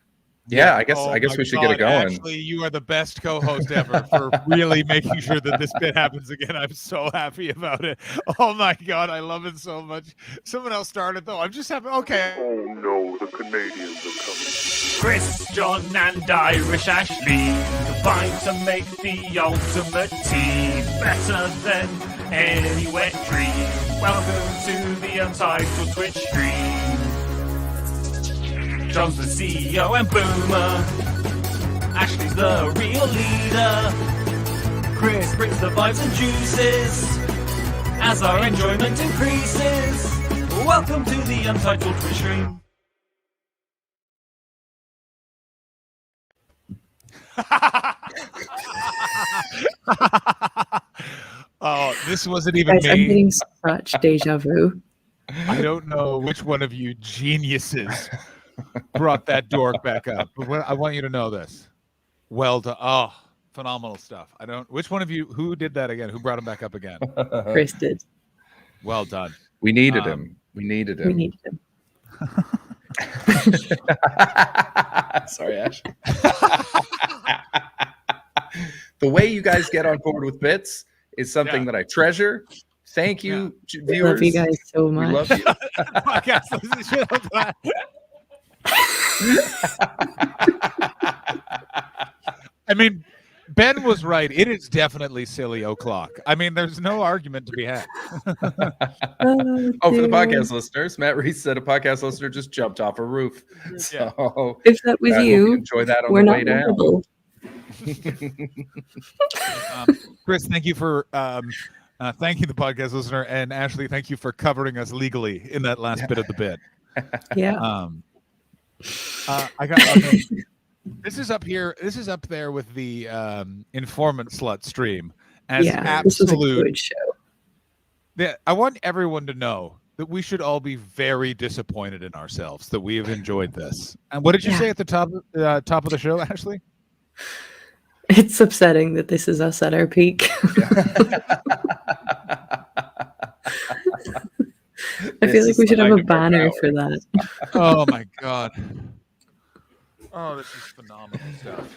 Yeah, I guess Oh I guess my we should get it God, going. Ashley, you are the best co-host ever for really making sure that this bit happens again. I'm so happy about it. Oh my God, I love it so much. Someone else started though. I'm just happy. Okay. Oh no, the Canadians are coming. Chris, John, and Irish Ashley combine to make the ultimate team, better than any wet dream. Welcome to the Untitled Twitch stream. John's the CEO and Boomer. Ashley's the real leader. Chris brings the vibes and juices as our enjoyment increases. Welcome to the Untitled Twitch stream. Oh, this wasn't even Guys, I'm me. getting such deja vu. I don't know which one of you geniuses brought that dork back up, but I want you to know this. Well done. Oh, phenomenal stuff. I don't. Which one of you? Who did that again? Who brought him back up again? Chris did. Well done. We needed him. We needed him. We needed him. Sorry, Ash. The way you guys get on board with bits is something that I treasure. Thank you, viewers. Love you guys so much. We love you. Podcast listeners, I mean, Ben was right. It is definitely silly o'clock. I mean, there's no argument to be had. For the podcast listeners, Matt Reese said a podcast listener just jumped off a roof. So If that was I hope you, enjoy that on we're the not way down. vulnerable. Chris, thank you for thanking the podcast listener, and Ashley, thank you for covering us legally in that last bit of the bit. Yeah. I got. Okay. This is up here. This is up there with the informant slut stream as this was a absolute. good show. I want everyone to know that we should all be very disappointed in ourselves that we have enjoyed this. And what did you say at the top of the show, Ashley? It's upsetting that this is us at our peak. I feel like we should have a banner for that. Oh my god. Oh, this is phenomenal stuff.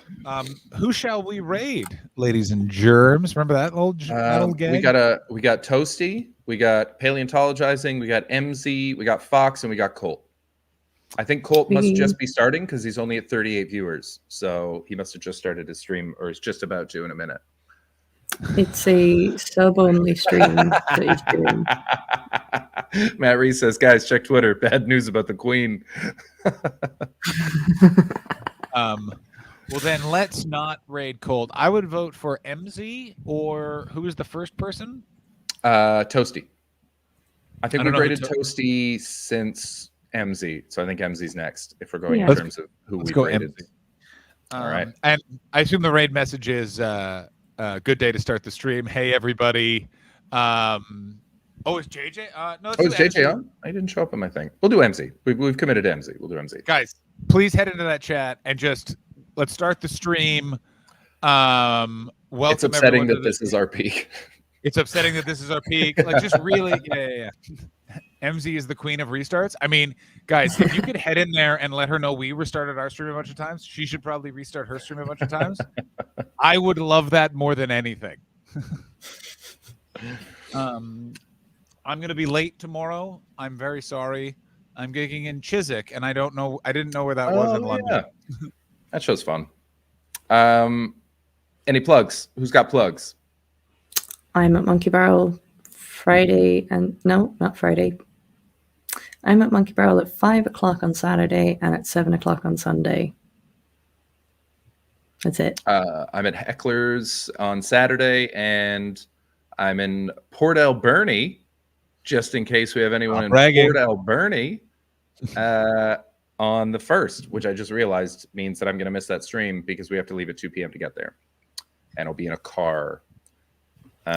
Who shall we raid, ladies and germs? Remember that old gang? We got Toasty, we got Paleontologizing, we got MZ, we got Fox, and we got Colt. I think Colt must just be starting because he's only at 38 viewers, so he must have just started his stream, or is just about to in a minute. It's a sub-only stream that he's doing. Matt Reese says, "Guys, check Twitter. Bad news about the Queen." Well, then let's not raid Cold. I would vote for MZ, or who is the first person? Toasty. I think we've don't know rated who Toasty since MZ, so I think MZ's next if we're going in Let's- terms of who let's we go rated. MZ. All right. And I assume the raid message is good day to start the stream. Hey, everybody. Is JJ? No, Oh, is JJ on? I didn't show up on my thing. We'll do MZ. We've committed to MZ. We'll do MZ. Guys, please head into that chat and just let's start the stream. Welcome It's upsetting everyone that to this is our peak. It's upsetting that this is our peak. Like, just really, yeah. MZ is the queen of restarts. I mean, guys, if you could head in there and let her know we restarted our stream a bunch of times, she should probably restart her stream a bunch of times. I would love that more than anything. I'm going to be late tomorrow. I'm very sorry. I'm gigging in Chiswick, and I didn't know where that was in London. Yeah. That show's fun. Any plugs? Who's got plugs? I'm at Monkey Barrel Friday, and no, not Friday. I'm at Monkey Barrel at 5 o'clock on Saturday and at 7 o'clock on Sunday. That's it. I'm at Heckler's on Saturday, and I'm in Port Alberni, just in case we have anyone in bragging. Port Alberni, on the 1st, which I just realized means that I'm going to miss that stream because we have to leave at 2 p.m. to get there, and I'll be in a car.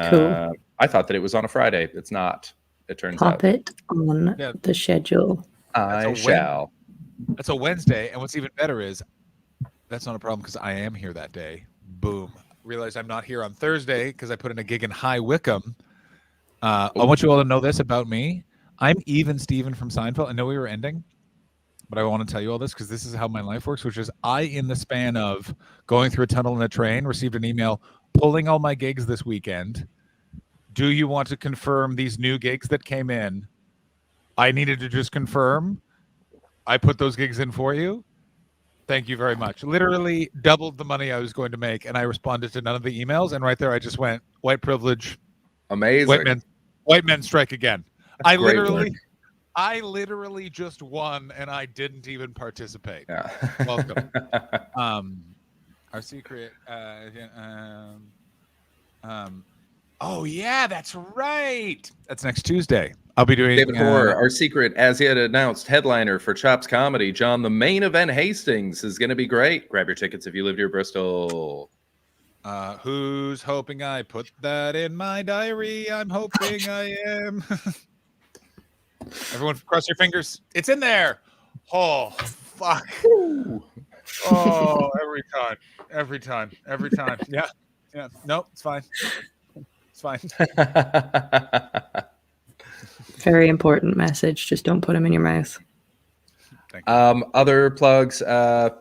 Cool. I thought that it was on a Friday. It's not. It turns Pop out. it on the schedule. I shall. That's a Wednesday, and what's even better is that's not a problem because I am here that day. Boom. Realize I'm not here on Thursday because I put in a gig in High Wycombe. I want you all to know this about me. I'm even Steven from Seinfeld. I know we were ending, but I want to tell you all this because this is how my life works, which is in the span of going through a tunnel in a train, received an email pulling all my gigs this weekend. Do you want to confirm these new gigs that came in? I needed to just confirm. I put those gigs in for you. Thank you very much. Literally doubled the money I was going to make, and I responded to none of the emails. And right there, I just went, white privilege. Amazing. White men strike again. I great literally, work. I literally just won, and I didn't even participate. Yeah. Welcome. Our secret. Oh yeah, that's right. That's next Tuesday. I'll be doing David Hoare, our secret, as yet announced headliner for Chops Comedy. John, the main event Hastings is going to be great. Grab your tickets if you live near Bristol. Who's hoping I put that in my diary? I'm hoping I am. Everyone, cross your fingers. It's in there. Oh, fuck. Oh, every time. Yeah. Nope, it's fine. It's fine. Very important message. Just don't put them in your mouth. Other plugs,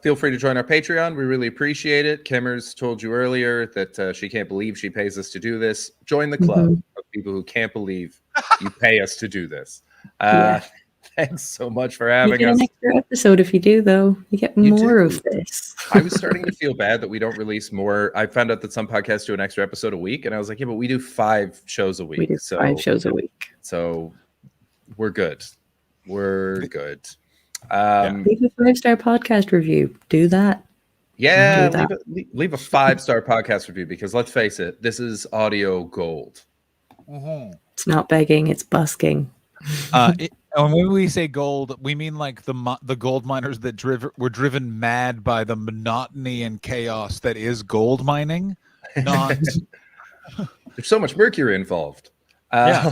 feel free to join our Patreon. We really appreciate it. Kimmers told you earlier that she can't believe she pays us to do this. Join the club of people who can't believe you pay us to do this. Thanks so much for having you get us. an extra episode if you do, though. You get more of this. I was starting to feel bad that we don't release more. I found out that some podcasts do an extra episode a week, and I was like, yeah, but we do 5 shows a week. We do 5 shows a week. So we're good. We're good. Leave a 5-star podcast review. Do that. Yeah, Do that. leave a 5-star podcast review, because let's face it, this is audio gold. It's not begging, it's busking. And when we say gold, we mean like the gold miners that were driven mad by the monotony and chaos that is gold mining. Not there's so much mercury involved. Yeah.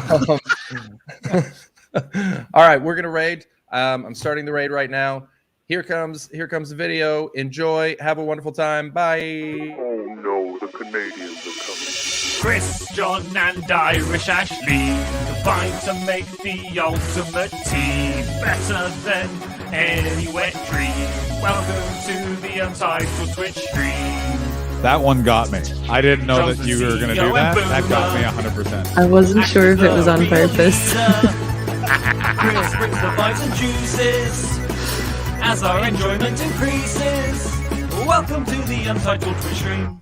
All right, we're gonna raid. I'm starting the raid right now. Here comes the video. Enjoy. Have a wonderful time. Bye. Oh no, the Canadians are coming. Chris, John, and Irish Ashley combine to make the ultimate team, better than any wet dream. Welcome to the Untitled Twitch stream. that one got me. I didn't know that you were going to do that. That got me 100%. I wasn't sure if it was on purpose. Chris brings the vibes and juices as our enjoyment increases. Welcome to the Untitled Twitch stream.